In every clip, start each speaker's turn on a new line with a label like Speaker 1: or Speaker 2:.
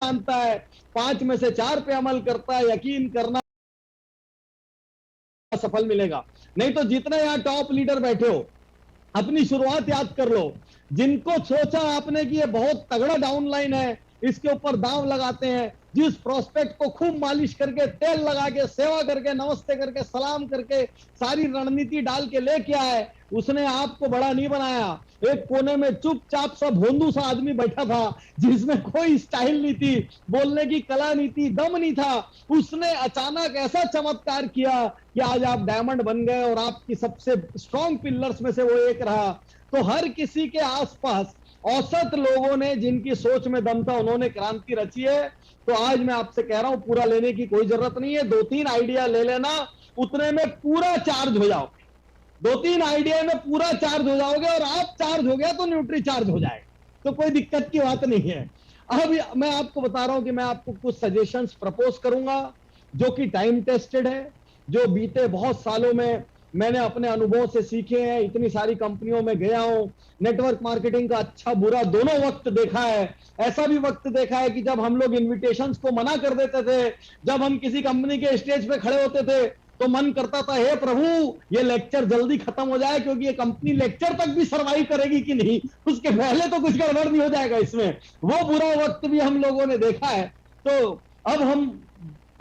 Speaker 1: जानता है, 5 में से 4 पे अमल करता है, यकीन करना सफल मिलेगा। नहीं तो जितने यहां टॉप लीडर बैठे हो, अपनी शुरुआत याद कर लो। जिनको सोचा आपने कि ये बहुत तगड़ा डाउनलाइन है, इसके ऊपर दांव लगाते हैं, जिस प्रोस्पेक्ट को खूब मालिश करके, तेल लगा के, सेवा करके, नमस्ते करके, सलाम करके, सारी रणनीति डाल के लेके आए, उसने आपको बड़ा नहीं बनाया। एक कोने में चुपचाप सा भोंदू सा आदमी बैठा था, जिसमें कोई स्टाइल नहीं थी, बोलने की कला नहीं थी, दम नहीं था। उसने अचानक ऐसा चमत्कार किया कि आज आप डायमंड बन गए और आपकी सबसे स्ट्रॉन्ग पिलर्स में से वो एक रहा। तो हर किसी के आसपास औसत लोगों ने, जिनकी सोच में दम था, उन्होंने क्रांति रची है। तो आज मैं आपसे कह रहा हूं, पूरा लेने की कोई जरूरत नहीं है, 2-3 आइडिया ले लेना, उतने में पूरा चार्ज हो जाओ। 2-3 आइडिया में पूरा चार्ज हो जाओगे, और आप चार्ज हो गया तो न्यूट्री चार्ज हो जाएगा, तो कोई दिक्कत की बात नहीं है। अब मैं आपको बता रहा हूं कि मैं आपको कुछ सजेशंस प्रपोज करूंगा जो कि टाइम टेस्टेड है, जो बीते बहुत सालों में मैंने अपने अनुभव से सीखे हैं। इतनी सारी कंपनियों में गया हूं, नेटवर्क मार्केटिंग का अच्छा बुरा दोनों वक्त देखा है। ऐसा भी वक्त देखा है कि जब हम लोग इन्विटेशंस को मना कर देते थे, जब हम किसी कंपनी के स्टेज पे खड़े होते थे तो मन करता था, हे प्रभु ये लेक्चर जल्दी खत्म हो जाए, क्योंकि ये कंपनी लेक्चर तक भी सर्वाइव करेगी कि नहीं, उसके पहले तो कुछ गड़बड़ नहीं हो जाएगा इसमें। वो बुरा वक्त भी हम लोगों ने देखा है। तो अब हम,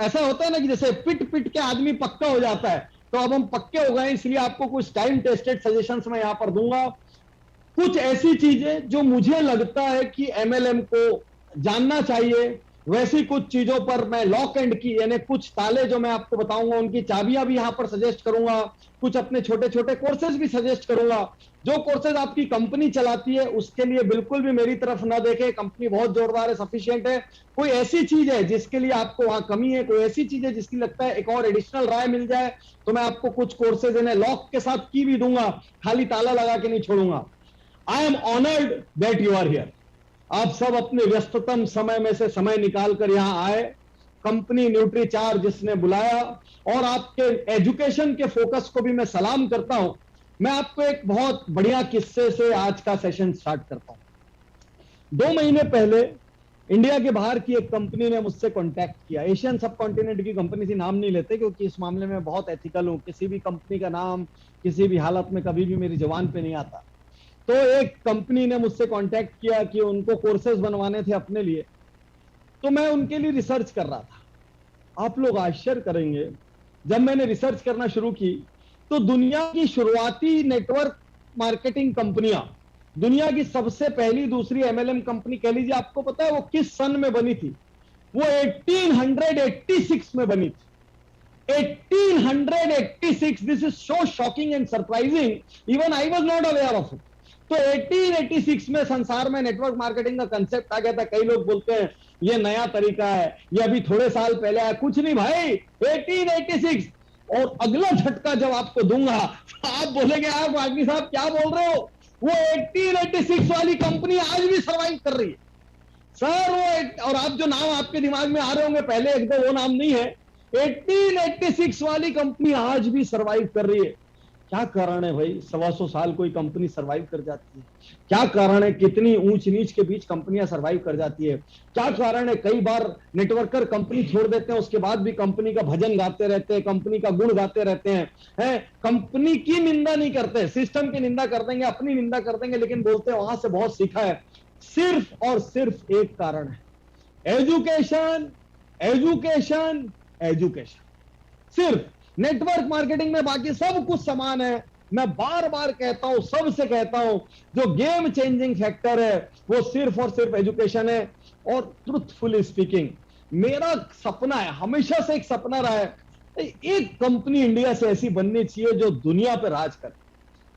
Speaker 1: ऐसा होता है ना कि जैसे पिट पिट के आदमी पक्का हो जाता है, तो अब हम पक्के हो गए, इसलिए आपको कुछ टाइम टेस्टेड सजेशंस मैं यहां पर दूंगा। कुछ ऐसी चीजें जो मुझे लगता है कि एमएलएम को जानना चाहिए, वैसी कुछ चीजों पर मैं लॉक एंड की, यानी कुछ ताले जो मैं आपको बताऊंगा, उनकी चाबियां भी यहां पर सजेस्ट करूंगा। कुछ अपने छोटे छोटे कोर्सेज भी सजेस्ट करूंगा। जो कोर्सेज आपकी कंपनी चलाती है उसके लिए बिल्कुल भी मेरी तरफ ना देखे, कंपनी बहुत जोरदार है, सफिशिएंट है। कोई ऐसी चीज है जिसके लिए आपको वहां कमी है, कोई ऐसी चीज है जिसकी लगता है एक और एडिशनल राय मिल जाए, तो मैं आपको कुछ कोर्सेज इन्हें लॉक के साथ की भी दूंगा, खाली ताला लगा के नहीं छोड़ूंगा। I am honoured that you are here. आप सब अपने व्यस्ततम समय में से समय निकालकर यहां आए, कंपनी न्यूट्री चार्ज जिसने बुलाया, और आपके एजुकेशन के फोकस को भी मैं सलाम करता हूं। मैं आपको एक बहुत बढ़िया किस्से से आज का सेशन स्टार्ट करता हूं। 2 महीने पहले इंडिया के बाहर की एक कंपनी ने मुझसे कांटेक्ट किया। एशियन सब कॉन्टिनेंट की कंपनी से नाम नहीं लेते, क्योंकि इस मामले में बहुत एथिकल हूं, किसी भी कंपनी का नाम किसी भी हालत में कभी भी मेरी जुबान पे नहीं आता। तो एक कंपनी ने मुझसे कांटेक्ट किया कि उनको कोर्सेज बनवाने थे अपने लिए, तो मैं उनके लिए रिसर्च कर रहा था। आप लोग आश्चर्य करेंगे, जब मैंने रिसर्च करना शुरू की तो दुनिया की शुरुआती नेटवर्क मार्केटिंग कंपनियां, दुनिया की सबसे पहली दूसरी एमएलएम कंपनी कह लीजिए, आपको पता है वो किस सन में बनी थी? वो 1886 में बनी थी। 1886। This is so shocking and surprising, even I was not aware of it. तो 1886 में संसार में नेटवर्क मार्केटिंग का कंसेप्ट आ गया था। कई लोग बोलते हैं ये नया तरीका है, ये अभी थोड़े साल पहले आया। कुछ नहीं भाई, 1886। और अगला झटका जब आपको दूंगा तो आप बोलेंगे, आप वाग्मी साहब क्या बोल रहे हो, वो 1886 वाली कंपनी आज भी सर्वाइव कर रही है सर। वो, और आप जो नाम आपके दिमाग में आ रहे होंगे पहले एक दो, वो नाम नहीं है। 1886 वाली कंपनी आज भी सर्वाइव कर रही है। क्या कारण है भाई? 125 साल कोई कंपनी सर्वाइव कर जाती है? क्या कारण है? कितनी ऊंच नीच के बीच कंपनियां सर्वाइव कर जाती है? क्या कारण है? कई बार नेटवर्कर कंपनी छोड़ देते हैं, उसके बाद भी कंपनी का भजन गाते रहते हैं, कंपनी का गुण गाते रहते हैं, कंपनी की निंदा नहीं करते, सिस्टम की निंदा कर देंगे, अपनी निंदा कर देंगे, लेकिन बोलते हैं वहां से बहुत सीखा है। सिर्फ और सिर्फ एक कारण है, एजुकेशन, एजुकेशन, एजुकेशन। सिर्फ नेटवर्क मार्केटिंग में बाकी सब कुछ समान है। मैं बार बार कहता हूं, सबसे कहता हूं, जो गेम चेंजिंग फैक्टर है वो सिर्फ और सिर्फ एजुकेशन है। और ट्रुथफुली स्पीकिंग, मेरा सपना है, हमेशा से एक सपना रहा है, एक कंपनी इंडिया से ऐसी बननी चाहिए जो दुनिया पर राज करे।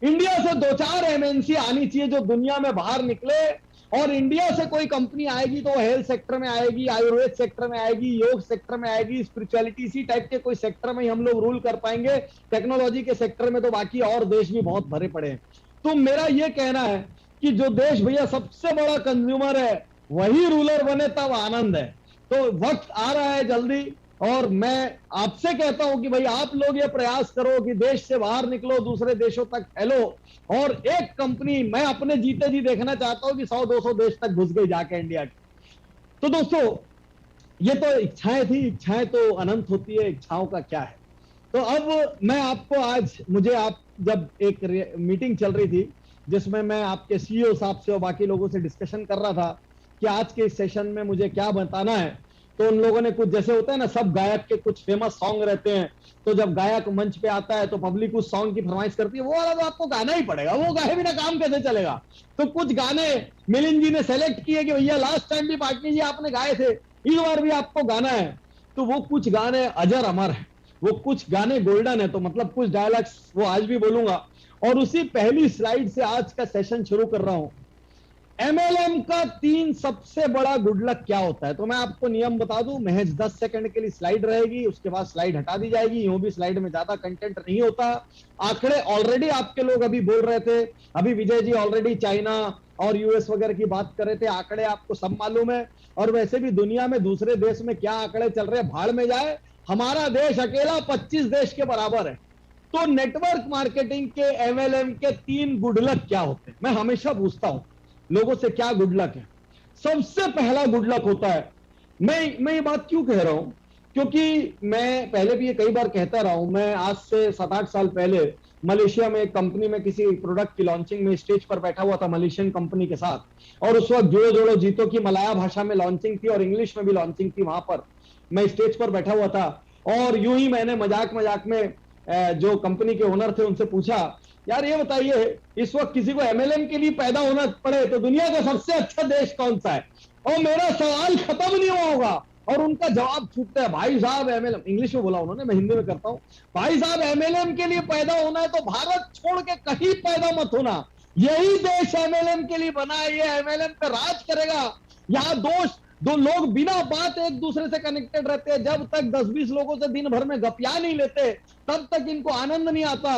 Speaker 1: इंडिया से 2-4 एमएनसी आनी चाहिए जो दुनिया में बाहर निकले, और इंडिया से कोई कंपनी आएगी तो हेल्थ सेक्टर में आएगी, आयुर्वेद सेक्टर में आएगी, योग सेक्टर में आएगी, स्पिरिचुअलिटी, इसी टाइप के कोई सेक्टर में ही हम लोग रूल कर पाएंगे। टेक्नोलॉजी के सेक्टर में तो बाकी और देश भी बहुत भरे पड़े हैं। तो मेरा यह कहना है कि जो देश भैया सबसे बड़ा कंज्यूमर है वही रूलर बने, तब आनंद है। तो वक्त आ रहा है जल्दी, और मैं आपसे कहता हूं कि भाई आप लोग ये प्रयास करो कि देश से बाहर निकलो, दूसरे देशों तक फैलो, और एक कंपनी मैं अपने जीते जी देखना चाहता हूं कि 100-200 देश तक घुस गई जाके इंडिया की। तो दोस्तों, ये तो इच्छाएं थी, इच्छाएं तो अनंत होती है, इच्छाओं का क्या है। तो अब मैं आपको आज, मुझे आप जब एक मीटिंग चल रही थी जिसमें मैं आपके सीईओ साहब से और बाकी लोगों से डिस्कशन कर रहा था कि आज के इस सेशन में मुझे क्या बताना है, तो उन लोगों ने कुछ, जैसे होता है ना, सब गायक के कुछ फेमस सॉन्ग रहते हैं, तो जब गायक मंच पे आता है तो पब्लिक उस सॉन्ग की फरमाइश करती है, वो वाला तो आपको गाना ही पड़ेगा, वो गाए बिना काम कैसे चलेगा। तो कुछ गाने मिलिंद जी ने सेलेक्ट किए कि भैया लास्ट टाइम भी पाटनी जी आपने गाए थे, इस बार भी आपको गाना है। तो वो कुछ गाने अजर अमर है, वो कुछ गाने गोल्डन है, तो मतलब कुछ डायलॉग्स वो आज भी बोलूंगा। और उसी पहली स्लाइड से आज का सेशन शुरू कर रहा हूं। एमएलएम का 3 सबसे बड़ा गुड लक क्या होता है, तो मैं आपको नियम बता दूं, महज 10 सेकंड के लिए स्लाइड रहेगी, उसके बाद स्लाइड हटा दी जाएगी, यूं भी स्लाइड में ज्यादा कंटेंट नहीं होता। आंकड़े ऑलरेडी आपके लोग अभी बोल रहे थे, अभी विजय जी ऑलरेडी चाइना और यूएस वगैरह की बात कर रहे थे, आंकड़े आपको सब मालूम है। और वैसे भी दुनिया में दूसरे देश में क्या आंकड़े चल रहे हैं, भाड़ में जाए, हमारा देश अकेला 25 देश के बराबर है। तो नेटवर्क मार्केटिंग के एमएलएम के 3 गुड लक क्या होते हैं, मैं हमेशा पूछता हूं लोगों से, क्या गुड लक है। सबसे पहला गुड लक होता है, मैं ये बात क्यों कह रहा हूं, क्योंकि मैं पहले भी ये कई बार कहता रहा हूं, मैं आज से 7-8 साल पहले मलेशिया में एक कंपनी में किसी प्रोडक्ट की लॉन्चिंग में स्टेज पर बैठा हुआ था मलेशियन कंपनी के साथ, और उस वक्त जोड़ो जोड़ो जीतो की मलाया भाषा में लॉन्चिंग थी और इंग्लिश में भी लॉन्चिंग थी, वहां पर मैं स्टेज पर बैठा हुआ था। और यूं ही मैंने मजाक मजाक में जो कंपनी के ओनर थे उनसे पूछा, यार ये बताइए, इस वक्त किसी को एमएलएम के लिए पैदा होना पड़े तो दुनिया का सबसे अच्छा देश कौन सा है, और मेरा सवाल खत्म नहीं हुआ होगा और उनका जवाब छूटता है, भाई साहब एमएलएम, इंग्लिश में बोला उन्होंने, मैं हिंदी में करता हूं, भाई साहब एमएलएम के लिए पैदा होना है तो भारत छोड़ के कहीं पैदा मत होना, यही देश एमएलएम के लिए बना है, ये एमएलएम पे राज करेगा। यहाँ दो लोग बिना बात एक दूसरे से कनेक्टेड रहते हैं, जब तक 10-20 लोगों से दिन भर में गपिया नहीं लेते तब तक इनको आनंद नहीं आता।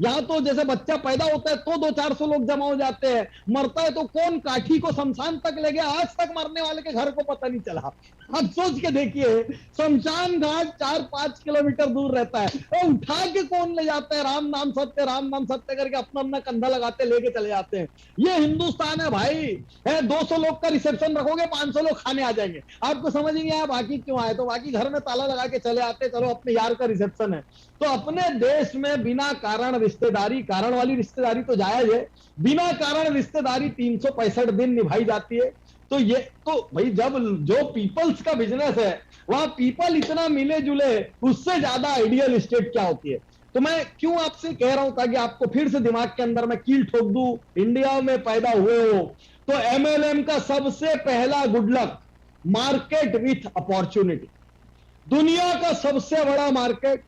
Speaker 1: यहाँ तो जैसे बच्चा पैदा होता है तो 200-400 लोग जमा हो जाते हैं, मरता है तो कौन काठी को शमशान तक ले गया, आज तक मरने वाले के घर को पता नहीं चला। आप सोच के देखिए, शमशान घाट 4-5 किलोमीटर दूर रहता है, और उठा के कौन ले जाता है, राम नाम सत्य करके अपना अपना कंधा लगाते लेके चले जाते हैं। ये हिंदुस्तान है भाई, है 200 लोग का रिसेप्शन रखोगे 500 लोग खाने आ जाएंगे, आपको समझ नहीं आया बाकी क्यों आए, तो बाकी घर में ताला लगा के चले आते, चलो अपने यार का रिसेप्शन है। तो अपने देश में बिना कारण रिश्तेदारी, कारण वाली रिश्तेदारी तो जायज है, बिना कारण रिश्तेदारी 365 दिन निभाई जाती है। तो ये तो भाई, जब जो पीपल्स का बिजनेस है वहां पीपल इतना मिले जुले, उससे ज्यादा आइडियल स्टेट क्या होती है। तो मैं क्यों आपसे कह रहा हूं, ताकि आपको फिर से दिमाग के अंदर मैं कील ठोक दूं, इंडिया में पैदा हुए हो तो एमएलएम का सबसे पहला good luck, market with opportunity. दुनिया का सबसे बड़ा मार्केट,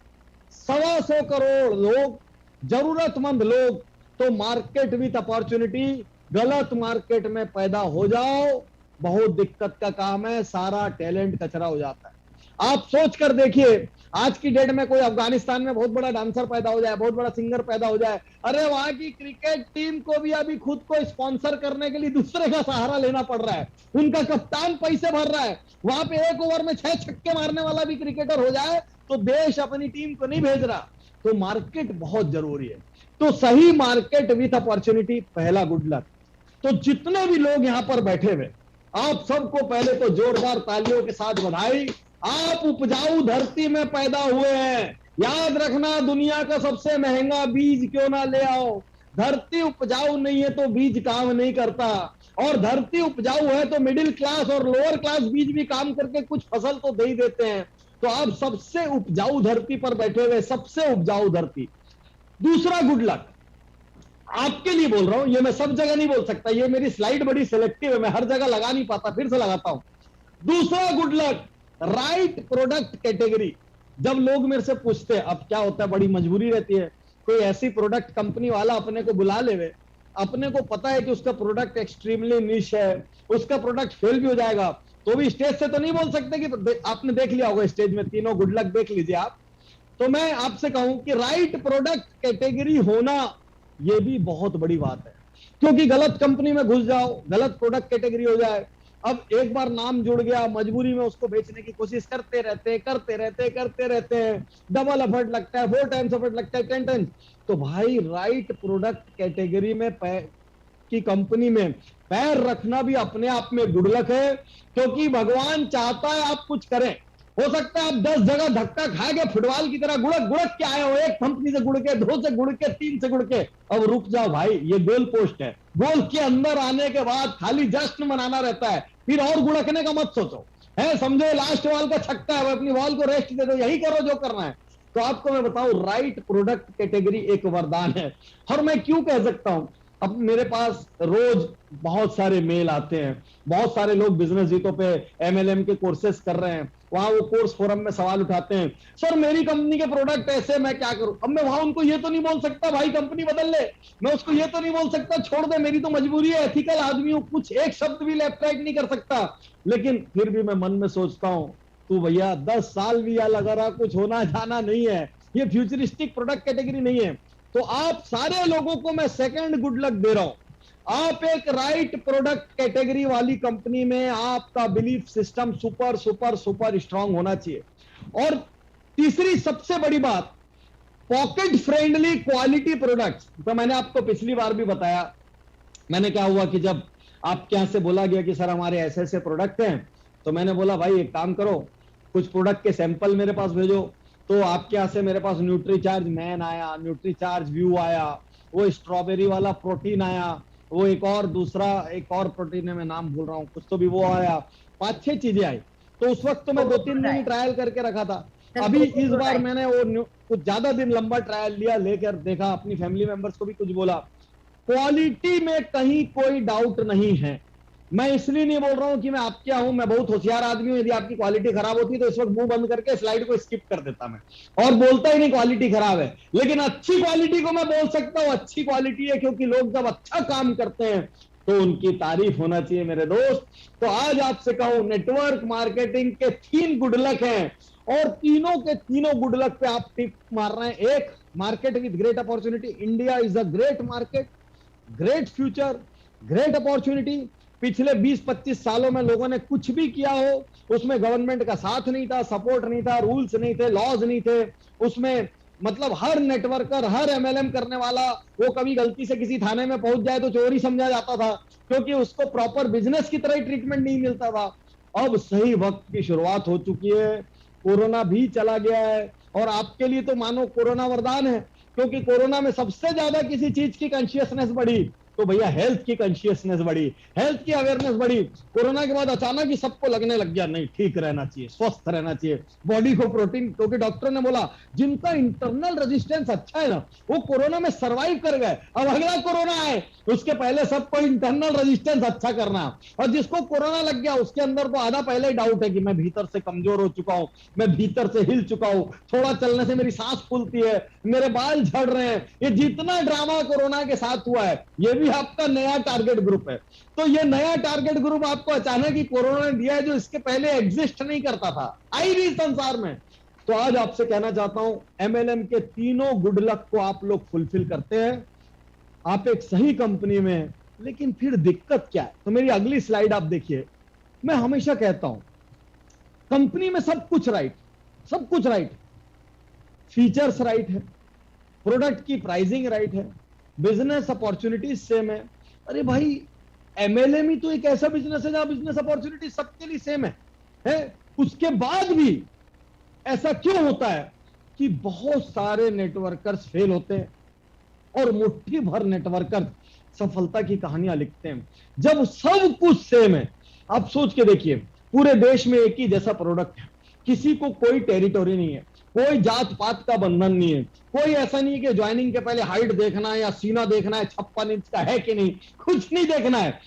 Speaker 1: 125 करोड़ लोग, जरूरतमंद लोग, तो मार्केट विथ अपॉर्चुनिटी, गलत मार्केट में पैदा हो जाओ बहुत दिक्कत का काम है, सारा टैलेंट कचरा हो जाता है। आप सोच कर देखिए, आज की डेट में कोई अफगानिस्तान में बहुत बड़ा डांसर पैदा हो जाए, बहुत बड़ा सिंगर पैदा हो जाए, अरे वहां की क्रिकेट टीम को भी अभी खुद को स्पॉन्सर करने के लिए दूसरे का सहारा लेना पड़ रहा है, उनका कप्तान पैसे भर रहा है, वहां पे एक ओवर में 6 छक्के मारने वाला भी क्रिकेटर हो जाए तो देश अपनी टीम को नहीं भेज रहा। तो मार्केट बहुत जरूरी है, तो सही मार्केट विथ अपॉर्चुनिटी पहला गुड लक। तो जितने भी लोग यहां पर बैठे हुए, आप सबको पहले तो जोरदार तालियों के साथ बधाई, आप उपजाऊ धरती में पैदा हुए हैं। याद रखना, दुनिया का सबसे महंगा बीज क्यों ना ले आओ, धरती उपजाऊ नहीं है तो बीज काम नहीं करता, और धरती उपजाऊ है तो मिडिल क्लास और लोअर क्लास बीज भी काम करके कुछ फसल तो दे ही देते हैं। तो आप सबसे उपजाऊ धरती पर बैठे हुए, सबसे उपजाऊ धरती। दूसरा गुड लक आपके लिए बोल रहा हूं, ये मैं सब जगह नहीं बोल सकता, ये मेरी स्लाइड बड़ी सिलेक्टिव है, मैं हर जगह लगा नहीं पाता, फिर से लगाता हूं। दूसरा good luck, right product category. जब लोग मेरे से पूछते हैं, अब क्या होता है, बड़ी मजबूरी रहती है, कोई ऐसी प्रोडक्ट कंपनी वाला अपने को बुला लेवे, अपने को पता है कि उसका प्रोडक्ट एक्सट्रीमली निश है, उसका प्रोडक्ट फेल भी हो जाएगा, तो भी स्टेज से तो नहीं बोल सकते कि आपने देख लिया होगा स्टेज में, तीनों गुड लक देख लीजिए आप। तो मैं आपसे कहूं कि राइट प्रोडक्ट कैटेगरी होना ये भी बहुत बड़ी बात है, क्योंकि गलत कंपनी में घुस जाओ, गलत प्रोडक्ट कैटेगरी हो जाए, अब एक बार नाम जुड़ गया, मजबूरी में उसको बेचने की कोशिश करते रहते हैं, डबल एफर्ट लगता है, 4 टाइम्स एफर्ट लगता है, 10 टाइम्स। तो भाई राइट प्रोडक्ट कैटेगरी में की कंपनी में पैर रखना भी अपने आप में गुड लक है, क्योंकि भगवान चाहता है आप कुछ करें। हो सकता है आप 10 जगह धक्का खा के फुटबॉल की तरह गुड़क गुड़क के आए हो, एक कंपनी से गुड़ के, 2 से गुड़ के, 3 से गुड़ के, अब रुक जाओ भाई, ये गोल पोस्ट है। गोल के अंदर आने के बाद खाली जश्न मनाना रहता है, फिर और गुड़कने का मत सोचो, है समझो लास्ट बॉल का छक्का है, अपनी बॉल को रेस्ट दे दो, यही करो जो करना है। तो आपको मैं बताऊं, राइट प्रोडक्ट कैटेगरी एक वरदान है। और मैं क्यों कह सकता हूं, अब मेरे पास रोज बहुत सारे मेल आते हैं, बहुत सारे लोग बिजनेस जीतों पे एमएलएम के कोर्सेज कर रहे हैं, वहां वो कोर्स फोरम में सवाल उठाते हैं, सर मेरी कंपनी के प्रोडक्ट ऐसे, मैं क्या करूं। अब मैं वहां उनको ये तो नहीं बोल सकता भाई कंपनी बदल ले, मैं उसको ये तो नहीं बोल सकता छोड़ दे, मेरी तो मजबूरी है, एथिकल आदमी हूं, कुछ एक शब्द भी लेफ्ट राइट नहीं कर सकता। लेकिन फिर भी मैं मन में सोचता हूं, तू भैया 10 साल भी या लगा रहा, कुछ होना जाना नहीं है, ये फ्यूचरिस्टिक प्रोडक्ट कैटेगरी नहीं है। तो आप सारे लोगों को मैं सेकंड गुड लक दे रहा हूं, आप एक राइट प्रोडक्ट कैटेगरी वाली कंपनी में, आपका belief system super super super strong होना चाहिए। और तीसरी सबसे बड़ी बात, पॉकेट फ्रेंडली क्वालिटी प्रोडक्ट्स। तो मैंने आपको पिछली बार भी बताया, मैंने क्या हुआ कि जब आपके यहां से बोला गया कि सर हमारे ऐसे ऐसे प्रोडक्ट हैं, तो मैंने बोला भाई एक काम करो, कुछ प्रोडक्ट के सैंपल मेरे पास भेजो। तो आपके यहां से मेरे पास न्यूट्रीचार्ज मैन आया, न्यूट्रीचार्ज व्यू आया, वो स्ट्रॉबेरी वाला प्रोटीन आया, वो एक और दूसरा एक और प्रोटीन है, मैं नाम भूल रहा हूँ कुछ, तो भी वो आया, 5-6 चीजें आई। तो उस वक्त तो मैं 2-3 दिन ट्रायल करके रखा था। अभी इस बार मैंने वो कुछ ज्यादा दिन लंबा ट्रायल लिया, लेकर देखा, अपनी फैमिली मेंबर्स को भी कुछ बोला, क्वालिटी में कहीं कोई डाउट नहीं है। मैं इसलिए नहीं बोल रहा हूं कि मैं आपके हूं, मैं बहुत होशियार आदमी हूं, यदि आपकी क्वालिटी खराब होती तो इस वक्त मुंह बंद करके स्लाइड को स्किप कर देता मैं, और बोलता ही नहीं क्वालिटी खराब है। लेकिन अच्छी क्वालिटी को मैं बोल सकता हूं अच्छी क्वालिटी है, क्योंकि लोग जब अच्छा काम करते हैं तो उनकी तारीफ होना चाहिए मेरे दोस्त। तो आज आपसे कहूं, नेटवर्क मार्केटिंग के 3 गुड लक हैं, और तीनों के तीनों गुड लक पे आप टिक मार रहे हैं। एक, market with great opportunity, India is a great market, great future, great opportunity. पिछले 20-25 सालों में लोगों ने कुछ भी किया हो, उसमें गवर्नमेंट का साथ नहीं था, सपोर्ट नहीं था, रूल्स नहीं थे, लॉज नहीं थे, उसमें मतलब हर नेटवर्कर, हर एमएलएम करने वाला, वो कभी गलती से किसी थाने में पहुंच जाए तो चोरी समझा जाता था, क्योंकि उसको प्रॉपर बिजनेस की तरह ही ट्रीटमेंट नहीं मिलता था। अब सही वक्त की शुरुआत हो चुकी है, कोरोना भी चला गया है, और आपके लिए तो मानो कोरोना वरदान है, क्योंकि कोरोना में सबसे ज्यादा किसी चीज की कॉन्शियसनेस बढ़ी तो भैया हेल्थ की कॉन्शियसनेस बढ़ी, हेल्थ की अवेयरनेस बढ़ी। कोरोना के बाद अचानक ही सबको लगने लग गया नहीं, ठीक रहना चाहिए, स्वस्थ रहना चाहिए, बॉडी को प्रोटीन, क्योंकि डॉक्टर ने बोला जिनका इंटरनल रेजिस्टेंस अच्छा है ना, वो कोरोना में सर्वाइव कर गए। अब अगला कोरोना आए उसके पहले सबको इंटरनल रेजिस्टेंस अच्छा करना, और जिसको कोरोना लग गया उसके अंदर तो आधा पहले ही डाउट है कि मैं भीतर से कमजोर हो चुका हूं, मैं भीतर से हिल चुका हूं, थोड़ा चलने से मेरी सांस फूलती है, मेरे बाल झड़ रहे हैं। ये जितना ड्रामा कोरोना के साथ हुआ है, ये भी आपका नया टारगेट ग्रुप है। तो ये नया टारगेट ग्रुप आपको अचानक ही कोरोना ने दिया है, जो इसके पहले एग्जिस्ट नहीं करता था, आई नहीं संसार में। तो आज आपसे कहना चाहता हूं, एमएलएम के तीनों गुड लक को आप लोग फुलफिल करते हैं, आप एक सही कंपनी में। लेकिन फिर दिक्कत क्या है, तो मेरी अगली स्लाइड आप देखिए। मैं हमेशा कहता हूं, कंपनी में सब कुछ राइट, सब कुछ राइट, फीचर्स राइट है, प्रोडक्ट की प्राइसिंग राइट है, बिजनेस अपॉर्चुनिटीज सेम है। अरे भाई, एमएलएम ही तो एक ऐसा बिजनेस है जहां बिजनेस अपॉर्चुनिटी सबके लिए सेम है? उसके बाद भी ऐसा क्यों होता है कि बहुत सारे नेटवर्कर्स फेल होते हैं और मुट्ठी भर नेटवर्कर सफलता की कहानियां लिखते हैं, जब सब कुछ सेम है? आप सोच के देखिए, पूरे देश में एक ही जैसा प्रोडक्ट है, किसी को कोई टेरिटोरी नहीं है, कोई जात पात का बंधन नहीं है, कोई ऐसा नहीं कि ज्वाइनिंग के पहले हाइट देखना है या सीना देखना है 56 इंच का है कि नहीं, कुछ नहीं देखना है?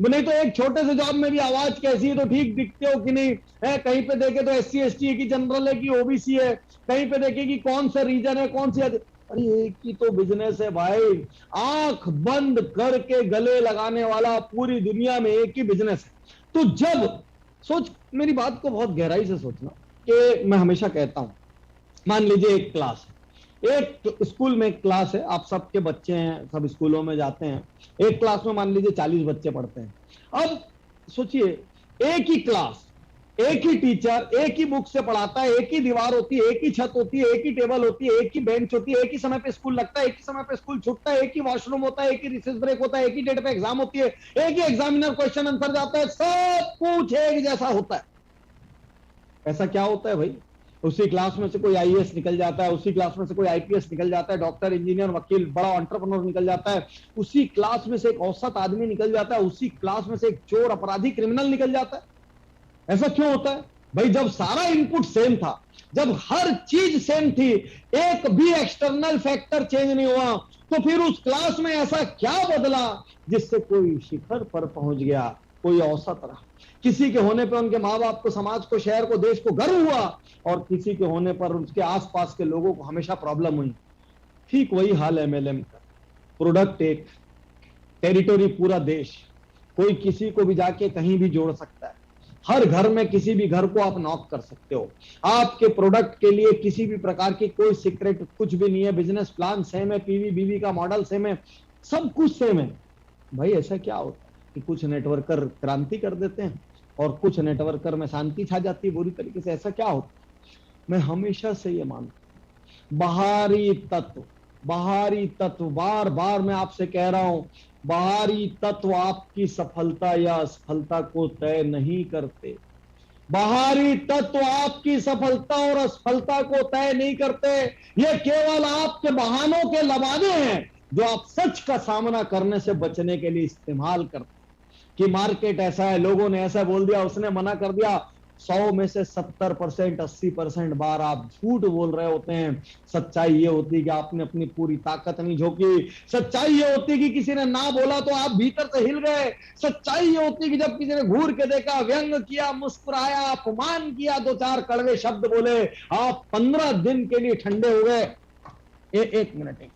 Speaker 1: नहीं तो एक छोटे से जॉब में भी आवाज कैसी है तो ठीक दिखते हो कि नहीं है, कहीं पे देखे तो SC ST की जनरल है कि OBC है, कहीं पे देखे कि कौन सा रीजन है, कौन सी। अरे एक ही तो बिजनेस है भाई, आंख बंद करके गले लगाने वाला पूरी दुनिया में एक ही बिजनेस है। तो जब सोच, मेरी बात को बहुत गहराई से सोचना, कि मैं हमेशा कहता हूं, मान लीजिए एक क्लास है, एक स्कूल में एक क्लास है, आप सबके बच्चे हैं, सब स्कूलों में जाते हैं, एक क्लास में मान लीजिए 40 बच्चे पढ़ते हैं। अब सोचिए, एक ही क्लास, एक ही टीचर एक ही बुक से पढ़ाता है, एक ही दीवार होती है, एक ही छत होती है, एक ही टेबल होती है, एक ही बेंच होती है, एक ही समय पे स्कूल लगता है, एक ही समय पे स्कूल छूटता है, एक ही वॉशरूम होता है, एक ही रिसेस ब्रेक होता है, एक ही डेट पे एग्जाम होती है, एक ही एग्जामिनर क्वेश्चन आंसर जाता है, सब कुछ एक जैसा होता है। ऐसा क्या होता है भाई? उसी क्लास में से कोई आईएएस निकल जाता है, उसी क्लास में से कोई आईपीएस निकल जाता है, डॉक्टर, इंजीनियर, वकील, बड़ा एंटरप्रेन्योर निकल जाता है, उसी क्लास में से एक औसत आदमी निकल जाता है, उसी क्लास में से एक चोर, अपराधी, क्रिमिनल निकल जाता है। ऐसा क्यों होता है भाई? जब सारा इनपुट सेम था, जब हर चीज सेम थी, एक भी एक्सटर्नल फैक्टर चेंज नहीं हुआ, तो फिर उस क्लास में ऐसा क्या बदला जिससे कोई शिखर पर पहुंच गया, कोई औसत रहा? किसी के होने पर उनके माँ बाप को, समाज को, शहर को, देश को गर्व हुआ, और किसी के होने पर उसके आसपास के लोगों को हमेशा प्रॉब्लम हुई। ठीक वही हाल एमएलएम का। प्रोडक्ट एक, टेरिटोरी पूरा देश, कोई किसी को भी जाके कहीं भी जोड़ सकता है। हर घर में किसी भी घर को आप नॉक कर सकते हो। आपके प्रोडक्ट के लिए किसी भी प्रकार की कोई सीक्रेट कुछ भी नहीं है। बिजनेस प्लान सेम है, पीवी बीवी का मॉडल सेम है, सब कुछ सेम है। भाई ऐसा क्या होता है कि कुछ नेटवर्कर क्रांति कर देते हैं और कुछ नेटवर्कर में शांति छा जाती है बुरी तरीके से? ऐसा क्या होता है? मैं हमेशा से ये मानता हूं, बाहरी तत्व, बार बार मैं आपसे कह रहा हूं, बाहरी तत्व आपकी सफलता या असफलता को तय नहीं करते। बाहरी तत्व आपकी सफलता और असफलता को तय नहीं करते। ये केवल आपके बहानों के लबादे हैं जो आप सच का सामना करने से बचने के लिए इस्तेमाल करते हैं। कि मार्केट ऐसा है, लोगों ने ऐसा बोल दिया, उसने मना कर दिया। 100 में से 70%, 80% बार आप झूठ बोल रहे होते हैं। सच्चाई ये होती है कि आपने अपनी पूरी ताकत नहीं झोंकी। सच्चाई ये होती है कि किसी ने ना बोला तो आप भीतर से हिल गए। सच्चाई ये होती है कि जब किसी ने घूर के देखा, व्यंग किया, मुस्कुराया, अपमान किया, 2-4 कड़वे शब्द बोले, आप 15 दिन के लिए ठंडे हो गए। एक मिनट,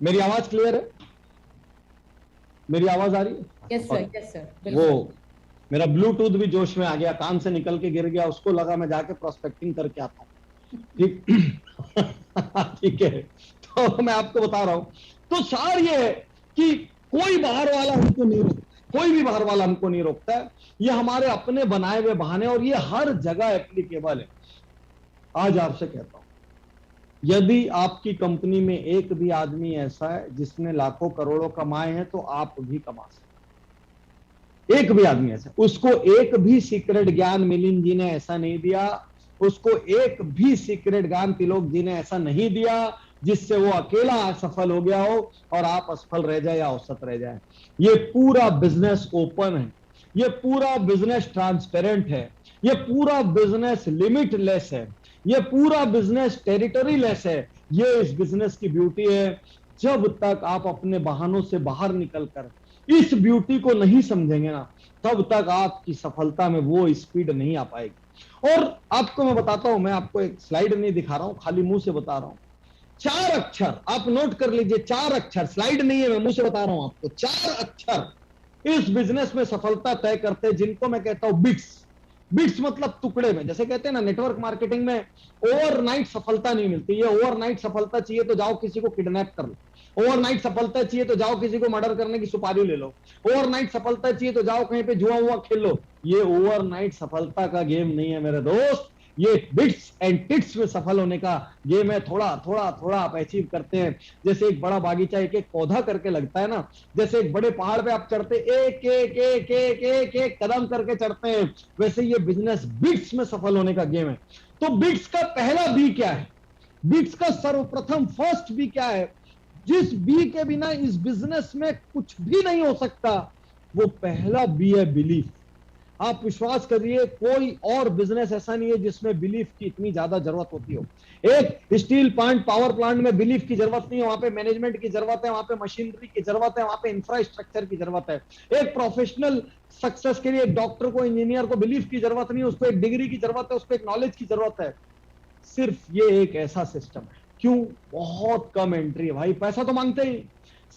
Speaker 1: मेरी आवाज क्लियर है? मेरी आवाज आ रही है?
Speaker 2: Yes sir, yes sir.
Speaker 1: वो मेरा ब्लूटूथ भी जोश में आ गया, कान से निकल के गिर गया, उसको लगा मैं जाके प्रोस्पेक्टिंग करके आता हूँ। ठीक ठीक है, तो मैं आपको बता रहा हूं। तो सार ये है कि कोई बाहर वाला हमको नहीं रोकता, कोई भी बाहर वाला हमको नहीं रोकता है। ये हमारे अपने बनाए हुए बहाने, और ये हर जगह एप्लीकेबल है। आज आपसे कहता हूं, यदि आपकी कंपनी में एक भी आदमी ऐसा है जिसने लाखों करोड़ों कमाए हैं, तो आप भी कमा सकते। एक भी आदमी ऐसा, उसको एक भी सीक्रेट ज्ञान मिलिंद जी ने ऐसा नहीं दिया, उसको एक भी सीक्रेट ज्ञान तिलोक जी ने ऐसा नहीं दिया जिससे वो अकेला सफल हो गया हो और आप असफल रह जाए या औसत रह जाए। ये पूरा बिजनेस ओपन है, ये पूरा बिजनेस ट्रांसपेरेंट है, ये पूरा बिजनेस लिमिटलेस है, ये पूरा बिजनेस टेरिटरी लेस है। ये इस बिजनेस की ब्यूटी है। जब तक आप अपने बहानों से बाहर निकलकर इस ब्यूटी को नहीं समझेंगे ना, तब तक आपकी सफलता में वो स्पीड नहीं आ पाएगी। और आपको मैं बताता हूं, मैं आपको एक स्लाइड नहीं दिखा रहा हूं, खाली मुंह से बता रहा हूं। 4 अक्षर आप नोट कर लीजिए, 4 अक्षर, स्लाइड नहीं है, मैं मुंह से बता रहा हूं आपको। 4 अक्षर इस बिजनेस में सफलता तय करते हैं, जिनको मैं कहता हूं बिट्स। बिट्स मतलब टुकड़े में, जैसे कहते हैं ना नेटवर्क मार्केटिंग में ओवरनाइट सफलता नहीं मिलती है। ओवरनाइट सफलता चाहिए तो जाओ किसी को किडनैप कर लो, ओवरनाइट सफलता चाहिए तो जाओ किसी को मर्डर करने की सुपारी ले लो, ओवरनाइट सफलता चाहिए तो जाओ कहीं पे जुआ हुआ खेल लो। ये ओवरनाइट सफलता का गेम नहीं है मेरे दोस्त, ये बिट्स एंड टिट्स में सफल होने का गेम है। थोड़ा थोड़ा थोड़ा आप अचीव करते हैं। जैसे एक बड़ा बागीचा एक एक पौधा करके लगता है ना, जैसे एक बड़े पहाड़ पे आप चढ़ते एक एक एक एक एक एक कदम करके चढ़ते हैं, वैसे ये बिजनेस बिट्स में सफल होने का गेम है। तो बिट्स का पहला बी क्या है? बिट्स का सर्वप्रथम फर्स्ट बी क्या है? जिस बी के बिना इस बिजनेस में कुछ भी नहीं हो सकता, वो पहला बी है बिलीफ। आप विश्वास करिए, कोई और बिजनेस ऐसा नहीं है जिसमें बिलीफ की इतनी ज्यादा जरूरत होती हो। एक स्टील प्लांट, पावर प्लांट में बिलीफ की जरूरत नहीं है, वहां पे मैनेजमेंट की जरूरत है, वहां पे मशीनरी की जरूरत है, वहां पे इंफ्रास्ट्रक्चर की जरूरत है। एक प्रोफेशनल सक्सेस के लिए एक डॉक्टर को, इंजीनियर को बिलीफ की जरूरत नहीं है, उसको एक डिग्री की जरूरत है, उसको एक नॉलेज की जरूरत है। सिर्फ ये एक ऐसा सिस्टम है। क्यों? बहुत कम एंट्री है भाई, पैसा तो मांगते ही।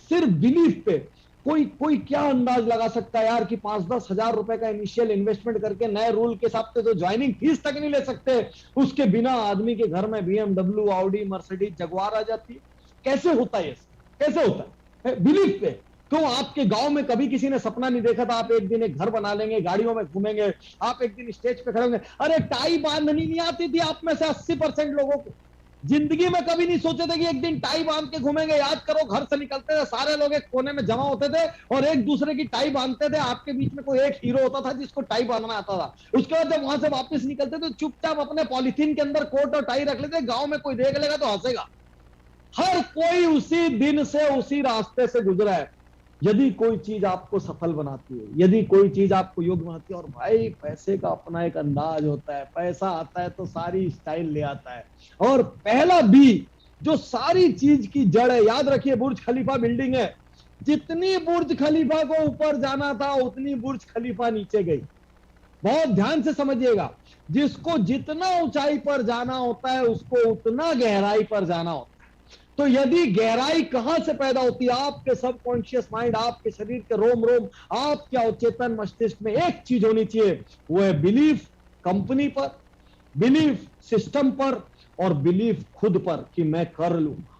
Speaker 1: सिर्फ बिलीफ पे कोई क्या अंदाज लगा सकता है यार कि 5-10 हजार रुपए का इनिशियल इन्वेस्टमेंट करके नए रूल के हिसाब से तो ज्वाइनिंग फीस तक नहीं ले सकते, उसके बिना आदमी के घर में बीएमडब्ल्यू, ऑडी, मर्सिडीज, जगुआर आ जाती है। कैसे होता है ये? कैसे होता है? बिलीफ पे। क्यों आपके गांव में कभी किसी ने सपना नहीं देखा था आप एक दिन एक घर बना लेंगे, गाड़ियों में घूमेंगे, आप एक दिन स्टेज पे खड़े होंगे? अरे टाई बांधनी नहीं आती थी आप में से 80% लोगों को। जिंदगी में कभी नहीं सोचे थे कि एक दिन टाई बांध के घूमेंगे। याद करो, घर से निकलते थे सारे लोग एक कोने में जमा होते थे और एक दूसरे की टाई बांधते थे। आपके बीच में कोई एक हीरो होता था जिसको टाई बांधना आता था। उसके बाद जब वहां से वापस निकलते तो चुपचाप अपने पॉलिथीन के अंदर कोट और टाई रख लेते। गांव में कोई देख लेगा तो हंसेगा। हर कोई उसी दिन से उसी रास्ते से गुजरा है। यदि कोई चीज आपको सफल बनाती है, यदि कोई चीज आपको योग्य बनाती है, और भाई पैसे का अपना एक अंदाज होता है, पैसा आता है तो सारी स्टाइल ले आता है। और पहला बी जो सारी चीज की जड़ है, याद रखिए बुर्ज खलीफा बिल्डिंग है। जितनी बुर्ज खलीफा को ऊपर जाना था उतनी बुर्ज खलीफा नीचे गई। बहुत ध्यान से समझिएगा, जिसको जितना ऊंचाई पर जाना होता है उसको उतना गहराई पर जाना होता है। तो यदि गहराई कहां से पैदा होती है? आपके सबकॉन्शियस माइंड, आपके शरीर के रोम रोम, आपके अवचेतन मस्तिष्क में एक चीज होनी चाहिए, वो है बिलीफ कंपनी पर, बिलीफ सिस्टम पर, और बिलीफ खुद पर कि मैं कर लूंगा,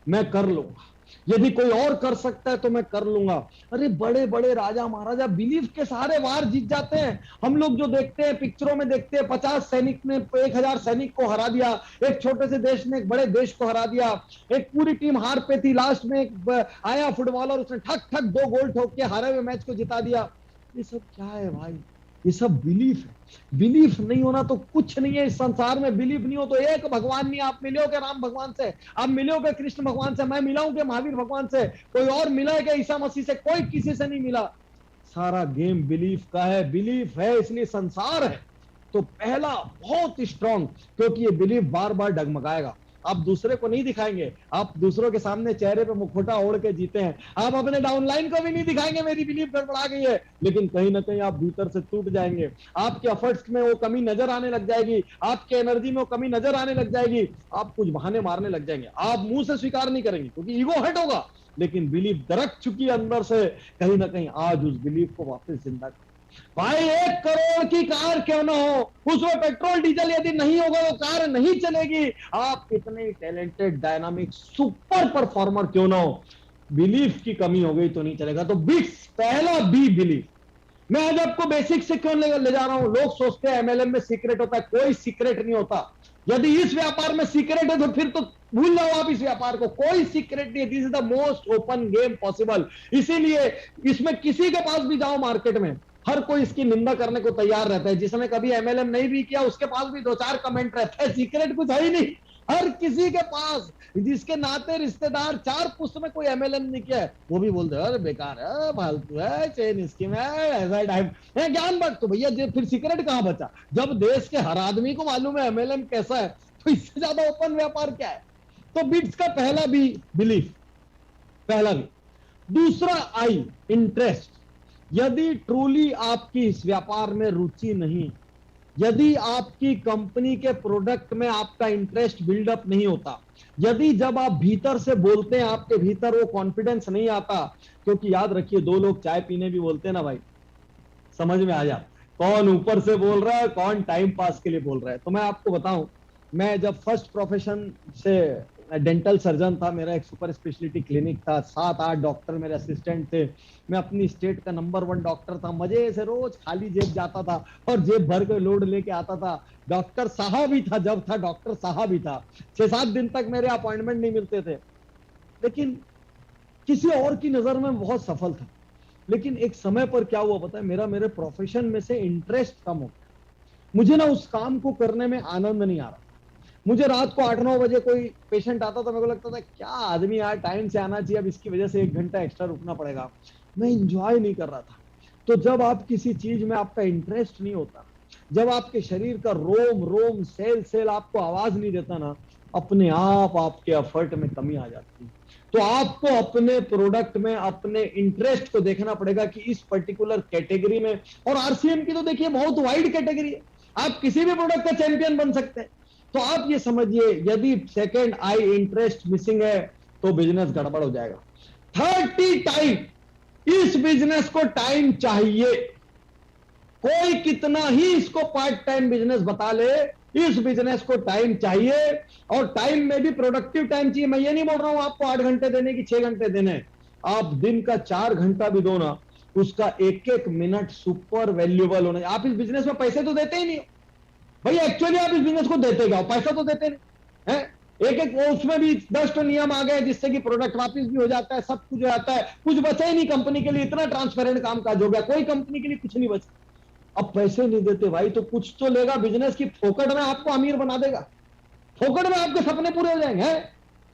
Speaker 1: मैं कर लूंगा। यदि कोई और कर सकता है तो मैं कर लूंगा। अरे बड़े बड़े राजा महाराजा बिलीफ के सहारे वार जीत जाते हैं। हम लोग जो देखते हैं, पिक्चरों में देखते हैं, 50 सैनिक ने 1000 सैनिक को हरा दिया, एक छोटे से देश ने एक बड़े देश को हरा दिया, एक पूरी टीम हार पे थी, लास्ट में एक आया फुटबॉलर, उसने ठक ठक 2 गोल ठोक के हारे हुए मैच को जिता दिया। ये सब क्या है भाई? ये सब बिलीफ है। बिलीफ नहीं होना तो कुछ नहीं है इस संसार में। बिलीफ नहीं हो तो एक भगवान नहीं। आप मिले हो क्या राम भगवान से? आप मिले हो क्या कृष्ण भगवान से? मैं मिला हूं क्या महावीर भगवान से? कोई और मिला है क्या ईसा मसीह से? कोई किसी से नहीं मिला। सारा गेम बिलीफ का है। बिलीफ है इसलिए संसार है। तो पहला बहुत स्ट्रांग, क्योंकि ये बिलीफ बार बार डगमगाएगा। आप दूसरे को नहीं दिखाएंगे, आप दूसरों के सामने चेहरे पे मुखौटा ओढ़ के जीते हैं। आप अपने डाउनलाइन को भी नहीं दिखाएंगे मेरी बिलीफ गड़बड़ा गई है, लेकिन कहीं ना कहीं आप भीतर से टूट जाएंगे। आपके एफर्ट्स में वो कमी नजर आने लग जाएगी, आपके एनर्जी में वो कमी नजर आने लग जाएगी। आप कुछ बहाने मारने लग जाएंगे, आप मुंह से स्वीकार नहीं करेंगे क्योंकि ईगो हट होगा, लेकिन बिलीफ दरक चुकी है अंदर से। कहीं ना कहीं आज उस बिलीफ को वापस जिंदा कर। भाई 1 करोड़ की कार क्यों ना हो, उसमें पेट्रोल डीजल यदि नहीं होगा तो कार नहीं चलेगी। आप कितने टैलेंटेड, डायनामिक, सुपर परफॉर्मर क्यों ना हो, बिलीफ की कमी हो गई तो नहीं चलेगा। तो बिट्स पहला बी बिलीफ। मैं आज आपको बेसिक से क्यों ले जा रहा हूं? लोग सोचते हैं एमएलएम में सीक्रेट होता है, कोई सीक्रेट नहीं होता। यदि इस व्यापार में सीक्रेट है तो फिर तो भूल जाओ आप इस व्यापार को। कोई सीक्रेट नहीं है। This is the most open game possible. इसीलिए इसमें किसी के पास भी जाओ मार्केट में, हर कोई इसकी निंदा करने को तैयार रहता है। जिसने कभी एमएलएम नहीं भी किया उसके पास भी 2-4 कमेंट रहता है। सीक्रेट कुछ है ही नहीं, हर किसी के पास। जिसके नाते रिश्तेदार 4 पुश्त में कोई एमएलएम नहीं किया है वो भी बोलते हैं अरे बेकार है, फालतू है, चेन स्कीम है, ऐसा टाइप है, ज्ञान बट। तो भैया फिर सीक्रेट कहां बचा? जब देश के हर आदमी को मालूम है एमएलएम कैसा है, तो इससे ज्यादा ओपन व्यापार क्या है? तो बिट्स का पहला भी बिलीफ, पहला भी। दूसरा आई, इंटरेस्ट। यदि ट्रूली आपकी इस व्यापार में रुचि नहीं, यदि आपकी कंपनी के प्रोडक्ट में आपका इंटरेस्ट बिल्डअप नहीं होता, यदि जब आप भीतर से बोलते हैं आपके भीतर वो कॉन्फिडेंस नहीं आता, क्योंकि याद रखिए 2 लोग चाय पीने भी बोलते हैं ना भाई, समझ में आ जाता कौन ऊपर से बोल रहा है, कौन टाइम पास के लिए बोल रहा है। तो मैं आपको बताऊं, मैं जब फर्स्ट प्रोफेशन से डेंटल सर्जन था, मेरा एक सुपर स्पेशलिटी क्लिनिक था, 7-8 डॉक्टर मेरे असिस्टेंट थे, मैं अपनी स्टेट का नंबर 1 डॉक्टर था। मजे से रोज खाली जेब जाता था और जेब भर के लोड लेके आता था। डॉक्टर साहब ही था, जब था डॉक्टर साहब ही था। 6-7 दिन तक मेरे अपॉइंटमेंट नहीं मिलते थे, लेकिन किसी और की नजर में बहुत सफल था। लेकिन एक समय पर क्या हुआ पता है, मेरे प्रोफेशन में से इंटरेस्ट कम हो गया। मुझे ना उस काम को करने में आनंद नहीं आ रहा। मुझे रात को 8-9 बजे कोई पेशेंट आता था, मेरे को लगता था क्या आदमी यार, टाइम से आना चाहिए, अब इसकी वजह से 1 घंटा एक्स्ट्रा रुकना पड़ेगा। मैं इंजॉय नहीं कर रहा था। तो जब आप किसी चीज में आपका इंटरेस्ट नहीं होता, जब आपके शरीर का रोम रोम, सेल सेल आपको आवाज नहीं देता ना, अपने आप आपके एफर्ट में कमी आ जाती है। तो आपको अपने प्रोडक्ट में अपने इंटरेस्ट को देखना पड़ेगा कि इस पर्टिकुलर कैटेगरी में, और आरसीएम की तो देखिए बहुत वाइड कैटेगरी है, आप किसी भी प्रोडक्ट का चैंपियन बन सकते हैं। तो आप ये समझिए, यदि सेकंड आई इंटरेस्ट मिसिंग है तो बिजनेस गड़बड़ हो जाएगा। 30 टाइम, इस बिजनेस को टाइम चाहिए। कोई कितना ही इसको पार्ट टाइम बिजनेस बता ले, इस बिजनेस को टाइम चाहिए, और टाइम में भी प्रोडक्टिव टाइम चाहिए। मैं ये नहीं बोल रहा हूं आपको 8 घंटे देने की 6 घंटे देने, आप दिन का 4 घंटा भी दो ना, उसका एक एक मिनट सुपर वैल्यूएबल होना। आप इस बिजनेस में पैसे तो देते ही नहीं हो भाई, एक्चुअली आप इस बिजनेस को देते क्या हो? पैसा तो देते नहीं है। एक एक वो उसमें भी 10 तो नियम आ गए जिससे कि प्रोडक्ट वापस भी हो जाता है, सब कुछ हो जाता है, कुछ बचा ही नहीं कंपनी के लिए। इतना ट्रांसपेरेंट काम काज हो गया, कोई कंपनी के लिए कुछ नहीं बचा। अब पैसे नहीं देते भाई तो कुछ तो लेगा बिजनेस की, फोकट में आपको अमीर बना देगा, फोकट में आपके सपने पूरे हो जाएंगे।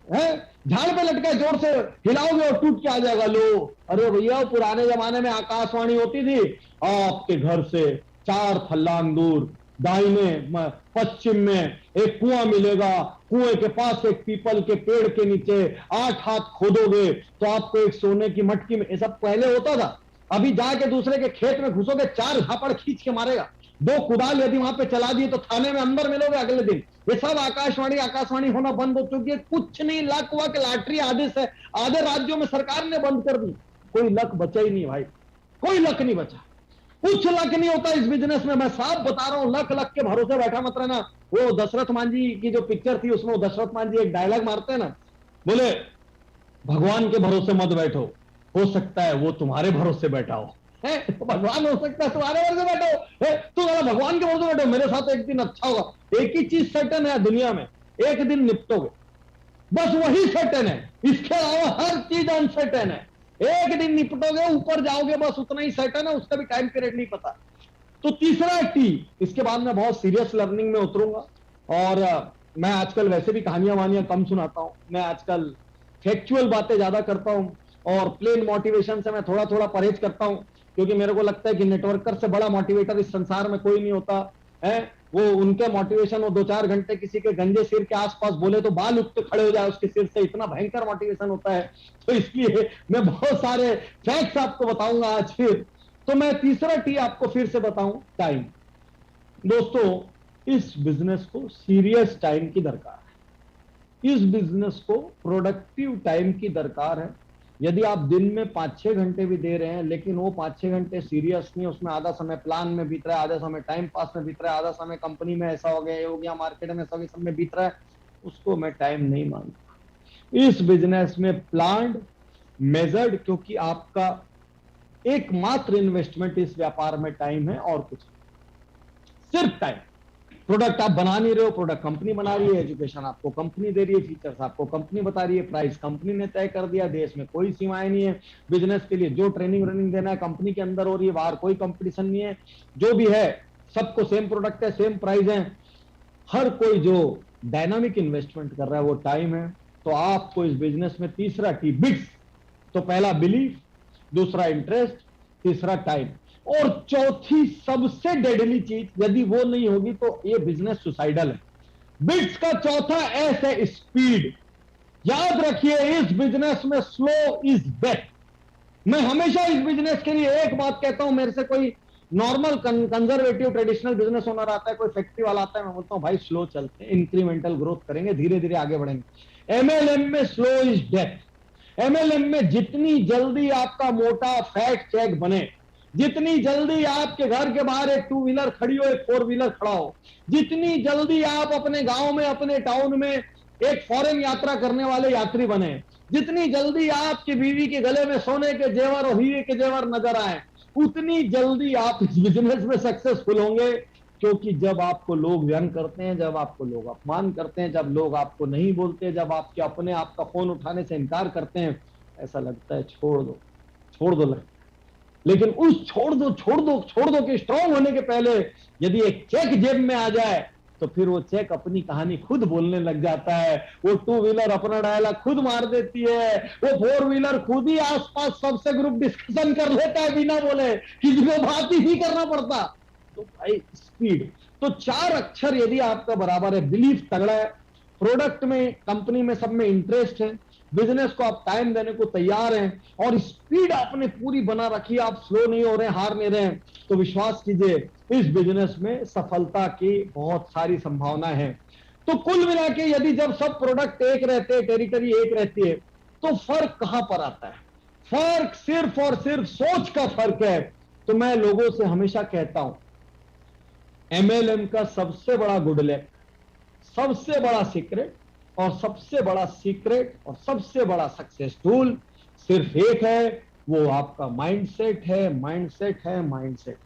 Speaker 1: हैं झाड़ पे लटका जोर से हिलाओगे और टूट के आ जाएगा। लो अरे भैया, पुराने जमाने में आकाशवाणी होती थी, आपके घर से 4 फर्लांग दूर दाहिने पश्चिम में एक कुआं मिलेगा, कुएं के पास एक पीपल के पेड़ के नीचे 8 हाथ खोदोगे तो आपको एक सोने की मटकी में, ये सब पहले होता था। अभी जाके दूसरे के खेत में घुसोगे, 4 झापड़ खींच के मारेगा, 2 कुदाल यदि वहां पे चला दिए तो थाने में अंदर मिलोगे अगले दिन। ये सब आकाशवाणी होना बंद हो चुकी है। कुछ नहीं, लक वक लॉटरी आदेश है, आधे राज्यों में सरकार ने बंद कर दी। कोई लक बचा ही नहीं भाई, कोई लक नहीं बचा, कुछ लक नहीं होता इस बिजनेस में। मैं साफ बता रहा हूं, लक लक के भरोसे बैठा मत रहना। वो दशरथ मांझी की जो पिक्चर थी उसमें वो दशरथ मांझी एक डायलॉग मारते हैं ना, बोले भगवान के भरोसे मत बैठो, हो सकता है वो तुम्हारे भरोसे बैठा हो। है भगवान हो सकता है तुम्हारे भरोसे बैठो है, तुम भगवान के भरोसे बैठो, मेरे साथ एक दिन अच्छा होगा। एक ही चीज सर्टेन है दुनिया में, एक दिन निपटोगे, बस वही सर्टेन है, इसके अलावा हर चीज अनसर्टेन है। एक दिन निपटोगे, ऊपर जाओगे, बस उतना ही सर्टेन है, उसका भी टाइम पीरियड नहीं पता। तो तीसरा टी, इसके बाद मैं बहुत सीरियस लर्निंग में उतरूंगा। और मैं आजकल वैसे भी कहानियां वानियां कम सुनाता हूं, मैं आजकल फैक्चुअल बातें ज्यादा करता हूं और प्लेन मोटिवेशन से मैं थोड़ा थोड़ा परहेज करता हूं, क्योंकि मेरे को लगता है कि नेटवर्कर से बड़ा मोटिवेटर इस संसार में कोई नहीं होता है। वो उनके मोटिवेशन, वो 2-4 घंटे किसी के गंजे सिर के आसपास बोले तो बाल उठ के खड़े हो जाए उसके सिर से, इतना भयंकर मोटिवेशन होता है। तो इसलिए मैं बहुत सारे फैक्ट्स आपको बताऊंगा आज फिर। तो मैं तीसरा टी आपको फिर से बताऊं, टाइम। दोस्तों, इस बिजनेस को सीरियस टाइम की दरकार है, इस बिजनेस को प्रोडक्टिव टाइम की दरकार है। यदि आप दिन में 5-6 घंटे भी दे रहे हैं, लेकिन वो 5-6 घंटे सीरियस नहीं, उसमें आधा समय प्लान में बीत रहा है, आधा समय टाइम पास में बीत रहा है, आधा समय कंपनी में ऐसा हो गया, ये हो गया, मार्केट में ऐसा हो गया, सब में बीत रहा है, उसको मैं टाइम नहीं मानता। इस बिजनेस में प्लान्ड, मेजर्ड, क्योंकि आपका एकमात्र इन्वेस्टमेंट इस व्यापार में टाइम है और कुछ, सिर्फ टाइम। प्रोडक्ट आप बना नहीं रहे हो, प्रोडक्ट कंपनी बना रही है, एजुकेशन आपको कंपनी दे रही है, फीचर्स आपको कंपनी बता रही है, प्राइस कंपनी ने तय कर दिया, देश में कोई सीमाएं नहीं है बिजनेस के लिए। जो ट्रेनिंग रनिंग देना है कंपनी के अंदर हो रही है, बाहर कोई कंपटीशन नहीं है। जो भी है सबको सेम प्रोडक्ट है, सेम प्राइस है। हर कोई जो डायनामिक इन्वेस्टमेंट कर रहा है वो टाइम है। तो आपको इस बिजनेस में तीसरा टी, बिट्स, तो पहला बिलीफ, दूसरा इंटरेस्ट, तीसरा टाइम, और चौथी सबसे डेडली चीज, यदि वो नहीं होगी तो ये बिजनेस सुसाइडल है। बिट्स का चौथा एस है, स्पीड। याद रखिए, इस बिजनेस में स्लो इज बेस्ट। मैं हमेशा इस बिजनेस के लिए एक बात कहता हूं, मेरे से कोई normal conservative traditional business owner आता है, कोई फैक्ट्री वाला आता है, मैं बोलता हूं भाई स्लो चलते हैं, इंक्रीमेंटल ग्रोथ करेंगे, धीरे धीरे आगे बढ़ेंगे। एमएलएम में स्लो इज डेथ। एमएलएम में जितनी जल्दी आपका मोटा फैट चेक बने, जितनी जल्दी आपके घर के बाहर एक 2 व्हीलर खड़ी हो, एक 4 व्हीलर खड़ा हो, जितनी जल्दी आप अपने गांव में, अपने टाउन में एक फॉरेन यात्रा करने वाले यात्री बने, जितनी जल्दी आपकी बीवी के गले में सोने के जेवर और हीरे के जेवर नजर आए, उतनी जल्दी आप इस बिजनेस में सक्सेसफुल होंगे। क्योंकि जब आपको लोग व्यंग करते हैं, जब आपको लोग अपमान करते हैं, जब लोग आपको नहीं बोलते, जब आपके अपने आपका फोन उठाने से इनकार करते हैं, ऐसा लगता है छोड़ दो, छोड़ दो लगता है। लेकिन उस छोड़ दो के स्ट्रांग होने के पहले यदि एक चेक जेब में आ जाए तो फिर वो चेक अपनी कहानी खुद बोलने लग जाता है। वो 2 व्हीलर अपना डायलॉग खुद मार देती है, वो 4 व्हीलर खुद ही आसपास सबसे ग्रुप डिस्कशन कर लेता है बिना बोले, किसी को बात ही नहीं करना पड़ता। तो भाई स्पीड, तो 4 अक्षर यदि आपका बराबर है, बिलीफ तगड़ा है, प्रोडक्ट में, कंपनी में, सब में इंटरेस्ट है, बिजनेस को आप टाइम देने को तैयार हैं, और स्पीड आपने पूरी बना रखी है, आप स्लो नहीं हो रहे, हार नहीं रहे, तो विश्वास कीजिए इस बिजनेस में सफलता की बहुत सारी संभावना है। तो कुल मिला के यदि जब सब प्रोडक्ट एक रहते हैं, टेरिटरी एक रहती है, तो फर्क कहां पर आता है? फर्क सिर्फ और सिर्फ सोच का फर्क है। तो मैं लोगों से हमेशा कहता हूं, एमएलएम का सबसे बड़ा गुड लक, सबसे बड़ा सीक्रेट और सबसे बड़ा सक्सेस टूल सिर्फ एक है, वो आपका माइंडसेट है, माइंडसेट है, माइंडसेट।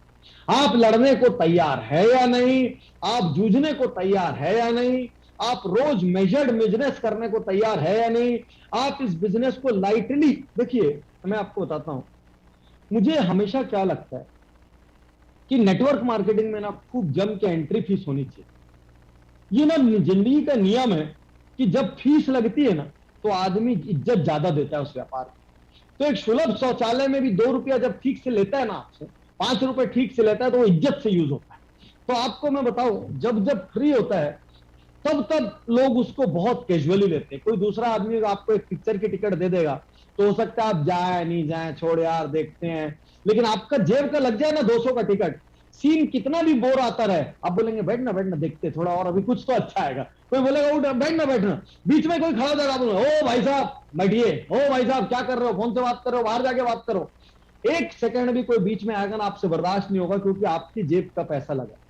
Speaker 1: आप लड़ने को तैयार है या नहीं, आप जूझने को तैयार है या नहीं, आप रोज मेजर्ड बिजनेस करने को तैयार है या नहीं, आप इस बिजनेस को लाइटली देखिए। मैं आपको बताता हूं, मुझे हमेशा क्या लगता है कि नेटवर्क मार्केटिंग में ना खूब जम के एंट्री फीस होनी चाहिए। ये ना जिंदगी का नियम है कि जब फीस लगती है ना तो आदमी इज्जत ज्यादा देता है उस व्यापार में। तो एक सुलभ शौचालय में भी 2 रुपया जब ठीक से लेता है ना आपसे, 5 रुपए ठीक से लेता है, तो वो इज्जत से यूज होता है। तो आपको मैं बताऊं, जब जब फ्री होता है तब तब लोग उसको बहुत कैजुअली लेते हैं। कोई दूसरा आदमी आपको एक पिक्चर की टिकट दे देगा तो हो सकता है आप जाए नहीं जाए, छोड़ यार देखते हैं, लेकिन आपका जेब का लग जाए ना 200 का टिकट, सीन कितना भी बोर आता रहे, आप बोलेंगे बैठना बैठना देखते थोड़ा और, अभी कुछ तो अच्छा आएगा। कोई बोलेगा उठ बैठना बैठना, बीच में कोई खड़ा हो जाएगा, बोलेगा ओ भाई साहब बैठिए, ओ भाई साहब क्या कर रहे हो, फोन से बात कर रहे हो, बाहर जाके बात करो। एक सेकंड भी कोई बीच में आएगा ना आपसे बर्दाश्त नहीं होगा, क्योंकि आपकी जेब का पैसा लगा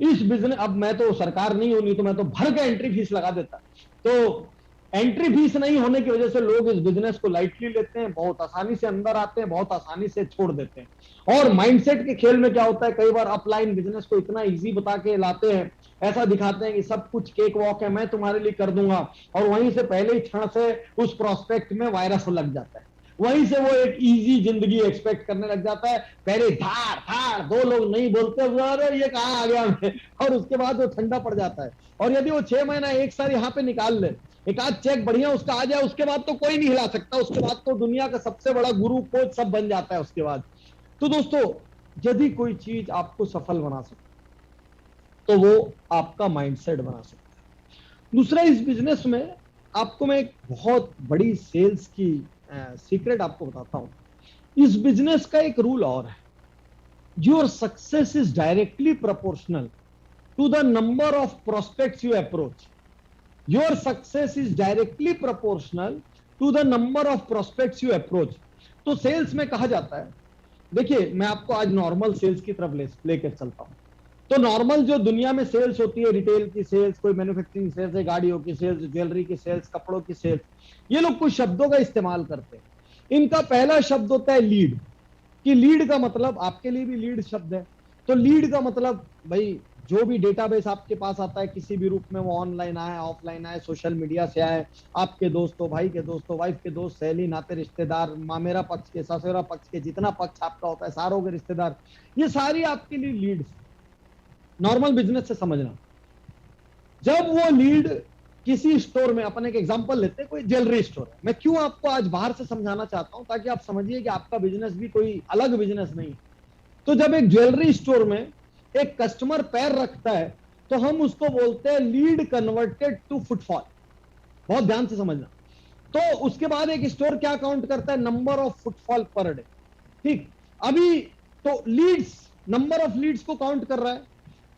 Speaker 1: इस बिजनेस। अब मैं तो सरकार नहीं होनी तो मैं तो भर के एंट्री फीस लगा देता। तो एंट्री फीस नहीं होने की वजह से लोग इस बिजनेस को लाइटली लेते हैं, बहुत आसानी से अंदर आते हैं, बहुत आसानी से छोड़ देते हैं। और माइंडसेट के खेल में क्या होता है, कई बार अपलाइन बिजनेस को इतना इजी बता के लाते हैं, ऐसा दिखाते हैं कि सब कुछ केक वॉक है, मैं तुम्हारे लिए कर दूंगा, और वहीं से पहले ही क्षण से उस प्रोस्पेक्ट में वायरस लग जाता है। वहीं से वो एक इजी जिंदगी एक्सपेक्ट करने लग जाता है। पहले धार धार दो लोग नहीं बोलते, अरे ये कहाँ आ गया मैं, और उसके बाद वो ठंडा पड़ जाता है। और यदि वो 6 महीना एक साल यहाँ पे निकाल ले, एक आध चेक बढ़िया उसका आ जाए, उसके बाद तो कोई नहीं हिला सकता, उसके बाद तो दुनिया का सबसे बड़ा गुरु कोच सब बन जाता है उसके बाद। तो दोस्तों, यदि कोई चीज आपको सफल बना सकती तो वो आपका माइंडसेट बना सकता है। दूसरा, इस बिजनेस में आपको मैं एक बहुत बड़ी सेल्स की सीक्रेट आपको बताता हूं। इस बिजनेस का एक रूल और है, your success is directly proportional to the number of prospects you approach. Your success is directly proportional to the number of prospects you approach. तो सेल्स में कहा जाता है, देखिए मैं आपको आज नॉर्मल सेल्स की तरफ लेकर चलता हूं। तो नॉर्मल जो दुनिया में सेल्स होती है, रिटेल की सेल्स, कोई मैन्युफैक्चरिंग सेल्स है, गाड़ियों की सेल्स, ज्वेलरी की सेल्स, कपड़ों की सेल्स, ये लोग कुछ शब्दों का इस्तेमाल करते हैं। इनका पहला शब्द होता है लीड, कि लीड का मतलब, आपके लिए भी लीड शब्द है, तो लीड का मतलब भाई जो भी डेटाबेस आपके पास आता है किसी भी रूप में, वो ऑनलाइन आए, ऑफलाइन आए, सोशल मीडिया से आए, आपके दोस्तों, भाई के दोस्तों, वाइफ के दोस्त, सहेली, नाते, रिश्तेदार, मामेरा पक्ष के, ससुरा पक्ष के, जितना पक्ष आपका होता है, सारों के रिश्तेदार, ये सारी आपके लिए लीड्स। नॉर्मल बिजनेस से समझना, जब वो लीड किसी स्टोर में, अपन एक एग्जांपल लेते हैं, कोई ज्वेलरी स्टोर है, मैं क्यों आपको आज बाहर से समझाना चाहता हूं, ताकि आप समझिए कि आपका बिजनेस भी कोई अलग बिजनेस नहीं। तो जब एक ज्वेलरी स्टोर में एक कस्टमर पैर रखता है तो हम उसको बोलते हैं लीड कन्वर्टेड टू फुटफॉल। बहुत ध्यान से समझना। तो उसके बाद एक स्टोर क्या काउंट करता है, number of footfall per day. ठीक, अभी तो लीड्स, नंबर ऑफ लीड्स को काउंट कर रहा है।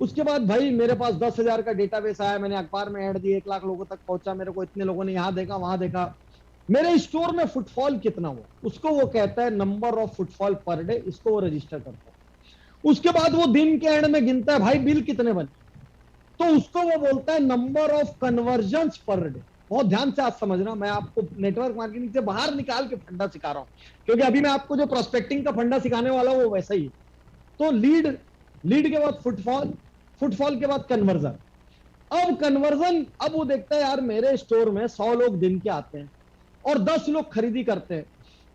Speaker 1: उसके बाद भाई मेरे पास 10,000 का डेटाबेस आया, मैंने अखबार में ऐड दी, 1 लाख लोगों तक पहुंचा, मेरे को इतने लोगों ने यहां देखा वहां देखा, मेरे स्टोर में फुटफॉल कितना हुआ, उसको वो कहता है number of footfall per day, इसको वो रजिस्टर करता है। उसके बाद वो दिन के एंड में गिनता है, भाई बिल कितने बने, तो उसको वो बोलता है number of conversion per day. बहुत ध्यान से आज समझना, मैं आपको नेटवर्क मार्केटिंग से बाहर निकाल के फंडा सिखा रहा हूं, क्योंकि अभी मैं आपको जो प्रोस्पेक्टिंग का फंडा सिखाने वाला हूं वो वैसा ही है। तो लीड, लीड के बाद फुटफॉल, फुटफॉल के बाद कन्वर्जन। अब कन्वर्जन, अब वो देखता है यार मेरे स्टोर में 100 लोग दिन के आते हैं और 10 लोग खरीदी करते हैं,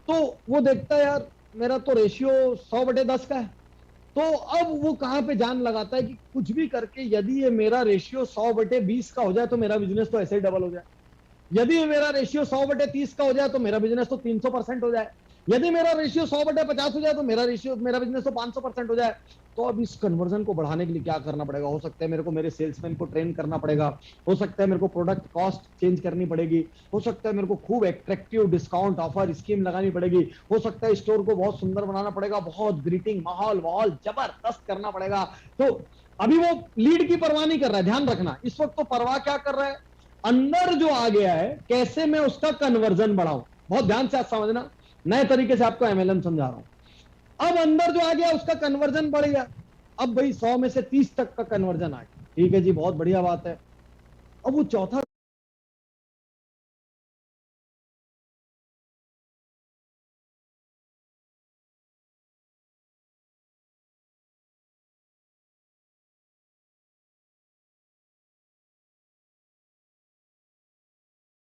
Speaker 1: तो वो देखता है यार मेरा तो रेशियो 100/10 का है। तो अब वो कहां पे जान लगाता है कि कुछ भी करके यदि ये मेरा रेशियो 100/20 का हो जाए तो मेरा बिजनेस तो ऐसे ही डबल हो जाए, यदि ये मेरा रेशियो 100/30 का हो जाए तो मेरा बिजनेस तो 300% हो जाए, यदि मेरा रेशियो 100/50 हो जाए तो मेरा बिजनेस तो 500% हो जाए। तो अब इस कन्वर्जन को बढ़ाने के लिए क्या करना पड़ेगा, हो सकता है मेरे को मेरे सेल्समैन को ट्रेन करना पड़ेगा, हो सकता है मेरे को प्रोडक्ट कॉस्ट चेंज करनी पड़ेगी, हो सकता है मेरे को खूब एट्रैक्टिव डिस्काउंट ऑफर स्कीम लगानी पड़ेगी, हो सकता है स्टोर को बहुत सुंदर बनाना पड़ेगा, बहुत ग्रीटिंग माहौल वॉल जबरदस्त करना पड़ेगा। तो अभी वो लीड की परवाह नहीं कर रहा है, ध्यान रखना, इस वक्त तो परवाह क्या कर रहा है, अंदर जो आ गया है कैसे मैं उसका कन्वर्जन बढ़ाऊं। बहुत ध्यान से आप समझना, नए तरीके से आपको एमएलएम समझा रहा हूं। अब अंदर जो आ गया उसका कन्वर्जन बढ़ गया, अब भाई 100 में से 30 तक का कन्वर्जन आ गया, ठीक है जी, बहुत बढ़िया बात है। अब वो चौथा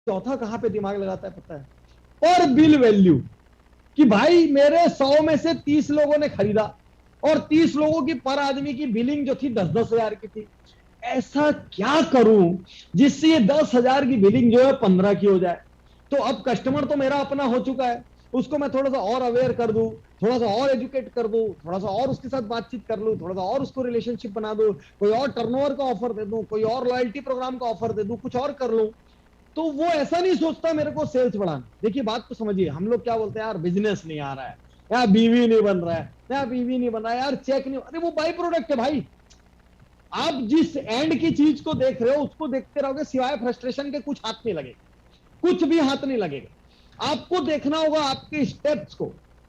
Speaker 1: चौथा कहां पे दिमाग लगाता है पता है? पर बिल वैल्यू, कि भाई मेरे 100 में से 30 लोगों ने खरीदा और 30 लोगों की पर आदमी की बिलिंग जो थी 10-10 हजार की थी। ऐसा क्या करूं जिससे ये 10,000 की बिलिंग जो है 15 की हो जाए? तो अब कस्टमर तो मेरा अपना हो चुका है, उसको मैं थोड़ा सा और अवेयर कर दूं, थोड़ा सा और एजुकेट कर दूं, थोड़ा सा और उसके साथ बातचीत कर लूं, थोड़ा सा और उसको रिलेशनशिप बना दूं, कोई और टर्नओवर का ऑफर दे दूं, कोई और लॉयल्टी प्रोग्राम का ऑफर दे दूं, कुछ और कर लूं, तो वो ऐसा नहीं सोचता मेरे को सेल्स बढ़ाना। देखिए बात को समझिए, हम लोग क्या बोलते हैं, यार बिजनेस नहीं आ रहा है, यार बीवी नहीं बन रहा है, यार बीवी नहीं बन रहा है, यार चेक नहीं, अरे वो बाई प्रोडक्ट है भाई। आप जिस एंड की चीज को देख रहे हो उसको देखते रहोगे, सिवाय फ्रस्ट्रेशन के कुछ हाथ नहीं लगेगा, कुछ भी हाथ नहीं लगेगा। आपको देखना होगा आपके स्टेप्स को,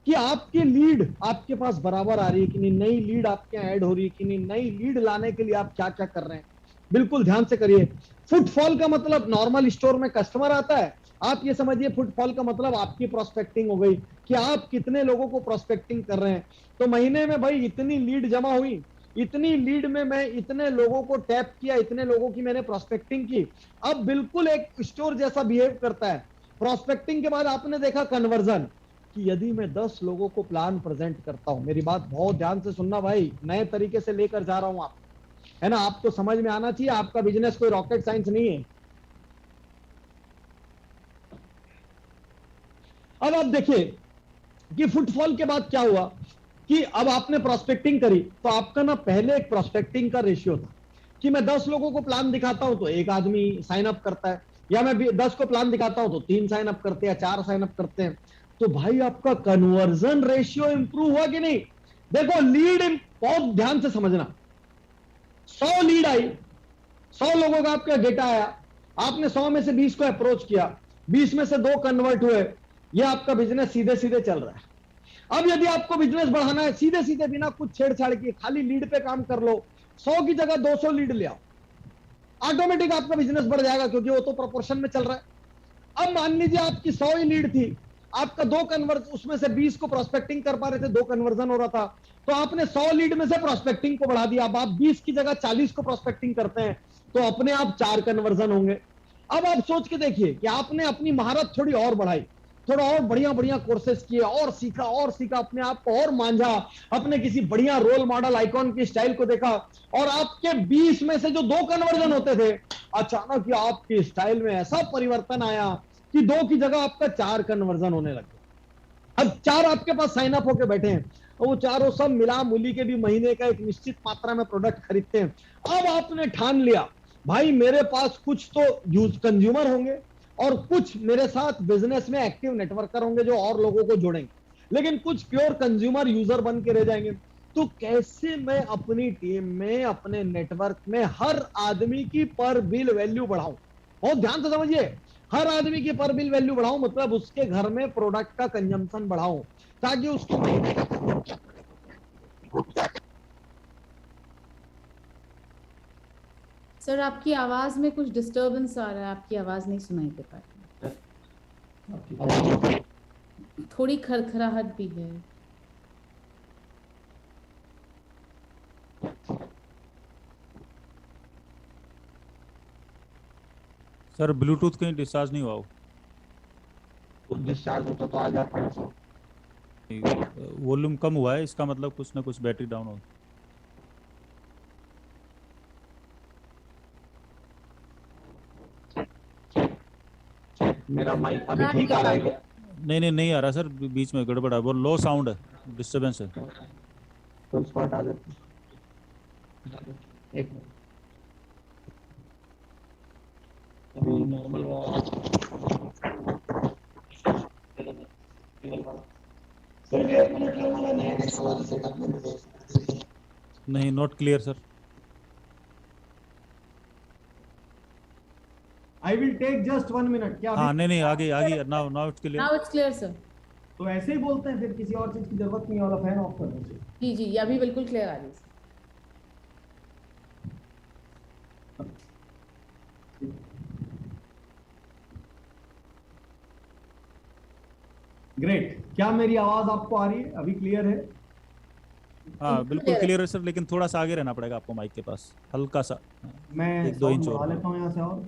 Speaker 1: कि आपकी लीड आपके पास बराबर आ रही है कि नहीं, नई लीड आपके यहाँ ऐड हो रही है कि नहीं, नई लीड लाने के लिए आप क्या क्या कर रहे हैं। बिल्कुल ध्यान से करिए। फुटफॉल का मतलब नॉर्मल स्टोर में कस्टमर आता है, आप ये समझिए फुटफॉल का मतलब आपकी प्रोस्पेक्टिंग हो गई, कि आप कितने लोगों को प्रोस्पेक्टिंग कर रहे हैं। तो महीने में भाई इतनी लीड जमा हुई, इतनी लीड में मैं इतने लोगों को टैप किया, इतने लोगों की मैंने प्रोस्पेक्टिंग की। अब बिल्कुल एक स्टोर जैसा बिहेव करता है। प्रोस्पेक्टिंग के बाद आपने देखा कन्वर्जन, कि यदि मैं 10 लोगों को प्लान प्रेजेंट करता हूं, मेरी बात बहुत ध्यान से सुनना भाई, नए तरीके से लेकर जा रहा हूं आप, है ना, आपको समझ में आना चाहिए, आपका बिजनेस कोई रॉकेट साइंस नहीं है। अब आप देखिए कि फुटफॉल के बाद क्या हुआ, कि अब आपने प्रोस्पेक्टिंग करी, तो आपका ना पहले एक प्रोस्पेक्टिंग का रेशियो था, कि मैं 10 लोगों को प्लान दिखाता हूं तो एक आदमी साइन अप करता है, या मैं 10 को प्लान दिखाता हूं तो 3 साइन अप करते हैं, 4 साइन अप करते हैं। तो भाई आपका कन्वर्जन रेशियो इंप्रूव हुआ कि नहीं? देखो लीड बहुत ध्यान से समझना, 100 लीड आई, 100 लोगों का आपका डेटा आया, आपने 100 में से 20 को अप्रोच किया, 20 में से 2 कन्वर्ट हुए, ये आपका बिजनेस सीधे सीधे चल रहा है। अब यदि आपको बिजनेस बढ़ाना है, सीधे सीधे बिना कुछ छेड़छाड़ किए खाली लीड पे काम कर लो, 100 की जगह 200 लीड ले आओ, ऑटोमेटिक आपका बिजनेस बढ़ जाएगा, क्योंकि वो तो प्रोपोर्शन में चल रहा है। अब मान लीजिए आपकी 100 ही लीड थी, आपका 2 कन्वर्ट, उसमें से 20 को प्रोस्पेक्टिंग कर पा रहे थे, 2 कन्वर्जन हो रहा था, तो आपने 100 लीड में से प्रोस्पेक्टिंग को बढ़ा दिया। अब आप 20 की जगह 40 को प्रोस्पेक्टिंग करते हैं, तो अपने आप 4 कन्वर्जन होंगे। अब आप सोच के देखिए कि आपने अपनी महारत थोड़ी और बढ़ाई, थोड़ा और बढ़िया बढ़िया कोर्सेस किए, और सीखा, अपने आप को और मांझा, अपने किसी बढ़िया रोल मॉडल आइकॉन की स्टाइल को देखा, और आपके 20 में से जो 2 कन्वर्जन होते थे, अचानक ही आपकी स्टाइल में ऐसा परिवर्तन आया कि 2 की जगह आपका 4 कन्वर्जन होने लगे। अब 4 आपके पास साइन अप होके बैठे हैं, और वो चारों सब मिला मूली के भी महीने का एक निश्चित मात्रा में प्रोडक्ट खरीदते हैं। अब आपने ठान लिया, भाई मेरे पास कुछ तो यूज कंज्यूमर होंगे, और कुछ मेरे साथ बिजनेस में एक्टिव नेटवर्कर होंगे जो और लोगों को जोड़ेंगे, लेकिन कुछ प्योर कंज्यूमर यूजर बन के रह जाएंगे। तो कैसे मैं अपनी टीम में, अपने नेटवर्क में हर आदमी की पर बिल वैल्यू बढ़ाऊं? बहुत ध्यान से समझिए, हर आदमी की पर बिल वैल्यू बढ़ाऊं मतलब उसके घर में प्रोडक्ट का कंजम्पशन बढ़ाऊं, ताकि उसको महीने का।
Speaker 2: सर आपकी आवाज में कुछ डिस्टरबेंस आ रहा है, आपकी आवाज नहीं सुनाई दे पा रही, थोड़ी खरखराहट भी है।
Speaker 3: सर ब्लूटूथ कहीं डिस्चार्ज नहीं हुआ हो?
Speaker 1: डिस्चार्ज होता तो आ जाता है।
Speaker 3: वॉल्यूम कम हुआ है, इसका मतलब कुछ ना कुछ बैटरी डाउन हो।
Speaker 1: मेरा माइक अभी ठीक आ रहा है क्या?
Speaker 3: नहीं आ रहा सर, बीच में गड़बड़ है, वो लो साउंड है, डिस्टर्बेंस है।
Speaker 1: तो स्पॉट आ जाते एक मिनट, अभी नॉर्मल
Speaker 3: नहीं, not clear sir.
Speaker 1: I will take just 1 minute. क्या
Speaker 3: हाँ नहीं आगे now it's clear.
Speaker 2: Now it's clear sir.
Speaker 1: तो ऐसे ही बोलते हैं, फिर किसी और चीज की जरूरत नहीं है, वाला फैन ऑफ कर दीजिए।
Speaker 2: जी जी, अभी बिल्कुल क्लियर आ रही है।
Speaker 1: ग्रेट, क्या मेरी आवाज आपको आ रही है? अभी क्लियर है?
Speaker 3: हाँ बिल्कुल क्लियर है सर, लेकिन थोड़ा सा आगे रहना पड़ेगा आपको माइक के पास, हल्का सा,
Speaker 1: मैं
Speaker 3: 1-2 इंच
Speaker 1: बढ़ा
Speaker 3: और।
Speaker 1: लेता हूँ यहाँ से और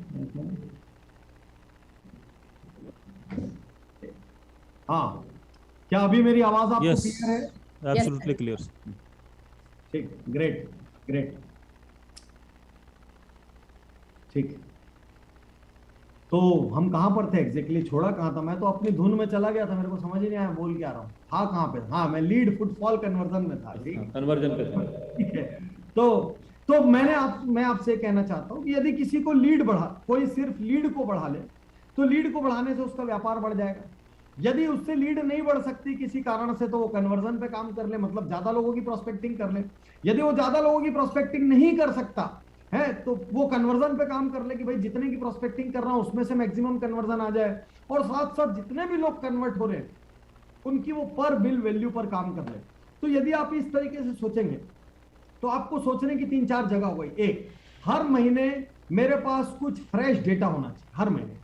Speaker 4: हाँ, क्या अभी मेरी आवाज आपको
Speaker 3: Yes.
Speaker 4: क्लियर है?
Speaker 3: Absolutely clear.
Speaker 4: ठीक, ग्रेट ग्रेट, ठीक। तो हम कहां पर थे एग्जैक्टली, छोड़ा कहां था? मैं तो अपनी धुन में चला गया था, मेरे को समझ ही नहीं आया बोल के आ रहा हूँ। था कहां पे? हाँ, मैं लीड फुटफॉल कन्वर्जन में था। ठीक,
Speaker 1: कन्वर्जन पे था।
Speaker 4: ठीक है। तो मैं आपसे कहना चाहता हूं कि यदि किसी को लीड बढ़ा, कोई सिर्फ लीड को बढ़ा ले, तो लीड को बढ़ाने से उसका व्यापार बढ़ जाएगा। यदि उससे लीड नहीं बढ़ सकती किसी कारण से, तो वो कन्वर्जन पे काम कर ले, मतलब ज्यादा लोगों की प्रोस्पेक्टिंग कर ले। यदि वो ज्यादा लोगों की प्रोस्पेक्टिंग नहीं कर सकता है, तो वो कन्वर्जन पे काम कर ले कि भाई जितने की प्रोस्पेक्टिंग कर रहा हूं उसमें से मैक्सिमम कन्वर्जन आ जाए, और साथ साथ जितने भी लोग कन्वर्ट हो रहे हैं उनकी वो पर बिल वैल्यू पर काम कर ले। तो यदि आप इस तरीके से सोचेंगे तो आपको सोचने की 3-4 जगह हो गई। एक, हर महीने मेरे पास कुछ फ्रेश डेटा होना चाहिए, हर महीने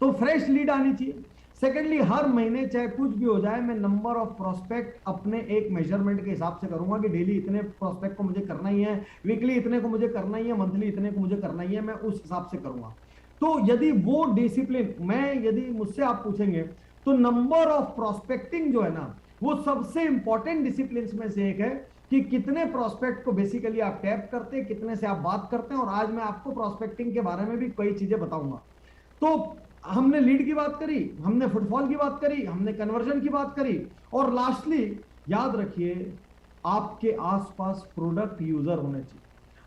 Speaker 4: तो फ्रेश लीड आनी चाहिए। सेकेंडली, हर महीने चाहे कुछ भी हो जाए, मैं नंबर ऑफ प्रोस्पेक्ट अपने एक मेजरमेंट के हिसाब से करूंगा कि डेली इतने प्रोस्पेक्ट को मुझे करना ही है, वीकली इतने को मुझे करना ही है, मंथली इतने को मुझे करना ही है, मैं उस हिसाब से करूंगा। तो यदि वो डिसिप्लिन, यदि मुझसे आप पूछेंगे तो नंबर ऑफ प्रोस्पेक्टिंग जो है ना, वो सबसे इंपॉर्टेंट डिसिप्लिन में से एक है कि कितने प्रोस्पेक्ट को बेसिकली आप टैप करते हैं, कितने से आप बात करते हैं। और आज मैं आपको प्रोस्पेक्टिंग के बारे में भी कई चीजें बताऊंगा। तो हमने लीड की बात करी, हमने फुटफॉल की बात करी, हमने कन्वर्जन की बात करी, और लास्टली याद रखिए, आपके आसपास प्रोडक्ट यूजर होने चाहिए।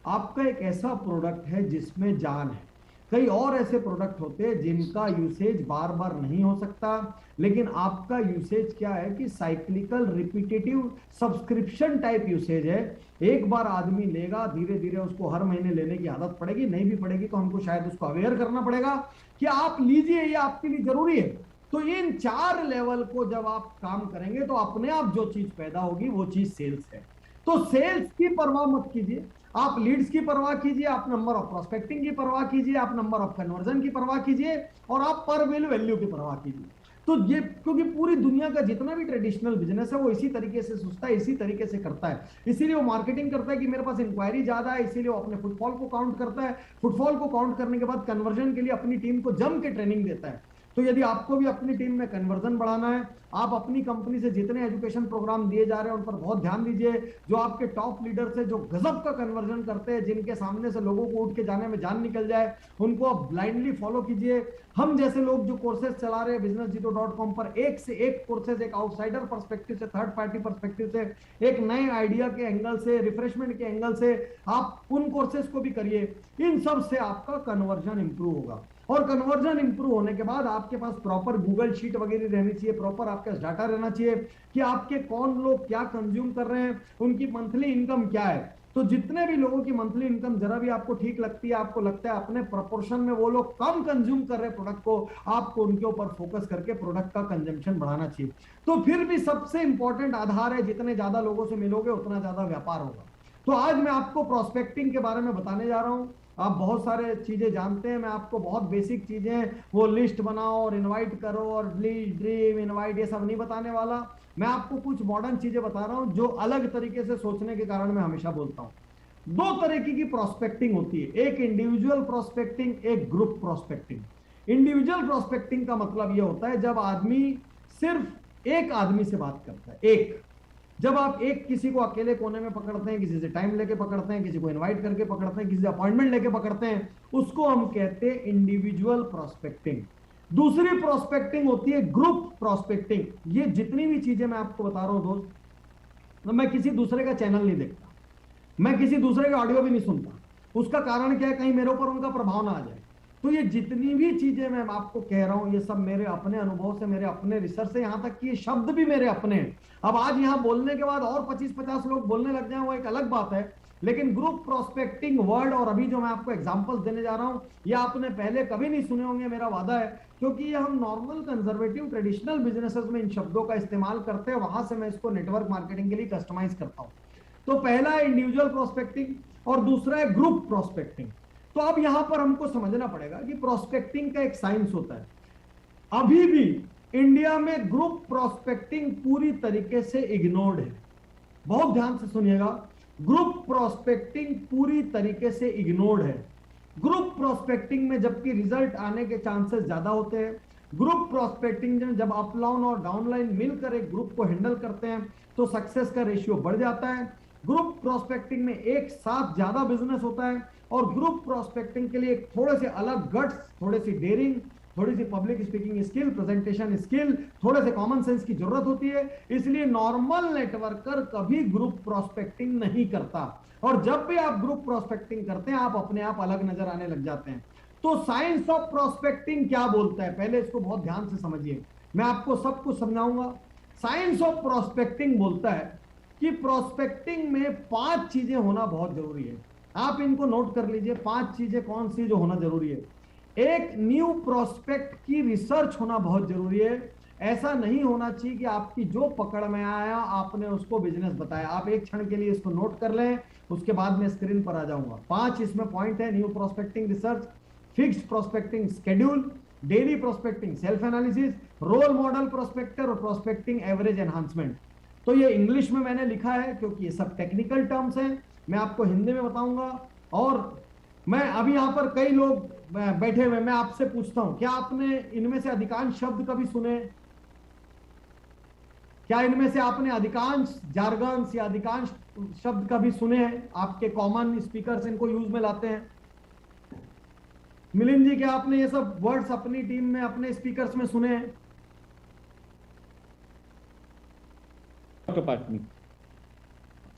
Speaker 4: आपका एक ऐसा प्रोडक्ट है जिसमें जान है। कई और ऐसे प्रोडक्ट होते हैं जिनका यूसेज बार बार नहीं हो सकता, लेकिन आपका यूसेज क्या है कि cyclical repetitive subscription type usage है। एक बार आदमी लेगा, धीरे धीरे उसको हर महीने लेने की आदत पड़ेगी, नहीं भी पड़ेगी तो हमको शायद उसको अवेयर करना पड़ेगा कि आप लीजिए, ये आपके लिए जरूरी है। तो इन 4 लेवल को जब आप काम करेंगे तो अपने आप जो चीज पैदा होगी वो चीज सेल्स है। तो सेल्स की परवाह मत कीजिए, आप लीड्स की परवाह कीजिए, आप नंबर ऑफ प्रोस्पेक्टिंग की परवाह कीजिए, आप नंबर ऑफ कन्वर्जन की परवाह कीजिए, और आप पर बिल वैल्यू की परवाह कीजिए। तो ये, क्योंकि पूरी दुनिया का जितना भी ट्रेडिशनल बिजनेस है वो इसी तरीके से सोचता है, इसी तरीके से करता है। इसीलिए वो मार्केटिंग करता है कि मेरे पास इंक्वायरी ज्यादा है, इसीलिए वो अपने फुटफॉल को काउंट करता है। फुटफॉल को काउंट करने के बाद कन्वर्जन के लिए अपनी टीम को जम के ट्रेनिंग देता है। तो यदि आपको भी अपनी टीम में कन्वर्जन बढ़ाना है, आप अपनी कंपनी से जितने एजुकेशन प्रोग्राम दिए जा रहे हैं उन पर बहुत ध्यान दीजिए। जो आपके टॉप लीडर्स है, जो गजब का कन्वर्जन करते हैं, जिनके सामने से लोगों को उठ के जाने में जान निकल जाए, उनको आप ब्लाइंडली फॉलो कीजिए। हम जैसे लोग जो कोर्सेज चला रहे हैं businessjito.com पर, एक से एक कोर्सेज, एक आउटसाइडर पर्सपेक्टिव से, थर्ड पार्टी पर्सपेक्टिव से, एक नए आइडिया के एंगल से, रिफ्रेशमेंट के एंगल से, आप उन कोर्सेज को भी करिए। इन सब से आपका कन्वर्जन इंप्रूव होगा, और कन्वर्जन इंप्रूव होने के बाद आपके पास प्रॉपर गूगल शीट वगैरह रहनी चाहिए, प्रॉपर आपके पास डाटा रहना चाहिए कि आपके कौन लोग क्या कंज्यूम कर रहे हैं, उनकी मंथली इनकम क्या है। तो जितने भी लोगों की मंथली इनकम जरा भी आपको ठीक लगती है, आपको लगता है अपने प्रोपोर्शन में वो लोग कम कंज्यूम कर रहे हैं प्रोडक्ट को, आपको उनके ऊपर फोकस करके प्रोडक्ट का कंजम्पशन बढ़ाना चाहिए। तो फिर भी सबसे इंपॉर्टेंट आधार है, जितने ज्यादा लोगों से मिलोगे उतना ज्यादा व्यापार होगा। तो आज मैं आपको प्रोस्पेक्टिंग के बारे में बताने जा रहा हूं। आप बहुत सारे चीजें जानते हैं, मैं आपको बहुत बेसिक चीजें, वो लिस्ट बनाओ और इनवाइट करो और ड्रीम इनवाइट, ये सब नहीं बताने वाला। मैं आपको कुछ मॉडर्न चीजें बता रहा हूं जो अलग तरीके से सोचने के कारण मैं हमेशा बोलता हूं। 2 तरीके की प्रोस्पेक्टिंग होती है, एक इंडिविजुअल प्रोस्पेक्टिंग, एक ग्रुप प्रोस्पेक्टिंग। इंडिविजुअल प्रोस्पेक्टिंग का मतलब यह होता है जब आदमी सिर्फ एक आदमी से बात करता है, एक, जब आप एक किसी को अकेले कोने में पकड़ते हैं, किसी से टाइम लेके पकड़ते हैं, किसी को इनवाइट करके पकड़ते हैं, किसी से अपॉइंटमेंट लेके पकड़ते हैं, उसको हम कहते हैं इंडिविजुअल प्रोस्पेक्टिंग। दूसरी प्रोस्पेक्टिंग होती है ग्रुप प्रोस्पेक्टिंग। ये जितनी भी चीजें मैं आपको बता रहा हूं दोस्त, तो मैं किसी दूसरे का चैनल नहीं देखता, मैं किसी दूसरे का ऑडियो भी नहीं सुनता। उसका कारण क्या है, कहीं मेरे ऊपर उनका प्रभाव ना आ जाए। तो ये जितनी भी चीजें मैं आपको कह रहा हूं, ये सब मेरे अपने अनुभव से, मेरे अपने रिसर्च से, यहां तक कि ये शब्द भी मेरे अपने हैं। अब आज यहां बोलने के बाद और 25-50 लोग बोलने लग जाएं वो एक अलग बात है, लेकिन ग्रुप प्रोस्पेक्टिंग वर्ड और अभी जो मैं आपको एग्जांपल्स देने जा रहा हूं, ये आपने पहले कभी नहीं सुने होंगे, मेरा वादा है, क्योंकि ये हम नॉर्मल कंजर्वेटिव ट्रेडिशनल बिजनेसेस में इन शब्दों का इस्तेमाल करते हैं, वहां से मैं इसको नेटवर्क मार्केटिंग के लिए कस्टमाइज करता हूं। तो पहला है इंडिविजुअल प्रोस्पेक्टिंग और दूसरा है ग्रुप प्रोस्पेक्टिंग। तो अब यहां पर हमको समझना पड़ेगा कि प्रोस्पेक्टिंग का एक साइंस होता है। अभी भी इंडिया में ग्रुप प्रोस्पेक्टिंग पूरी तरीके से इग्नोर्ड है। बहुत ध्यान से सुनिएगा, ग्रुप प्रोस्पेक्टिंग पूरी तरीके से इग्नोर्ड है। ग्रुप प्रोस्पेक्टिंग में जबकि रिजल्ट आने के चांसेस ज्यादा होते हैं, ग्रुप प्रोस्पेक्टिंग में जब अपलाइन और डाउनलाइन मिलकर एक ग्रुप को हैंडल करते हैं तो सक्सेस का रेशियो बढ़ जाता है। ग्रुप प्रोस्पेक्टिंग में एक साथ ज्यादा बिजनेस होता है और ग्रुप प्रोस्पेक्टिंग के लिए थोड़े से अलग गट्स, थोड़ी सी डेयरिंग, थोड़ी सी public speaking skill, presentation skill, थोड़े से कॉमन सेंस की जरूरत होती है। इसलिए नॉर्मल नेटवर्कर कभी ग्रुप प्रोस्पेक्टिंग नहीं करता, और जब भी आप ग्रुप प्रोस्पेक्टिंग करते हैं आप अपने आप अलग नजर आने लग जाते हैं। तो साइंस ऑफ प्रोस्पेक्टिंग क्या बोलता है, पहले इसको बहुत ध्यान से समझिए, मैं आपको सब कुछ समझाऊंगा। साइंस ऑफ प्रोस्पेक्टिंग बोलता है कि प्रोस्पेक्टिंग में 5 चीजें होना बहुत जरूरी है। आप इनको नोट कर लीजिए, 5 चीजें कौन सी जो होना जरूरी है। एक, न्यू प्रोस्पेक्ट की रिसर्च होना बहुत जरूरी है। ऐसा नहीं होना चाहिए कि आपकी जो पकड़ में आया आपने उसको बिजनेस बताया। आप एक क्षण के लिए इसको नोट कर लें, उसके बाद मैं स्क्रीन पर आ जाऊंगा। 5 इसमें पॉइंट है। New prospecting research, fixed prospecting schedule, daily prospecting self analysis, role model prospector और प्रोस्पेक्टिंग एवरेज एनहांसमेंट। तो ये इंग्लिश में मैंने लिखा है क्योंकि ये सब टेक्निकल टर्म्स हैं, मैं आपको हिंदी में बताऊंगा। और मैं अभी यहाँ पर कई लोग बैठे हुए, मैं आपसे पूछता हूं, क्या आपने इनमें से अधिकांश शब्द कभी सुने? क्या इनमें से आपने अधिकांश जार्गन्स या अधिकांश शब्द कभी सुने हैं? आपके कॉमन स्पीकर्स इनको यूज में लाते हैं? मिलिंद जी, क्या आपने ये सब वर्ड्स अपनी टीम में अपने स्पीकर्स में सुने हैं?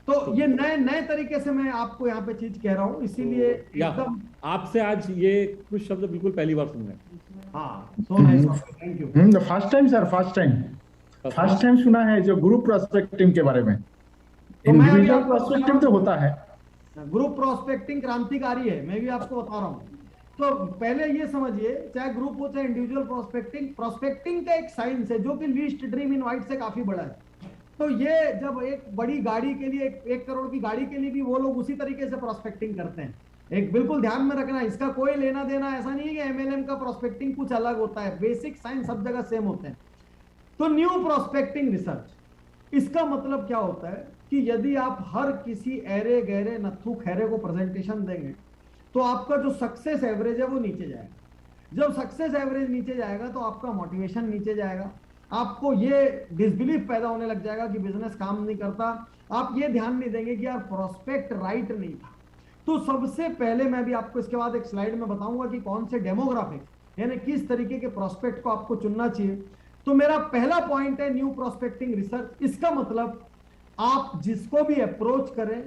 Speaker 4: तो ये नए नए तरीके से मैं आपको यहाँ पे चीज कह रहा हूँ, इसीलिए एकदम
Speaker 5: आपसे आज ये कुछ शब्द बिल्कुल पहली बार सुन रहे हैं।
Speaker 4: हाँ, so nice, thank you.
Speaker 6: First time sir, first time सुना है जो ग्रुप प्रोस्पेक्टिंग के बारे में। इंडिविजुअल प्रोस्पेक्टिंग तो होता है,
Speaker 4: ग्रुप प्रोस्पेक्टिंग क्रांतिकारी है, मैं भी आपको बता रहा हूँ। तो पहले ये समझिए, चाहे ग्रुप हो चाहे इंडिविजुअल प्रोस्पेक्टिंग का एक साइंस है जो कि लीस्ट ड्रीम इन वाइट से काफी बड़ा है। तो ये जब एक बड़ी गाड़ी के लिए, 1 करोड़ की गाड़ी के लिए भी वो लोग उसी तरीके से प्रोस्पेक्टिंग करते हैं। एक बिल्कुल ध्यान में रखना, इसका कोई लेना देना ऐसा नहीं है कि एमएलएम का प्रोस्पेक्टिंग कुछ अलग होता है, बेसिक साइंस सब जगह सेम होते हैं। तो न्यू प्रोस्पेक्टिंग रिसर्च, इसका मतलब क्या होता है कि यदि आप हर किसी ऐरे गहरे नत्थु खैरे को प्रेजेंटेशन देंगे तो आपका जो सक्सेस एवरेज है वो नीचे जाएगा। जब सक्सेस एवरेज नीचे जाएगा तो आपका मोटिवेशन नीचे जाएगा, आपको ये डिसबिलीफ पैदा होने लग जाएगा कि बिजनेस काम नहीं करता। आप ये ध्यान नहीं देंगे कि यार प्रोस्पेक्ट राइट नहीं था। तो सबसे पहले मैं भी आपको इसके बाद एक स्लाइड में बताऊंगा कि कौन से डेमोग्राफिक यानी किस तरीके के प्रोस्पेक्ट को आपको चुनना चाहिए। तो मेरा पहला पॉइंट है न्यू प्रोस्पेक्टिंग रिसर्च। इसका मतलब आप जिसको भी अप्रोच करें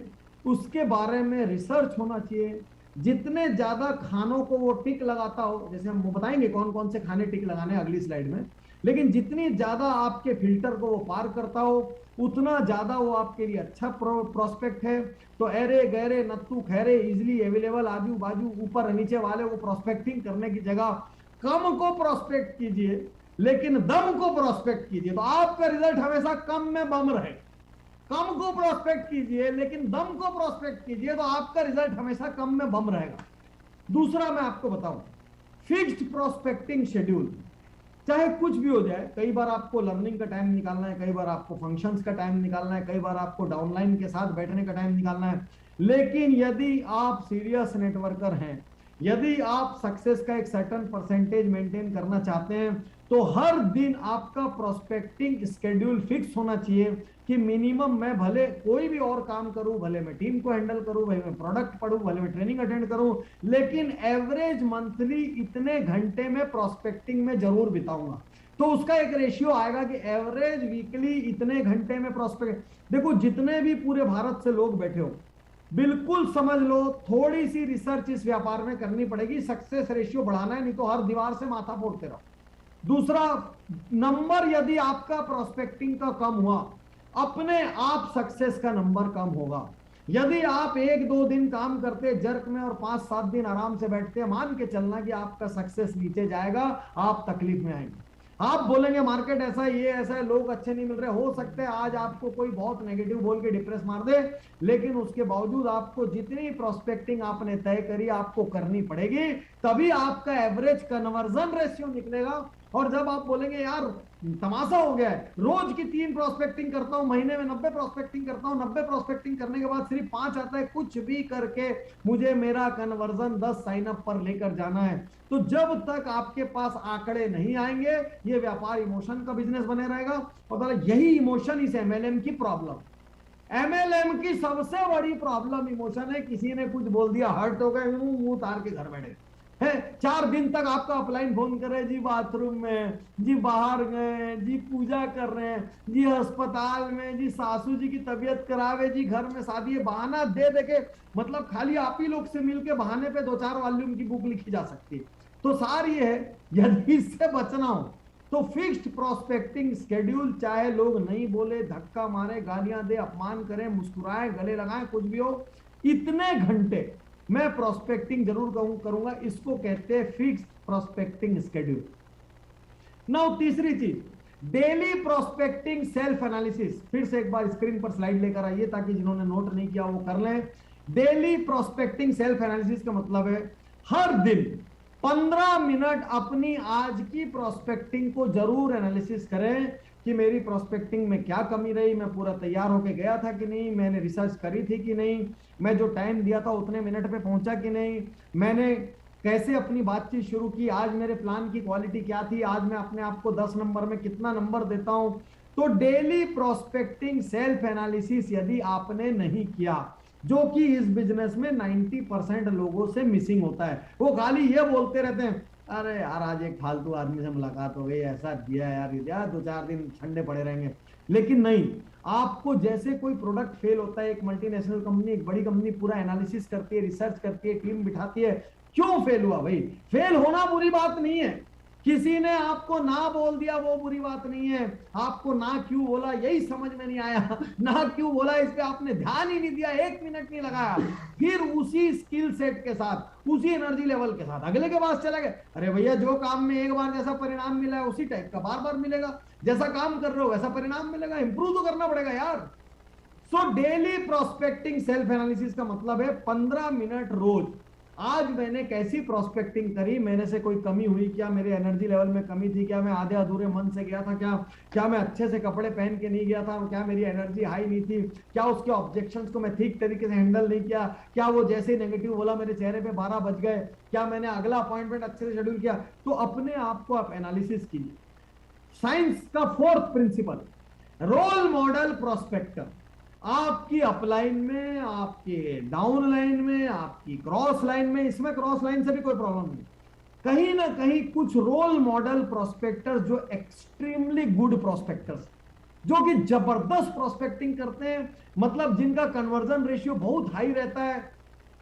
Speaker 4: उसके बारे में रिसर्च होना चाहिए। जितने ज्यादा खानों को वो टिक लगाता हो, जैसे हम बताएंगे कौन कौन से खाने टिक लगाने अगली स्लाइड में, लेकिन जितनी ज्यादा आपके फिल्टर को वो पार करता हो उतना ज्यादा वो आपके लिए अच्छा प्रोस्पेक्ट है। तो ऐरे गहरे नत्थु खैरे इजिली अवेलेबल आजू बाजू ऊपर नीचे वाले को प्रोस्पेक्टिंग करने की जगह कम को प्रोस्पेक्ट कीजिए लेकिन दम को प्रोस्पेक्ट कीजिए, तो आपका रिजल्ट हमेशा कम में बम रहे। कम को प्रोस्पेक्ट कीजिए लेकिन दम को प्रोस्पेक्ट कीजिए तो आपका रिजल्ट हमेशा कम में बम रहेगा। दूसरा मैं आपको बताऊं, फिक्स्ड प्रोस्पेक्टिंग शेड्यूल। चाहे कुछ भी हो जाए, कई बार आपको लर्निंग का टाइम निकालना है, कई बार आपको फंक्शंस का टाइम निकालना है, कई बार आपको डाउनलाइन के साथ बैठने का टाइम निकालना है, लेकिन यदि आप सीरियस नेटवर्कर हैं, यदि आप सक्सेस का एक सर्टेन परसेंटेज मेंटेन करना चाहते हैं तो हर दिन आपका प्रोस्पेक्टिंग स्केड्यूल फिक्स होना चाहिए कि मिनिमम मैं भले कोई भी और काम करूं, भले मैं टीम को हैंडल करूं, भले मैं प्रोडक्ट पढ़ूं, भले मैं ट्रेनिंग अटेंड करूं, लेकिन एवरेज मंथली इतने घंटे में प्रोस्पेक्टिंग में जरूर बिताऊंगा। तो उसका एक रेशियो आएगा कि एवरेज वीकली इतने घंटे में प्रोस्पेक्ट। देखो जितने भी पूरे भारत से लोग बैठे हो, बिल्कुल समझ लो थोड़ी सी रिसर्च इस व्यापार में करनी पड़ेगी। सक्सेस रेशियो बढ़ाना है, नहीं तो हर दीवार से माथा फोड़ते रहो। दूसरा नंबर, यदि आपका प्रोस्पेक्टिंग का कम हुआ, अपने आप सक्सेस का नंबर कम होगा। यदि आप 1-2 दिन काम करते जर्क में और 5-7 दिन आराम से बैठते, मान के चलना कि आपका सक्सेस नीचे जाएगा, आप तकलीफ में आएंगे। आप बोलेंगे मार्केट ऐसा है, ये ऐसा है, लोग अच्छे नहीं मिल रहे। हो सकता है आज आपको कोई बहुत नेगेटिव बोल के डिप्रेस मार दे, लेकिन उसके बावजूद आपको जितनी प्रोस्पेक्टिंग आपने तय करी आपको करनी पड़ेगी, तभी आपका एवरेज कन्वर्जन रेशियो निकलेगा। और जब आप बोलेंगे यार तमाशा हो गया है। रोज की 3 प्रोस्पेक्टिंग करता हूं, महीने में 90 प्रोस्पेक्टिंग करता हूं, 90 प्रोस्पेक्टिंग करने के बाद सिर्फ 5 आता है। कुछ भी करके मुझे मेरा कन्वर्जन 10 साइन अप पर लेकर जाना है। तो जब तक आपके पास आंकड़े नहीं आएंगे, ये व्यापार इमोशन का बिजनेस बने रहेगा। और यही इमोशन इस एमएलएम की प्रॉब्लम, एमएलएम की सबसे बड़ी प्रॉब्लम इमोशन है। किसी ने कुछ बोल दिया, हर्ट हो गए, मुंह उतार के घर बैठे है। 4 दिन तक आपका अपलाइन फोन कर रहे हैं, जी बाथरूम में, जी बाहर गए, जी पूजा कर रहे हैं, जी अस्पताल में, जी सासू जी की तबीयत खराब है, जी घर में शादी है। बहाना दे दे के, मतलब खाली आप ही लोग से मिलके बहाने पे 2-4 वॉल्यूम की बुक लिखी जा सकती है। तो सार ये है, यदि इससे बचना हो तो फिक्स्ड प्रोस्पेक्टिंग शेड्यूल, चाहे लोग नहीं बोले, धक्का मारे, गालियां दे, अपमान करें, मुस्कुराए, गले लगाएं, कुछ भी हो, इतने घंटे मैं प्रोस्पेक्टिंग जरूर करूंगा। इसको कहते हैं फिक्स्ड प्रोस्पेक्टिंग शेड्यूल। नाउ तीसरी चीज, डेली प्रोस्पेक्टिंग सेल्फ एनालिसिस। फिर से एक बार स्क्रीन पर स्लाइड लेकर आइए ताकि जिन्होंने नोट नहीं किया वो कर लें। डेली प्रोस्पेक्टिंग सेल्फ एनालिसिस का मतलब है हर दिन 15 मिनट अपनी आज की प्रोस्पेक्टिंग को जरूर एनालिसिस करें कि मेरी प्रोस्पेक्टिंग में क्या कमी रही, मैं पूरा तैयार होके गया था कि नहीं, मैंने रिसर्च करी थी कि नहीं, मैं जो टाइम दिया था उतने मिनट पे पहुंचा कि नहीं, मैंने कैसे अपनी बातचीत शुरू की, आज मेरे प्लान की क्वालिटी क्या थी, आज मैं अपने आप को 10 नंबर में कितना नंबर देता हूं। तो डेली प्रोस्पेक्टिंग सेल्फ एनालिसिस यदि आपने नहीं किया, जो कि इस बिजनेस में 90% लोगों से मिसिंग होता है, वो खाली ये बोलते रहते हैं, अरे यार आज एक फालतू आदमी से मुलाकात हो गई, ऐसा दिया यार 2-4 दिन ठंडे पड़े रहेंगे। लेकिन नहीं, आपको जैसे कोई प्रोडक्ट फेल होता है, एक मल्टीनेशनल कंपनी, एक बड़ी कंपनी पूरा एनालिसिस करती है, रिसर्च करती है, टीम बिठाती है, क्यों फेल हुआ भाई। फेल होना बुरी बात नहीं है, किसी ने आपको ना बोल दिया वो बुरी बात नहीं है, आपको ना क्यों बोला यही समझ में नहीं आया, ना क्यों बोला इस पे आपने ध्यान ही नहीं दिया, 1 मिनट नहीं लगाया, फिर उसी स्किल सेट के साथ, उसी एनर्जी लेवल के साथ अगले के पास चले गए। अरे भैया, जो काम में एक बार जैसा परिणाम मिला है उसी टाइप का बार बार मिलेगा, जैसा काम कर रहे हो वैसा परिणाम मिलेगा, इंप्रूव तो करना पड़ेगा यार। So daily prospecting self analysis का मतलब है 15 मिनट रोज, आज मैंने कैसी प्रोस्पेक्टिंग करी, मेरे से कोई कमी हुई क्या, मेरे एनर्जी लेवल में कमी थी क्या, मैं आधे अधूरे मन से गया था क्या मैं अच्छे से कपड़े पहन के नहीं गया था, क्या मेरी एनर्जी हाई नहीं थी, क्या उसके ऑब्जेक्शंस को मैं ठीक तरीके से हैंडल नहीं किया, क्या वो जैसे ही नेगेटिव बोला मेरे चेहरे पे 12 बज गए, क्या मैंने अगला अपॉइंटमेंट अच्छे से शेड्यूल किया। तो अपने आप को आप एनालिसिस कीजिए। साइंस का 4th principle, role model prospector. आपकी अपलाइन में, आपके डाउन लाइन में, आपकी क्रॉस लाइन में, इसमें क्रॉस लाइन से भी कोई प्रॉब्लम नहीं, कहीं ना कहीं कुछ रोल मॉडल प्रोस्पेक्टर जो एक्सट्रीमली गुड प्रोस्पेक्टर्स, जो कि जबरदस्त प्रोस्पेक्टिंग करते हैं, मतलब जिनका कन्वर्जन रेशियो बहुत हाई रहता है,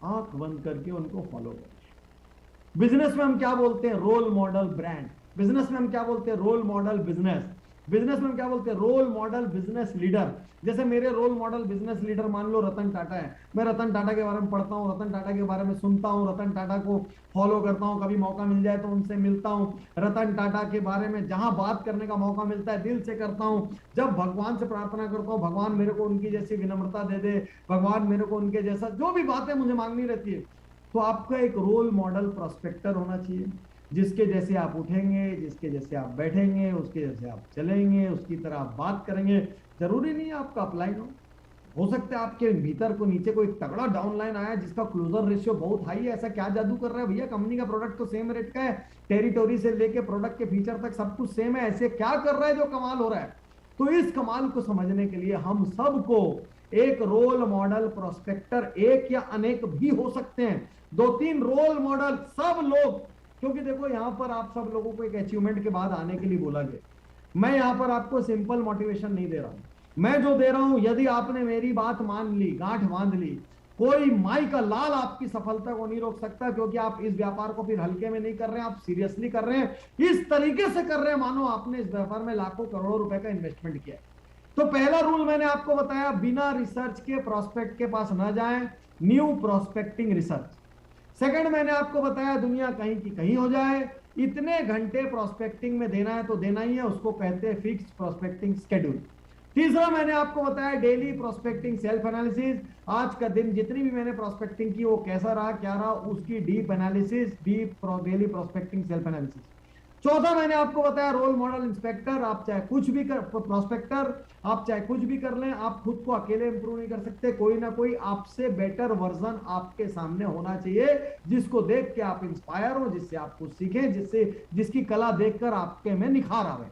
Speaker 4: आंख बंद करके उनको फॉलो करें। बिजनेस में हम क्या बोलते हैं, रोल मॉडल ब्रांड। बिजनेस में हम क्या बोलते हैं, रोल मॉडल बिजनेस। बिजनेस में हम क्या बोलते हैं, रोल मॉडल बिजनेस लीडर। जैसे मेरे रोल मॉडल बिजनेस लीडर मान लो रतन टाटा है, मैं रतन टाटा के बारे में पढ़ता हूँ, रतन टाटा के बारे में सुनता हूँ, रतन टाटा को फॉलो करता हूँ, कभी मौका मिल जाए तो उनसे मिलता हूँ, रतन टाटा के बारे में जहां बात करने का मौका मिलता है दिल से करता हूँ। जब भगवान से प्रार्थना करता हूँ, भगवान मेरे को उनकी जैसी विनम्रता दे दे, भगवान मेरे को उनके जैसा, जो भी बातें मुझे मांगनी रहती है। तो आपका एक रोल मॉडल प्रोस्पेक्टर होना चाहिए, जिसके जैसे आप उठेंगे, जिसके जैसे आप बैठेंगे, उसके जैसे आप चलेंगे, उसकी तरह आप बात करेंगे। जरूरी नहीं है आपका अपलाइन हो सकता है आपके भीतर को नीचे को एक तगड़ा डाउनलाइन आया जिसका क्लोजर रेशियो बहुत हाई है। ऐसा क्या जादू कर रहा है भैया, कंपनी का प्रोडक्ट तो सेम रेट का है, टेरिटोरी से लेके प्रोडक्ट के फीचर तक सब कुछ सेम है, ऐसे क्या कर रहा है जो कमाल हो रहा है। तो इस कमाल को समझने के लिए हम सबको एक रोल मॉडल प्रोस्पेक्टर, एक या अनेक भी हो सकते हैं, 2-3 रोल मॉडल सब लोग। क्योंकि देखो यहां पर आप सब लोगों को एक अचीवमेंट के बाद आने के लिए बोला गया। मैं यहां पर आपको सिंपल मोटिवेशन नहीं दे रहा हूं, मैं जो दे रहा हूं, यदि आपने मेरी बात मान ली, गांठ बांध ली, कोई माई का लाल आपकी सफलता को नहीं रोक सकता, क्योंकि आप इस व्यापार को फिर हल्के में नहीं कर रहे हैं, आप सीरियसली कर रहे हैं, इस तरीके से कर रहे हैं मानो आपने इस व्यापार में लाखों करोड़ों रुपए का इन्वेस्टमेंट किया है। तो पहला रूल मैंने आपको बताया, बिना रिसर्च के प्रोस्पेक्ट के पास ना जाएं, न्यू प्रोस्पेक्टिंग रिसर्च। सेकंड मैंने आपको बताया, दुनिया कहीं की कहीं हो जाए, इतने घंटे प्रोस्पेक्टिंग में देना है तो देना ही है, उसको कहते हैं फिक्स्ड प्रोस्पेक्टिंग शेड्यूल। तीसरा मैंने आपको बताया, डेली प्रोस्पेक्टिंग सेल्फ एनालिसिस। आज का दिन जितनी भी मैंने प्रोस्पेक्टिंग की वो कैसा रहा, क्या रहा, उसकी deep analysis, daily prospecting self analysis. चौथा मैंने आपको बताया रोल मॉडल इंस्पेक्टर, आप चाहे कुछ भी कर, प्रोस्पेक्टर आप चाहे कुछ भी कर लें, आप खुद को अकेले इंप्रूव नहीं कर सकते, कोई ना कोई आपसे बेटर वर्जन आपके सामने होना चाहिए, जिसको देख के आप इंस्पायर हो, जिससे आप कुछ सीखें, जिसकी कला देखकर आपके में निखार आवे।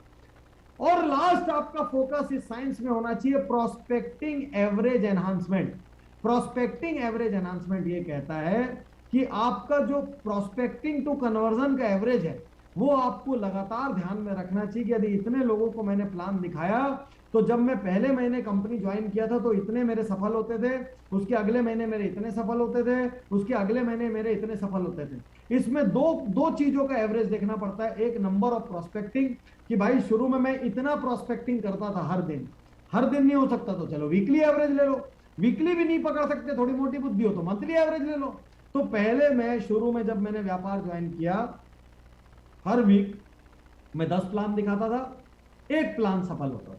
Speaker 4: और लास्ट आपका फोकस इस साइंस में होना चाहिए prospecting average enhancement. Prospecting average enhancement ये कहता है कि आपका जो प्रोस्पेक्टिंग टू कन्वर्जन का एवरेज है वो आपको लगातार ध्यान में रखना चाहिए कि यदि इतने लोगों को मैंने प्लान दिखाया तो जब मैं पहले महीने कंपनी ज्वाइन किया था तो इतने मेरे सफल होते थे, उसके अगले महीने मेरे इतने सफल होते थे, उसके अगले महीने मेरे इतने सफल होते थे। इसमें दो चीजों का एवरेज देखना पड़ता है। एक नंबर ऑफ प्रोस्पेक्टिंग कि भाई शुरू में मैं इतना प्रोस्पेक्टिंग करता था हर दिन नहीं हो सकता तो चलो वीकली एवरेज ले लो, वीकली भी नहीं पकड़ सकते, थोड़ी मोटी बुद्धि हो तो मंथली एवरेज ले लो। तो पहले मैं शुरू में जब मैंने व्यापार ज्वाइन किया हर वीक मैं 10 प्लान दिखाता था, एक प्लान सफल होता था,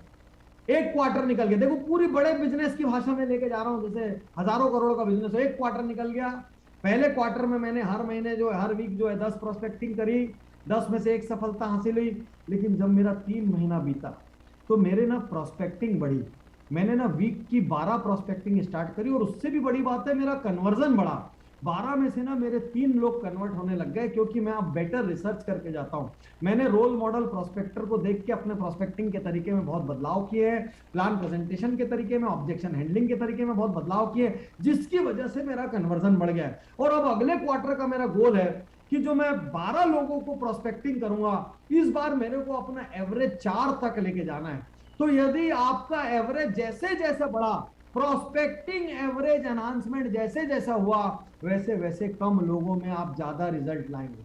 Speaker 4: एक क्वार्टर निकल गया। देखो पूरी बड़े बिजनेस की भाषा में लेके जा रहा हूं, जैसे हजारों करोड़ का बिजनेस हो, एक क्वार्टर निकल गया। पहले क्वार्टर में मैंने हर महीने जो है हर वीक जो है 10 प्रोस्पेक्टिंग करी, 10 में से एक सफलता हासिल हुई। लेकिन जब मेरा 3 महीना बीता तो मेरे ना प्रोस्पेक्टिंग बढ़ी, मैंने ना वीक की 12 प्रोस्पेक्टिंग स्टार्ट करी और उससे भी बड़ी बात है मेरा कन्वर्जन बढ़ा। 12 में से ना मेरे 3 लोग कन्वर्ट होने लग गए, क्योंकि मैं अब बेटर रिसर्च करके जाता हूं। मैंने रोल मॉडल प्रोस्पेक्टर को देख के अपने प्रोस्पेक्टिंग के तरीके में बहुत बदलाव किए हैं, प्लान प्रेजेंटेशन के तरीके में, ऑब्जेक्शन हैंडलिंग के तरीके में बहुत बदलाव किए, जिसकी वजह से मेरा कन्वर्जन बढ़ गया है। और अब अगले क्वार्टर का मेरा गोल है कि जो मैं 12 लोगों को प्रोस्पेक्टिंग करूंगा इस बार मेरे को अपना एवरेज 4 तक लेके जाना है। तो यदि आपका एवरेज जैसे जैसे बढ़ा, प्रोस्पेक्टिंग एवरेज एनहांसमेंट जैसे जैसा हुआ, वैसे वैसे कम लोगों में आप ज्यादा रिजल्ट लाएंगे।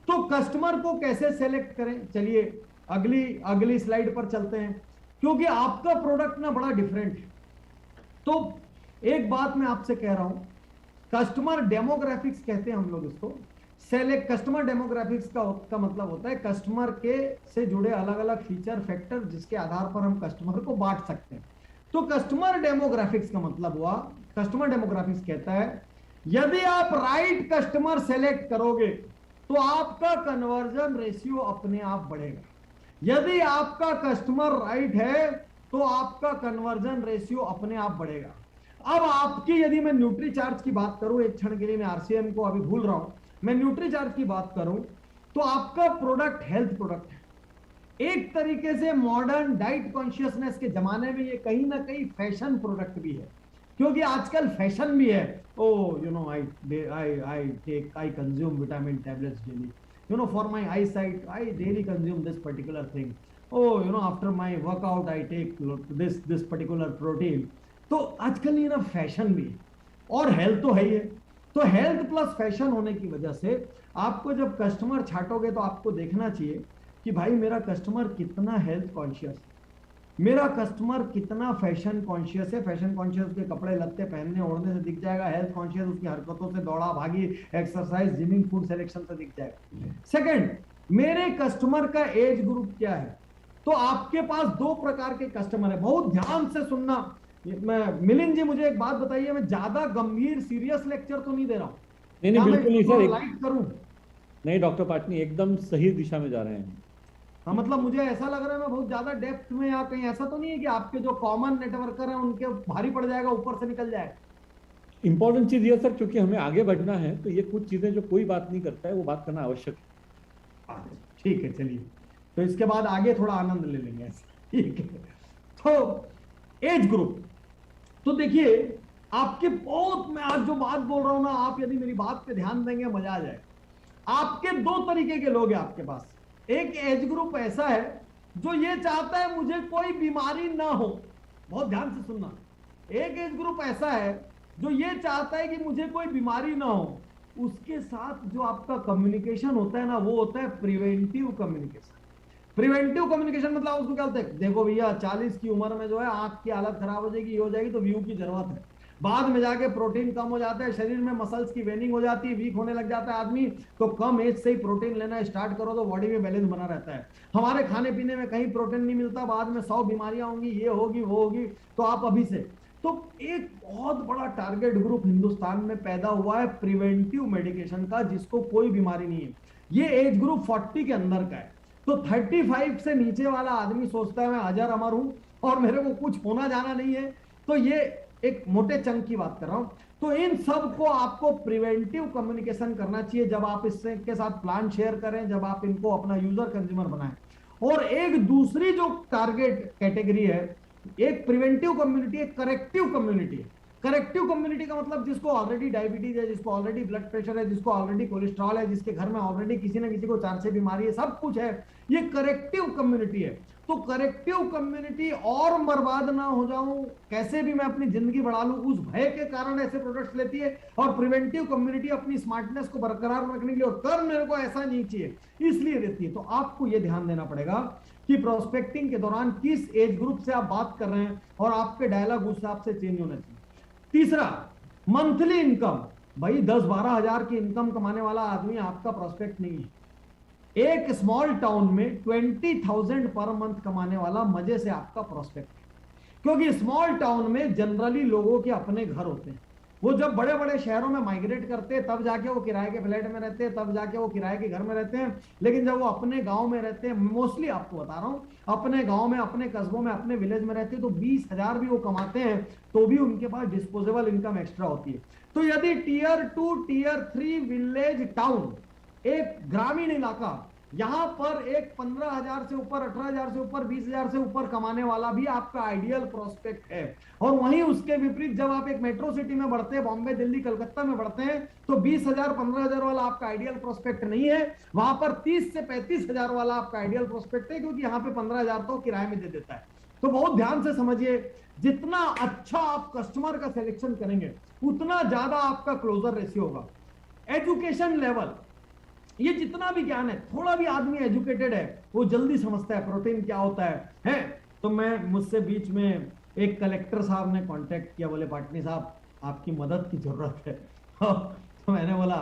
Speaker 4: तो कस्टमर को कैसे सेलेक्ट करें, चलिए अगली स्लाइड पर चलते हैं, क्योंकि आपका प्रोडक्ट ना बड़ा डिफरेंट है। तो एक बात मैं आपसे कह रहा हूं, कस्टमर डेमोग्राफिक्स कहते हैं हम लोग इसको। सेलेक्ट कस्टमर डेमोग्राफिक्स का मतलब होता है कस्टमर के से जुड़े अलग अलग फीचर फैक्टर जिसके आधार पर हम कस्टमर को बांट सकते हैं। तो कस्टमर डेमोग्राफिक्स का मतलब हुआ, कस्टमर डेमोग्राफिक्स कहता है यदि आप राइट कस्टमर सेलेक्ट करोगे तो आपका कन्वर्जन रेशियो अपने आप बढ़ेगा। यदि आपका कस्टमर राइट है तो आपका कन्वर्जन रेशियो अपने आप बढ़ेगा। अब आपकी यदि मैं न्यूट्री चार्ज की बात करूं, एक क्षण के लिए मैं आरसीएम को अभी भूल रहा हूं, मैं न्यूट्री चार्ज की बात करूं तो आपका प्रोडक्ट हेल्थ प्रोडक्ट है। एक तरीके से मॉडर्न डाइट कॉन्शियसनेस के जमाने में ये कहीं ना कहीं फैशन प्रोडक्ट भी है, क्योंकि आजकल फैशन भी है। Oh you know I consume vitamin tablets daily, you know for my eye sight I daily consume this particular thing, oh you know after my workout I take this particular protein. तो आजकल ये ना fashion भी है और health तो है ही है। तो हेल्थ प्लस फैशन होने की वजह से आपको जब कस्टमर छाटोगे तो आपको देखना चाहिए कि भाई मेरा कस्टमर कितना हेल्थ कॉन्शियस है, मेरा कस्टमर कितना फैशन कॉन्शियस है। फैशन कॉन्शियस के कपड़े लत्ते पहनने ओढ़ने से दिख जाएगा, हेल्थ कॉन्शियस उसकी हरकतों से, दौड़ा भागी, एक्सरसाइज, जिमिंग, फूड सिलेक्शन से दिख जाएगा। सेकंड, मेरे कस्टमर का एज ग्रुप क्या है। तो आपके पास 2 प्रकार के कस्टमर है, बहुत ध्यान से सुनना। मिलिंद जी मुझे एक बात बताइए, मैं ज्यादा गंभीर सीरियस लेक्चर तो नहीं दे रहा हूँ?
Speaker 5: नहीं बिल्कुल नहीं सर,
Speaker 4: लाइट करूं?
Speaker 5: नहीं डॉक्टर पाटनी एकदम सही दिशा में जा रहे हैं।
Speaker 4: हाँ मतलब मुझे ऐसा लग रहा है मैं बहुत ज्यादा डेप्थ में, या कहीं ऐसा तो नहीं है कि आपके जो कॉमन नेटवर्कर हैं उनके भारी पड़ जाएगा, ऊपर से निकल जाएगा?
Speaker 5: इंपॉर्टेंट चीज ये सर, क्योंकि हमें आगे बढ़ना है तो ये कुछ चीजें जो कोई बात नहीं करता है वो बात करना आवश्यक है।
Speaker 4: ठीक है, चलिए तो इसके बाद आगे थोड़ा आनंद ले लेंगे। ठीक है, तो एज ग्रुप, तो देखिए आपके बहुत, मैं आज जो बात बोल रहा हूं ना, आप यदि मेरी बात पे ध्यान देंगे मजा आ जाए। आपके 2 तरीके के लोग हैं आपके पास। एक एज ग्रुप ऐसा है जो ये चाहता है मुझे कोई बीमारी ना हो, बहुत ध्यान से सुनना। एक एज ग्रुप ऐसा है जो ये चाहता है कि मुझे कोई बीमारी ना हो। उसके साथ जो आपका कम्युनिकेशन होता है ना, वो होता है प्रिवेंटिव कम्युनिकेशन। प्रिवेंटिव कम्युनिकेशन मतलब उसको क्या होता है, देखो भैया 40 की उम्र में जो है आंख की हालत खराब हो जाएगी, ये हो जाएगी, तो व्यू की जरूरत है। बाद में जाके प्रोटीन कम हो जाता है, शरीर में मसल्स की वेनिंग हो जाती है, वीक होने लग जाता है आदमी, तो कम एज से ही प्रोटीन लेना स्टार्ट करो तो बॉडी में बैलेंस बना रहता है। हमारे खाने पीने में कहीं प्रोटीन नहीं मिलता, बाद में 100 बीमारियां होंगी, ये होगी वो होगी। तो आप अभी से, तो एक बहुत बड़ा टारगेट ग्रुप हिंदुस्तान में पैदा हुआ है प्रिवेंटिव मेडिकेशन का, जिसको कोई बीमारी नहीं है। ये एज ग्रुप 40 के अंदर का है। तो 35 से नीचे वाला आदमी सोचता है मैं अजर अमर हूं और मेरे को कुछ होना जाना नहीं है। तो ये एक मोटे चंक की बात कर रहा हूं। तो इन सब को आपको प्रिवेंटिव कम्युनिकेशन करना चाहिए जब आप इससे के साथ प्लान शेयर करें, जब आप इनको अपना यूजर कंज्यूमर बनाएं। और एक दूसरी जो टारगेट कैटेगरी है, एक प्रिवेंटिव कम्युनिटी, एक करेक्टिव कम्युनिटी है। करेक्टिव कम्युनिटी का मतलब जिसको ऑलरेडी डायबिटीज है, जिसको ऑलरेडी ब्लड प्रेशर है, जिसको ऑलरेडी कोलेस्ट्रॉल है, जिसके घर में ऑलरेडी किसी ना किसी को 4 बीमारी है, सब कुछ है, ये करेक्टिव कम्युनिटी है। तो करेक्टिव कम्युनिटी और बर्बाद ना हो जाऊं, कैसे भी मैं अपनी जिंदगी बढ़ा लूं, उस भय के कारण ऐसे प्रोडक्ट्स लेती है। और प्रिवेंटिव कम्युनिटी अपनी स्मार्टनेस को बरकरार रखने के लिए और कर मेरे को ऐसा नहीं चाहिए इसलिए देती है। तो आपको यह ध्यान देना पड़ेगा कि प्रोस्पेक्टिंग के दौरान किस एज ग्रुप से आप बात कर रहे हैं और आपके डायलॉग उस हिसाब से चेंज होना चाहिए। तीसरा, मंथली इनकम। भाई 10-12 हजार की इनकम कमाने वाला आदमी आपका प्रोस्पेक्ट नहीं है। एक स्मॉल टाउन में 20,000 पर मंथ कमाने वाला मजे से आपका प्रोस्पेक्ट है, क्योंकि स्मॉल टाउन में जनरली लोगों के अपने घर होते हैं। वो जब बड़े बड़े शहरों में माइग्रेट करते हैं तब जाके वो किराए के फ्लैट में रहते हैं, तब जाके वो किराए के घर में रहते हैं। लेकिन जब वो अपने गांव में रहते हैं, मोस्टली आपको बता रहा हूं, अपने गांव में, अपने कस्बों में, अपने विलेज में रहते हैं, तो 20,000 भी वो कमाते हैं तो भी उनके पास डिस्पोजेबल इनकम एक्स्ट्रा होती है। तो यदि टियर 2, टियर 3 विलेज टाउन, एक ग्रामीण इलाका, यहां पर एक 15,000 से ऊपर, 18,000 से ऊपर, 20,000 से ऊपर कमाने वाला भी आपका आइडियल प्रोस्पेक्ट है। और वहीं उसके विपरीत जब आप एक मेट्रो सिटी में बढ़ते हैं, बॉम्बे, दिल्ली, कलकत्ता में बढ़ते हैं, तो 20,000, 15,000 वाला आपका आइडियल प्रोस्पेक्ट नहीं है। वहां पर 30 से 35,000 वाला आपका आइडियल प्रोस्पेक्ट है, क्योंकि यहाँ पे 15,000 तो किराए में दे देता है। तो बहुत ध्यान से समझिए, जितना अच्छा आप कस्टमर का सिलेक्शन करेंगे उतना ज्यादा आपका क्लोजर रेशियो होगा। एजुकेशन लेवल, ये जितना भी ज्ञान है, थोड़ा भी आदमी एजुकेटेड है वो जल्दी समझता है प्रोटीन क्या होता है। तो मुझसे बीच में एक कलेक्टर साहब ने कांटेक्ट किया, बोले पाटनी साहब आपकी मदद की जरूरत है। तो मैंने बोला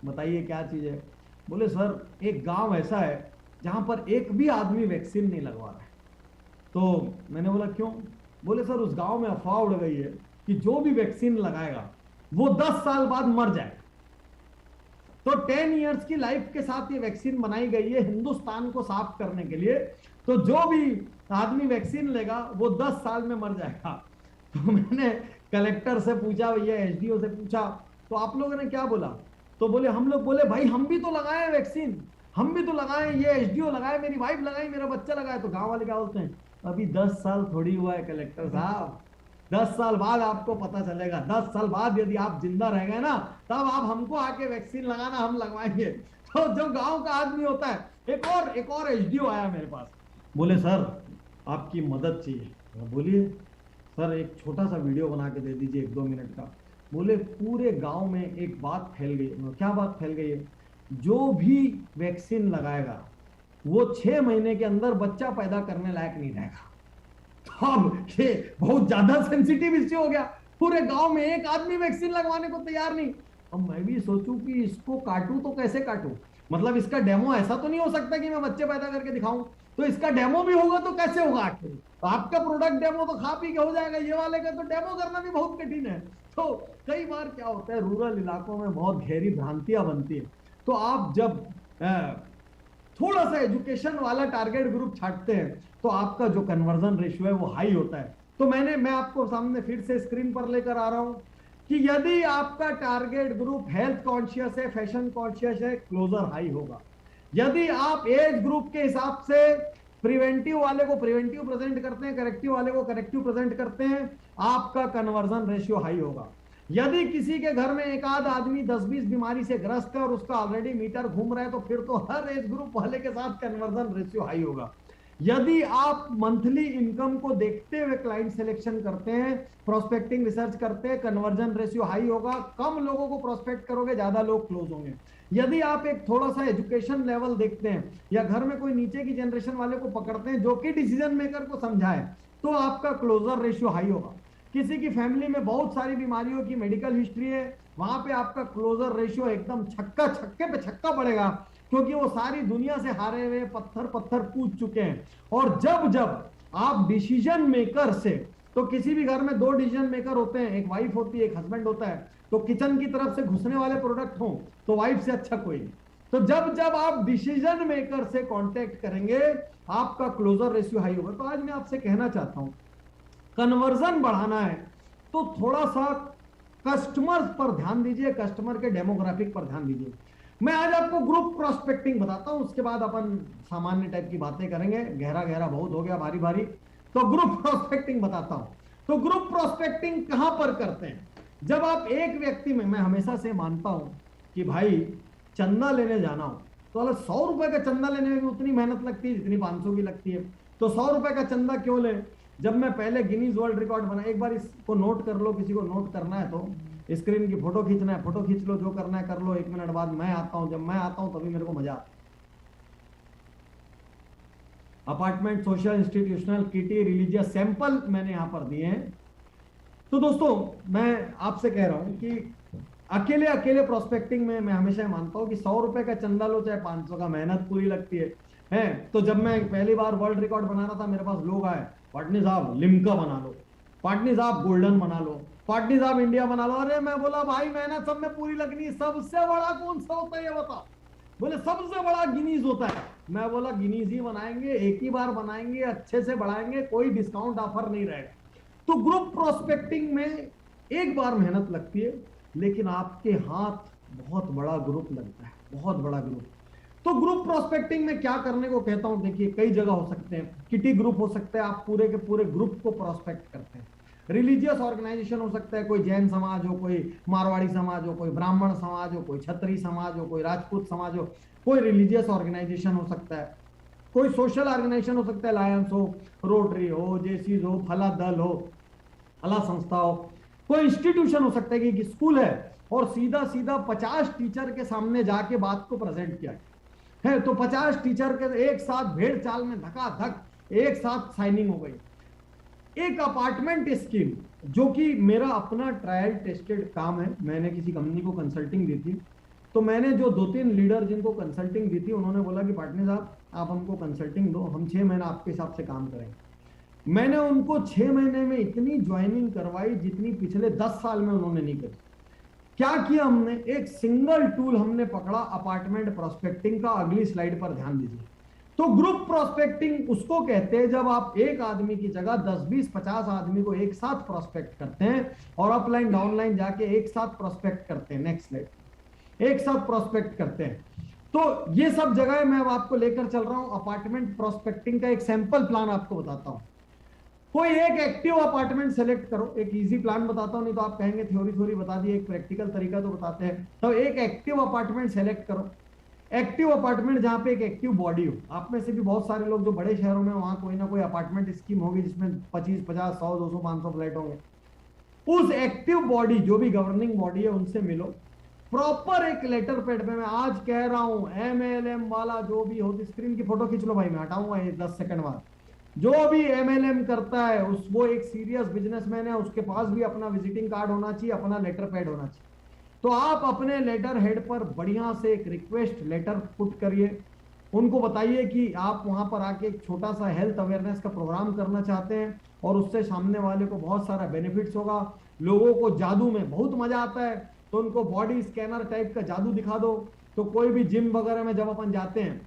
Speaker 4: बताइए क्या चीज है। बोले सर एक गांव ऐसा है जहां पर एक भी आदमी वैक्सीन नहीं लगवा रहा है। तो मैंने बोला क्यों? बोले सर उस गांव में अफवाह उड़ गई है कि जो भी वैक्सीन लगाएगा वो 10 साल बाद मर जाएगा। तो 10 इयर्स की लाइफ के साथ ये वैक्सीन बनाई गई है हिंदुस्तान को साफ करने के लिए। तो जो भी आदमी वैक्सीन लेगा वो 10 साल में मर जाएगा। तो मैंने कलेक्टर से पूछा, भैया एसडीओ से पूछा, तो आप लोगों ने क्या बोला? तो बोले हम लोग बोले भाई हम भी तो लगाए वैक्सीन, हम भी तो लगाए, ये एसडीओ लगाए, मेरी वाइफ लगाई, मेरा बच्चा लगाए। तो गांव वाले क्या बोलते हैं, अभी 10 साल थोड़ी हुआ है कलेक्टर साहब, 10 साल बाद आपको पता चलेगा। 10 साल बाद यदि आप जिंदा रह गए ना, तब आप हमको आके वैक्सीन लगाना, हम लगवाएंगे। तो जो गांव का आदमी होता है, एक और एसडीओ आया मेरे पास, बोले सर आपकी मदद चाहिए। बोलिए सर, एक छोटा सा वीडियो बना के दे दीजिए 1-2 मिनट का। बोले पूरे गांव में एक बात फैल गई। क्या बात फैल गई है? जो भी वैक्सीन लगाएगा वो 6 महीने के अंदर बच्चा पैदा करने लायक नहीं रहेगा। अब ये बहुत ज्यादा सेंसिटिव इश्यू हो गया। पूरे गांव में एक आदमी वैक्सीन लगवाने को तैयार नहीं। अब मैं भी सोचूं कि इसको काटूं तो कैसे काटूं, मतलब इसका डेमो ऐसा तो नहीं हो सकता कि मैं बच्चे पैदा करके दिखाऊं। तो इसका डेमो भी होगा तो कैसे होगा आखिर? तो आपका प्रोडक्ट डेमो तो खा पी के हो जाएगा, ये वाले का तो डेमो करना भी बहुत कठिन है। तो कई बार क्या होता है, रूरल इलाकों में बहुत गहरी भ्रांतियां बनती है। तो आप जब थोड़ा सा एजुकेशन वाला टारगेट ग्रुप छाटते हैं तो आपका जो कन्वर्जन रेशियो है वो हाई होता है। तो मैं आपको सामने फिर से स्क्रीन पर लेकर आ रहा हूं कि यदि आपका टारगेट ग्रुप हेल्थ कॉन्शियस है, फैशन कॉन्शियस है, क्लोजर हाई होगा। यदि आप एज ग्रुप के हिसाब से प्रिवेंटिव वाले को प्रिवेंटिव प्रेजेंट करते हैं, करेक्टिव वाले को करेक्टिव प्रेजेंट करते हैं, आपका कन्वर्जन रेशियो हाई होगा। यदि किसी के घर में एक आध आदमी 10-20 बीमारी से ग्रस्त है और उसका ऑलरेडी मीटर घूम रहा है, तो फिर तो हर एज ग्रुप वाले के साथ कन्वर्जन रेशियो हाई होगा। यदि आप मंथली इनकम को देखते हुए क्लाइंट सिलेक्शन करते हैं, प्रोस्पेक्टिंग रिसर्च करते हैं, कन्वर्जन रेशियो हाई होगा। कम लोगों को प्रोस्पेक्ट करोगे, ज्यादा लोग क्लोज होंगे। यदि आप एक थोड़ा सा एजुकेशन लेवल देखते हैं या घर में कोई नीचे की जनरेशन वाले को पकड़ते हैं जो कि डिसीजन मेकर को समझाए, तो आपका क्लोजर रेशियो हाई होगा। किसी की फैमिली में बहुत सारी बीमारियों की मेडिकल हिस्ट्री है, वहां पे आपका क्लोजर रेशियो एकदम छक्के पे छक्का पड़ेगा, क्योंकि वो सारी दुनिया से हारे हुए पत्थर पूछ चुके हैं। और जब आप डिसीजन मेकर से, तो किसी भी घर में 2 डिसीजन मेकर होते हैं, एक वाइफ होती है, एक हस्बैंड होता है। तो किचन की तरफ से घुसने वाले प्रोडक्ट हो तो वाइफ से अच्छा कोई नहीं, तो जब जब आप डिसीजन मेकर से कांटेक्ट करेंगे आपका क्लोजर रेशियो हाई होगा। तो आज मैं आपसे कहना चाहता हूं, कन्वर्जन बढ़ाना है तो थोड़ा सा कस्टमर पर ध्यान दीजिए, कस्टमर के डेमोग्राफिक पर ध्यान दीजिए। मैं आज आपको ग्रुप प्रोस्पेक्टिंग बताता हूं, उसके बाद अपन सामान्य टाइप की बातें करेंगे। गहरा गहरा बहुत हो गया, भारी भारी। तो ग्रुप प्रोस्पेक्टिंग बताता हूं। तो ग्रुप प्रोस्पेक्टिंग कहां पर करते हैं? जब आप एक व्यक्ति में, मैं हमेशा से मानता हूं कि भाई चंदा लेने जाना हो तो अगर 100 रुपए का चंदा लेने में भी उतनी मेहनत लगती है जितनी 500 की लगती है। तो 100 रुपए का चंदा क्यों ले? जब मैं पहले गिनीज वर्ल्ड रिकॉर्ड बना, एक बार इसको नोट कर लो, किसी को नोट करना है तो स्क्रीन की फोटो खींचना है, फोटो खींच लो, जो करना है कर लो। 1 मिनट बाद मैं आता हूं, जब मैं आता हूं तभी मेरे को मजा आता है। Apartment, social, institutional, kitty, religious sample मैंने यहां पर दिए हैं। तो दोस्तों मैं आपसे कह रहा हूं कि अकेले अकेले प्रोस्पेक्टिंग में मैं हमेशा मानता हूं कि 100 रुपए का चंदा लो चाहे 500 का, मेहनत पूरी लगती है। तो जब मैं पहली बार वर्ल्ड रिकॉर्ड बना रहा था, मेरे पास लोग आए, पाटनी साहब लिम्का बना लो, पाटनी साहब गोल्डन बना लो, पाटनी साहब इंडिया बना लो। अरे मैं बोला भाई मेहनत सब में पूरी लगनी है, सबसे बड़ा कौन सा होता है ये बता? बोले सबसे बड़ा गिनीज होता है। मैं बोला गिनीज ही बनाएंगे, एक ही बार बनाएंगे, अच्छे से बढ़ाएंगे, कोई डिस्काउंट ऑफर नहीं रहेगा। तो ग्रुप प्रोस्पेक्टिंग में एक बार मेहनत लगती है, लेकिन आपके हाथ बहुत बड़ा ग्रुप लगता है, बहुत बड़ा ग्रुप। तो ग्रुप प्रोस्पेक्टिंग में क्या करने को कहता हूं, देखिए कई जगह हो सकते हैं। किटी ग्रुप हो सकता है, आप पूरे के पूरे ग्रुप को प्रोस्पेक्ट करते हैं। रिलीजियस ऑर्गेनाइजेशन हो सकता है, कोई जैन समाज हो, कोई मारवाड़ी समाज हो, कोई ब्राह्मण समाज हो, कोई क्षत्रिय समाज हो, कोई राजपूत समाज हो, कोई रिलीजियस ऑर्गेनाइजेशन हो सकता है, कोई सोशल ऑर्गेनाइजेशन हो सकता है, लायंस हो, रोटरी हो, जेसीज हो, फला दल हो, फला संस्था हो, कोई इंस्टीट्यूशन हो सकता है कि स्कूल है और सीधा सीधा 50 टीचर के सामने जाके बात को प्रेजेंट किया है। तो 50 टीचर के एक साथ भेड़ चाल में धकाधक एक साथ साइनिंग हो गई। एक अपार्टमेंट स्कीम, जो कि मेरा अपना ट्रायल टेस्टेड काम है, मैंने किसी कंपनी को कंसल्टिंग दी थी। तो मैंने जो 2-3 लीडर जिनको कंसल्टिंग दी थी, उन्होंने बोला कि पाटनी साहब आप हमको कंसल्टिंग दो, हम 6 महीना आपके हिसाब से काम करेंगे। मैंने उनको 6 महीने में इतनी ज्वाइनिंग करवाई जितनी पिछले 10 साल में उन्होंने नहीं करी। क्या किया हमने? एक सिंगल टूल हमने पकड़ा, अपार्टमेंट प्रोस्पेक्टिंग का। अगली स्लाइड पर ध्यान दीजिए। तो ग्रुप प्रोस्पेक्टिंग उसको कहते हैं जब आप एक आदमी की जगह 10, 20, 50 आदमी को एक साथ प्रोस्पेक्ट करते हैं और अपलाइन डाउनलाइन जाके एक साथ प्रोस्पेक्ट करते हैं। Next slide. एक साथ प्रोस्पेक्ट करते हैं। तो ये सब जगह मैं अब आपको लेकर चल रहा हूं। अपार्टमेंट प्रोस्पेक्टिंग का एक सैंपल प्लान आपको बताता हूं। कोई एक एक्टिव अपार्टमेंट सेलेक्ट करो। एक इजी प्लान बताता हूं, नहीं तो आप कहेंगे थ्योरी बता दी, एक प्रैक्टिकल तरीका तो बताते हैं। तो एक एक्टिव अपार्टमेंट सेलेक्ट करो। एक्टिव अपार्टमेंट जहां पे एक एक्टिव बॉडी हो। आप में से भी बहुत सारे लोग जो बड़े शहरों में, वहां कोई ना कोई अपार्टमेंट स्कीम होगी जिसमें 25, 50, 100, 200, 500 फ्लैट होंगे। उस एक्टिव बॉडी, जो भी गवर्निंग बॉडी है, उनसे मिलो। प्रॉपर एक लेटर पैड पे, मैं आज कह रहा हूं MLM वाला जो भी हो, स्क्रीन की फोटो खींच लो भाई, मैं हटाऊंगा ये 10 सेकंड बाद। जो भी MLM करता है वो एक सीरियस बिजनेसमैन है, उसके पास भी अपना विजिटिंग कार्ड होना चाहिए, अपना लेटर पैड होना चाहिए। तो आप अपने लेटर हेड पर बढ़िया से एक रिक्वेस्ट लेटर पुट करिए। उनको बताइए कि आप वहां पर आके एक छोटा सा हेल्थ अवेयरनेस का प्रोग्राम करना चाहते हैं और उससे सामने वाले को बहुत सारा बेनिफिट्स होगा। लोगों को जादू में बहुत मजा आता है, तो उनको बॉडी स्कैनर टाइप का जादू दिखा दो। तो कोई भी जिम वगैरह में जब अपन जाते हैं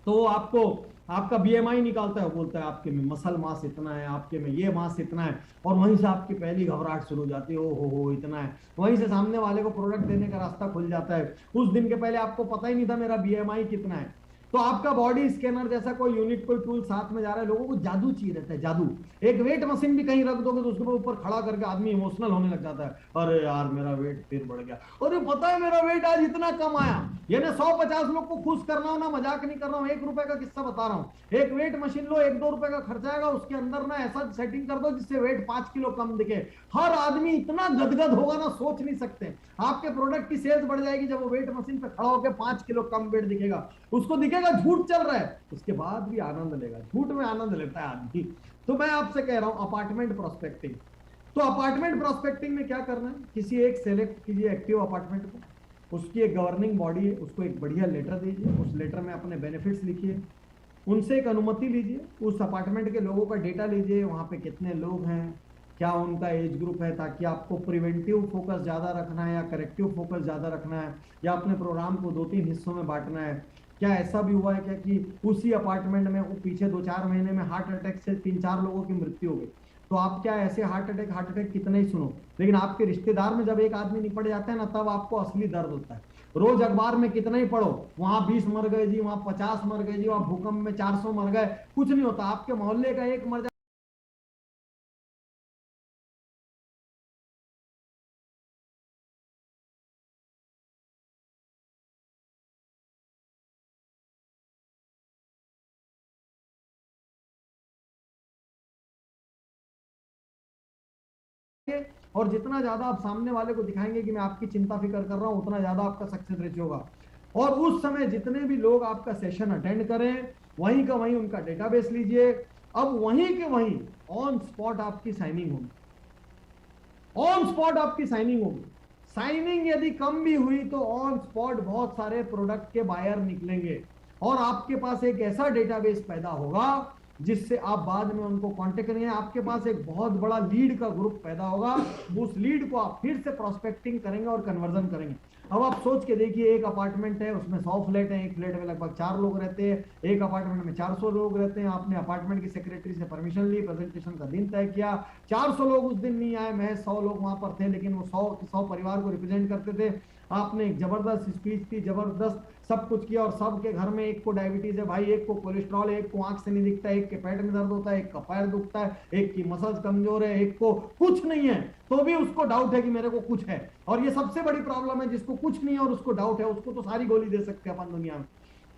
Speaker 4: तो वो आपको आपका BMI निकालता है, बोलता है आपके में मसल मास इतना है, आपके में ये मास इतना है, और वहीं से आपकी पहली घबराहट शुरू हो जाती है, ओ हो इतना है। वहीं से सामने वाले को प्रोडक्ट देने का रास्ता खुल जाता है। उस दिन के पहले आपको पता ही नहीं था मेरा BMI कितना है। तो आपका बॉडी स्कैनर जैसा कोई यूनिट, कोई टूल साथ में जा रहा है। लोगों को जादू चाहिए रहता है, जादू। एक वेट मशीन भी कहीं रख दोगे तो उसके ऊपर खड़ा करके आदमी इमोशनल होने लग जाता है, अरे यार मेरा वेट फिर बढ़ गया, अरे पता है मेरा वेट आज इतना कम आया। यानी 150 लोग को खुश करना हो ना, मजाक नहीं कर रहा हूँ, 1 रुपए का किस्सा बता रहा हूँ। एक वेट मशीन लो, 1-2 रुपए का खर्चा आएगा, उसके अंदर ना ऐसा सेटिंग कर दो जिससे वेट 5 किलो कम दिखे। हर आदमी इतना गदगद होगा ना, सोच नहीं सकते। आपके प्रोडक्ट की सेल्स बढ़ जाएगी जब वो वेट मशीन पे खड़ा होकर 5 किलो कम वेट दिखेगा। उसको दिखेगा झूठ चल रहा है, उसके बाद भी आनंद लेगा। झूठ में आनंद लेता है आदमी। तो मैं आपसे कह रहा हूं अपार्टमेंट प्रोस्पेक्टिंग। तो अपार्टमेंट प्रोस्पेक्टिंग में क्या करना है? किसी एक सेलेक्ट कीजिए एक्टिव अपार्टमेंट को, उसकी एक गवर्निंग बॉडी है, उसको एक बढ़िया लेटर दीजिए। उस लेटर में अपने बेनिफिट्स लिखिए, उनसे एक अनुमति लीजिए, उस अपार्टमेंट के लोगों का डेटा लीजिए, वहां पे कितने लोग हैं, क्या उनका एज ग्रुप है, ताकि आपको प्रिवेंटिव फोकस ज्यादा रखना है या करेक्टिव फोकस ज्यादा रखना है, या अपने प्रोग्राम को 2-3 हिस्सों में बांटना है। क्या ऐसा भी हुआ है क्या कि उसी अपार्टमेंट में पीछे 2-4 महीने में हार्ट अटैक से 3-4 लोगों की मृत्यु हो गई? तो आप क्या ऐसे हार्ट अटैक कितने ही सुनो, लेकिन आपके रिश्तेदार में जब एक आदमी निपट जाता है ना, तब आपको असली दर्द होता है। रोज अखबार में कितना ही पढ़ो, वहां 20 मर गए जी, वहां 50 मर गए जी, वहां भूकंप में 400 मर गए, कुछ नहीं होता। आपके मोहल्ले का एक मर जाए, और जितना ज्यादा आप सामने वाले को दिखाएंगे कि मैं आपकी चिंता फिक्र कर रहा हूं, उतना ज्यादा आपका सक्सेस रेशियो होगा। और उस समय जितने भी लोग आपका सेशन अटेंड करें, वहीं का वहीं उनका डेटाबेस लीजिए। अब वहीं के वहीं ऑन स्पॉट आपकी साइनिंग होगी, ऑन स्पॉट आपकी साइनिंग होगी। साइनिंग यदि कम भी हुई तो ऑन स्पॉट बहुत सारे प्रोडक्ट के बायर निकलेंगे, और आपके पास एक ऐसा डेटाबेस पैदा होगा जिससे आप बाद में उनको कांटेक्ट करेंगे। आपके पास एक बहुत बड़ा लीड का ग्रुप पैदा होगा, उस लीड को आप फिर से प्रोस्पेक्टिंग करेंगे और कन्वर्जन करेंगे। अब आप सोच के देखिए, एक अपार्टमेंट है, उसमें 100 फ्लैट है, एक फ्लैट में लगभग 4 लोग रहते हैं, एक अपार्टमेंट में 400 लोग रहते हैं। आपने अपार्टमेंट की सेक्रेटरी से परमिशन ली, प्रेजेंटेशन का दिन तय किया, 400 लोग उस दिन नहीं आए, महज 100 लोग वहां पर थे, लेकिन वो 100 परिवार को रिप्रेजेंट करते थे। आपने एक जबरदस्त स्पीच दी, जबरदस्त सब कुछ किया, और सबके घर में एक को डायबिटीज है भाई, एक को कोलेस्ट्रॉल है, एक को आंख से नहीं दिखता है, एक के पेट में दर्द होता है, एक का पैर दुखता है, एक की मसल्स कमजोर है, एक को कुछ नहीं है तो भी उसको डाउट है कि मेरे को कुछ है। और ये सबसे बड़ी प्रॉब्लम है, जिसको कुछ नहीं है और उसको डाउट है, उसको तो सारी गोली दे सकते हैं अपन दुनिया में।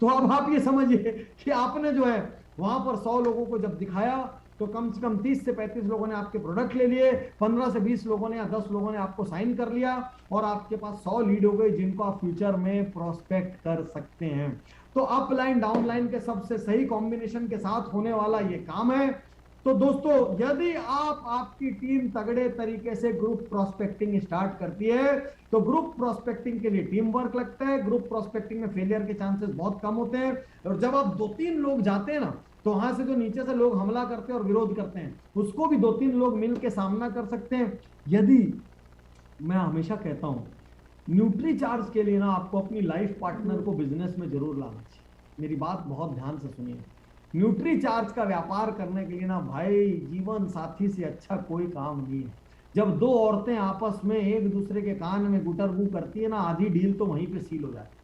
Speaker 4: तो अब आप ये समझिए कि आपने जो है वहां पर 100 लोगों को जब दिखाया, तो कम से कम 30 से 35 लोगों ने आपके प्रोडक्ट ले लिए, 15 से 20 लोगों ने या 10 लोगों ने आपको साइन कर लिया, और आपके पास 100 लीड हो गई जिनको आप फ्यूचर में प्रोस्पेक्ट कर सकते हैं। तो अपलाइन डाउनलाइन के सबसे सही कॉम्बिनेशन के साथ होने वाला ये काम है। तो दोस्तों, यदि आपकी टीम तगड़े तरीके से ग्रुप प्रोस्पेक्टिंग स्टार्ट करती है, तो ग्रुप प्रोस्पेक्टिंग के लिए टीम वर्क लगता है। ग्रुप प्रोस्पेक्टिंग में फेलियर के चांसेस बहुत कम होते हैं, और जब आप 2-3 लोग जाते हैं ना, तो वहां से जो नीचे से लोग हमला करते हैं और विरोध करते हैं, उसको भी 2-3 लोग मिलकर सामना कर सकते हैं। यदि मैं हमेशा कहता हूं, न्यूट्री चार्ज के लिए ना आपको अपनी लाइफ पार्टनर को बिजनेस में जरूर लाना चाहिए। मेरी बात बहुत ध्यान से सुनिए। न्यूट्री चार्ज का व्यापार करने के लिए ना भाई, जीवन साथी से अच्छा कोई काम नहीं है। जब 2 औरतें आपस में एक दूसरे के कान में गुटरगू करती है ना, आधी डील तो वहीं पे सील हो जाती है।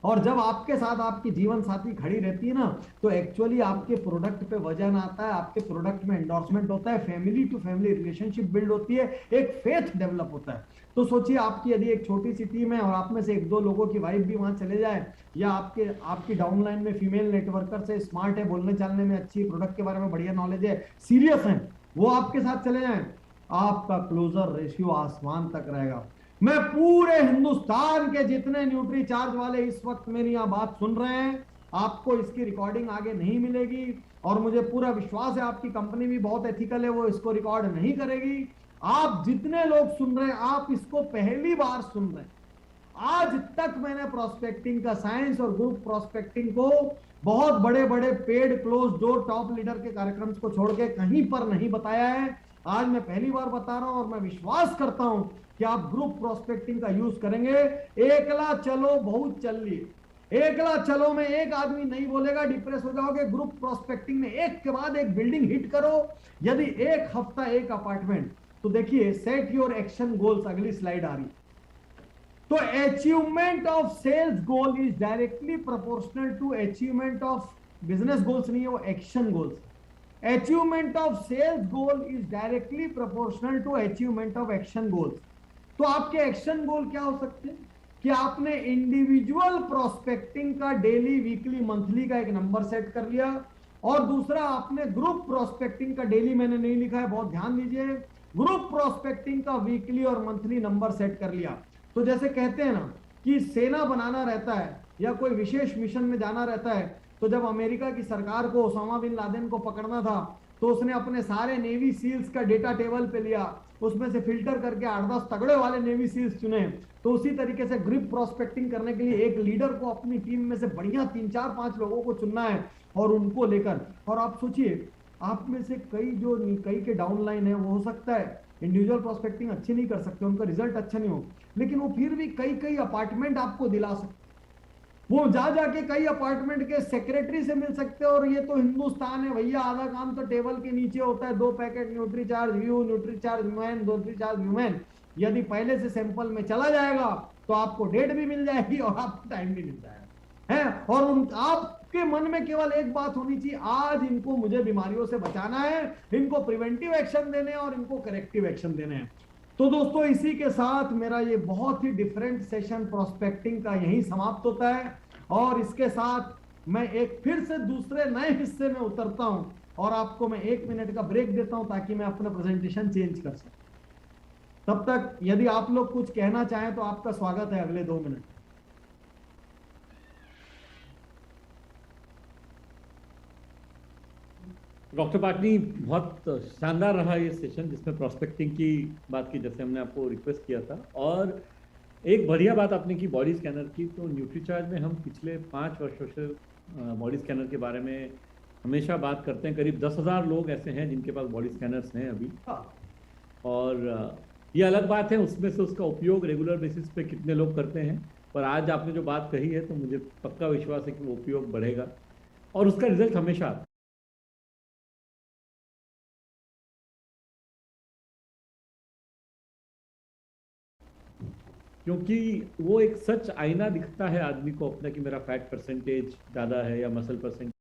Speaker 4: और जब आपके साथ आपकी जीवन साथी खड़ी रहती है ना, तो एक्चुअली आपके प्रोडक्ट पे वजन आता है, आपके प्रोडक्ट में एंडोर्समेंट होता है, family to family relationship build होती है, एक फेथ डेवलप होता है। तो सोचिए, आपकी यदि एक छोटी सी टीम है और आप में से 1-2 लोगों की वाइफ भी वहां चले जाए, या आपकी डाउनलाइन में फीमेल नेटवर्कर से स्मार्ट है, बोलने चालने में अच्छी, प्रोडक्ट के बारे में बढ़िया नॉलेज है, सीरियस है, वो आपके साथ चले जाए, आपका क्लोजर रेशियो आसमान तक रहेगा। मैं पूरे हिंदुस्तान के जितने न्यूट्री चार्ज वाले इस वक्त मेरी यहां बात सुन रहे हैं, आपको इसकी रिकॉर्डिंग आगे नहीं मिलेगी, और मुझे पूरा विश्वास है आपकी कंपनी भी बहुत एथिकल है, वो इसको रिकॉर्ड नहीं करेगी। आप जितने लोग सुन रहे हैं, आप इसको पहली बार सुन रहे हैं। आज तक मैंने प्रोस्पेक्टिंग का साइंस और ग्रुप प्रोस्पेक्टिंग को बहुत बड़े बड़े paid close door top leader के कार्यक्रम को छोड़ के कहीं पर नहीं बताया है। आज मैं पहली बार बता रहा हूं, और मैं विश्वास करता हूं कि आप ग्रुप प्रोस्पेक्टिंग का यूज करेंगे। एकला चलो बहुत चल लिए, एकला चलो में एक आदमी नहीं बोलेगा, डिप्रेस हो जाओगे। ग्रुप प्रोस्पेक्टिंग में एक के बाद एक बिल्डिंग हिट करो। यदि एक हफ्ता एक अपार्टमेंट, तो देखिए, सेट योर एक्शन गोल्स, अगली स्लाइड आ रही। तो achievement of sales goal is directly proportional to achievement of business goals, नहीं है वो action goals. Achievement of sales goal is directly proportional to achievement of action goals. तो आपके action गोल क्या हो सकते हैं कि आपने इंडिविजुअल प्रोस्पेक्टिंग का डेली, वीकली, मंथली का एक नंबर सेट कर लिया, और दूसरा आपने ग्रुप प्रोस्पेक्टिंग का डेली, मैंने नहीं लिखा है, बहुत ध्यान दीजिए, ग्रुप प्रोस्पेक्टिंग का वीकली और मंथली नंबर सेट कर लिया। तो जैसे कहते हैं ना कि सेना बनाना रहता है या कोई विशेष मिशन में जाना रहता है, तो जब अमेरिका की सरकार को ओसामा बिन लादेन को पकड़ना था, तो उसने अपने सारे नेवी सील्स का डेटा टेबल पे लिया, उसमें से फिल्टर करके 8-10 तगड़े वाले नेवी सील्स चुने। तो उसी तरीके से ग्रुप प्रोस्पेक्टिंग करने के लिए एक लीडर को अपनी टीम में से बढ़िया 3-4-5 लोगों को चुनना है, और उनको लेकर, और आप सोचिए, आप में से कई के डाउनलाइन है, वो हो सकता है इंडिविजुअल प्रोस्पेक्टिंग अच्छी नहीं कर सकते, उनका रिजल्ट अच्छा नहीं हो, लेकिन वो फिर भी कई अपार्टमेंट आपको दिला सकते, वो जा जाके कई अपार्टमेंट के सेक्रेटरी से मिल सकते हैं। और ये तो हिंदुस्तान है भैया, आधा काम तो टेबल के नीचे होता है, 2 packet Nutricharge view, Nutricharge human, Nutricharge human, यदि पहले से सैंपल में चला जाएगा तो आपको डेट भी मिल जाएगी और आपको टाइम भी मिल जाएगा है। और आपके मन में केवल एक बात होनी चाहिए, आज इनको मुझे बीमारियों से बचाना है, इनको प्रिवेंटिव एक्शन देने हैं और इनको करेक्टिव एक्शन देने हैं। तो दोस्तों, इसी के साथ मेरा ये बहुत ही डिफरेंट सेशन प्रोस्पेक्टिंग का यही समाप्त होता है। और इसके साथ मैं एक फिर से दूसरे नए हिस्से में उतरता हूं और आपको मैं 1 मिनट का ब्रेक देता हूं ताकि मैं अपना प्रेजेंटेशन चेंज कर सकूं। तब तक यदि आप लोग कुछ कहना चाहें तो आपका स्वागत है अगले 2 मिनट।
Speaker 5: डॉक्टर पाटनी, बहुत शानदार रहा ये सेशन जिसमें प्रोस्पेक्टिंग की बात की, जैसे हमने आपको रिक्वेस्ट किया था। और एक बढ़िया बात आपने की बॉडी स्कैनर की। तो न्यूट्रीचार्ज में हम पिछले 5 वर्षों से बॉडी स्कैनर के बारे में हमेशा बात करते हैं। करीब 10,000 लोग ऐसे हैं जिनके पास बॉडी स्कैनर्स हैं अभी। और ये अलग बात है उसमें से उसका उपयोग रेगुलर बेसिस पे कितने लोग करते हैं, पर आज आपने जो बात कही है तो मुझे पक्का विश्वास है कि वो उपयोग बढ़ेगा और उसका रिजल्ट हमेशा आता है। क्योंकि वो एक सच आईना दिखता है आदमी को अपना कि मेरा फैट परसेंटेज ज़्यादा है या मसल परसेंटेज।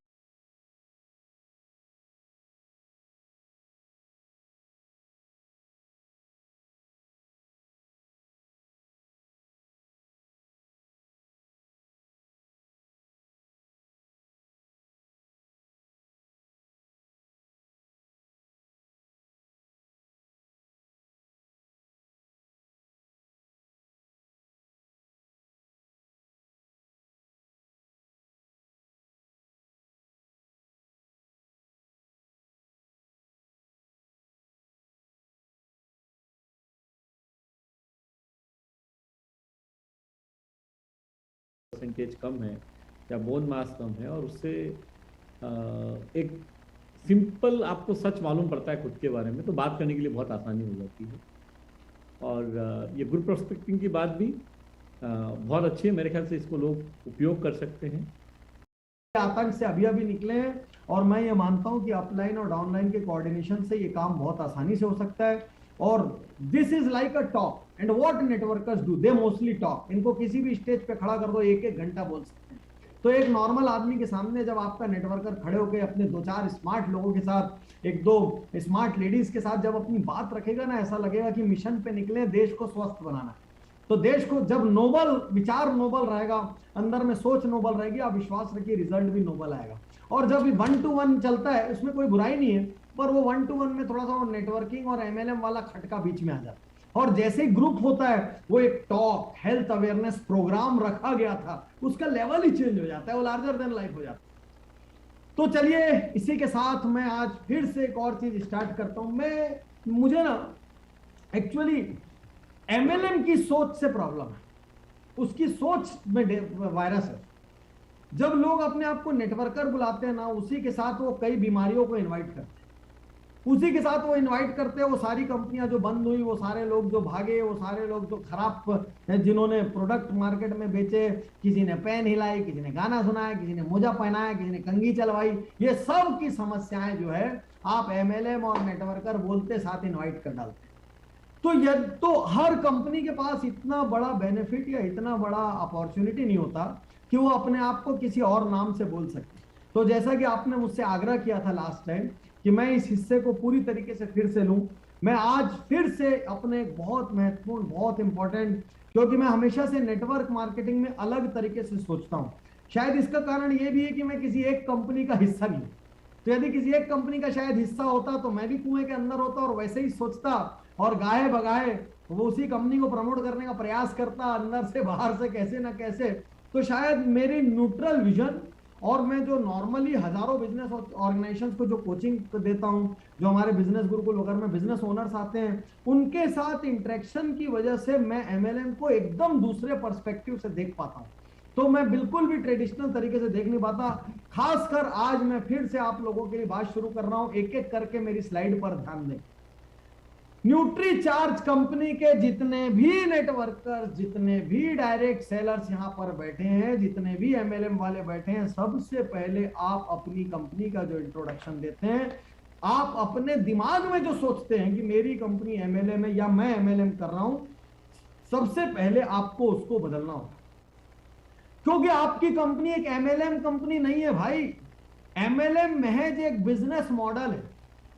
Speaker 5: परसेंटेज कम है या बोन मास कम है और उससे एक सिंपल आपको सच मालूम पड़ता है खुद के बारे में, तो बात करने के लिए बहुत आसानी हो जाती है। और ये ग्रुप प्रोस्पेक्टिंग की बात भी बहुत अच्छी है, मेरे ख्याल से इसको लोग उपयोग कर सकते हैं।
Speaker 4: आतंक से अभी निकले हैं और मैं ये मानता हूं कि अपलाइन और डाउनलाइन के कोऑर्डिनेशन से ये काम बहुत आसानी से हो सकता है। और this is like a talk and what networkers do, they mostly talk. इनको किसी भी स्टेज पे खड़ा कर दो, 1-1 घंटा बोल सकते हैं। तो एक नॉर्मल आदमी के सामने जब आपका नेटवर्कर खड़े होकर अपने 2-4 स्मार्ट लोगों के साथ, 1-2 स्मार्ट लेडीज के साथ जब अपनी बात रखेगा ना, ऐसा लगेगा कि मिशन पे निकले देश को स्वस्थ बनाना। तो देश को जब नोबल विचार नोबल रहेगा, अंदर में सोच नोबल रहेगी, आप विश्वास रखिए रिजल्ट भी नोबल आएगा। और जब 1-to-1 चलता है उसमें कोई बुराई नहीं है, पर वो 1-to-1 में थोड़ा सा नेटवर्किंग और MLM वाला खटका बीच में आ जाता है। और जैसे ही ग्रुप होता है, वो एक टॉक हेल्थ अवेयरनेस प्रोग्राम रखा गया था, उसका लेवल ही चेंज हो जाता है, वो लार्जर देन लाइफ हो जाता है। तो चलिए, इसी के साथ मैं आज फिर से एक और चीज स्टार्ट करता हूं। मुझे ना एक्चुअली MLM की सोच से प्रॉब्लम है, उसकी सोच में वायरस है। जब लोग अपने आप को नेटवर्कर बुलाते हैं ना, उसी के साथ वो कई बीमारियों को इनवाइट करते हैं, उसी के साथ वो इनवाइट करते हैं वो सारी कंपनियां जो बंद हुई, वो सारे लोग जो भागे, वो सारे लोग जो खराब जिन्होंने प्रोडक्ट मार्केट में बेचे, किसी ने पेन हिलाई, किसी ने गाना सुनाया, किसी ने मोजा पहनाया, किसी ने कंघी चलवाई, ये सब की समस्याएं जो है आप MLM और नेटवर्कर बोलते साथ इन्वाइट कर डालते हैं। तो हर कंपनी के पास इतना बड़ा बेनिफिट या इतना बड़ा अपॉर्चुनिटी नहीं होता कि वो अपने आप को किसी और नाम से बोल सके। तो जैसा कि आपने मुझसे आग्रह किया था लास्ट टाइम कि मैं इस हिस्से को पूरी तरीके से फिर से लूं, मैं आज फिर से अपने बहुत महत्वपूर्ण, बहुत इंपॉर्टेंट, क्योंकि मैं हमेशा से नेटवर्क मार्केटिंग में अलग तरीके से सोचता हूं। शायद इसका कारण ये भी है कि मैं किसी एक कंपनी का हिस्सा नहीं हूं। तो यदि किसी एक कंपनी का शायद हिस्सा होता तो मैं भी कुएं के अंदर होता और वैसे ही सोचता और गाहे बगाहे वो उसी कंपनी को प्रमोट करने का प्रयास करता, अंदर से बाहर से कैसे ना कैसे। तो शायद मेरी न्यूट्रल विजन और मैं जो नॉर्मली हजारों बिजनेस ऑर्गेनाइजेशंस को जो कोचिंग देता हूं, जो हमारे बिजनेस गुरुकुल वगैरह में बिजनेस ओनर्स आते हैं, उनके साथ इंटरेक्शन की वजह से मैं MLM को एकदम दूसरे पर्सपेक्टिव से देख पाता हूं। तो मैं बिल्कुल भी ट्रेडिशनल तरीके से देख नहीं पाता। खासकर आज मैं फिर से आप लोगों के लिए बात शुरू कर रहा हूं, एक एक करके मेरी स्लाइड पर ध्यान दें। न्यूट्रीचार्ज कंपनी के जितने भी नेटवर्कर्स, जितने भी डायरेक्ट सेलर्स यहां पर बैठे हैं, जितने भी एमएलएम वाले बैठे हैं, सबसे पहले आप अपनी कंपनी का जो इंट्रोडक्शन देते हैं, आप अपने दिमाग में जो सोचते हैं कि मेरी कंपनी एमएलएम है या मैं एमएलएम कर रहा हूं, सबसे पहले आपको उसको बदलना होगा। क्योंकि आपकी कंपनी एक एमएलएम कंपनी नहीं है भाई। एमएलएम महज एक बिजनेस मॉडल है।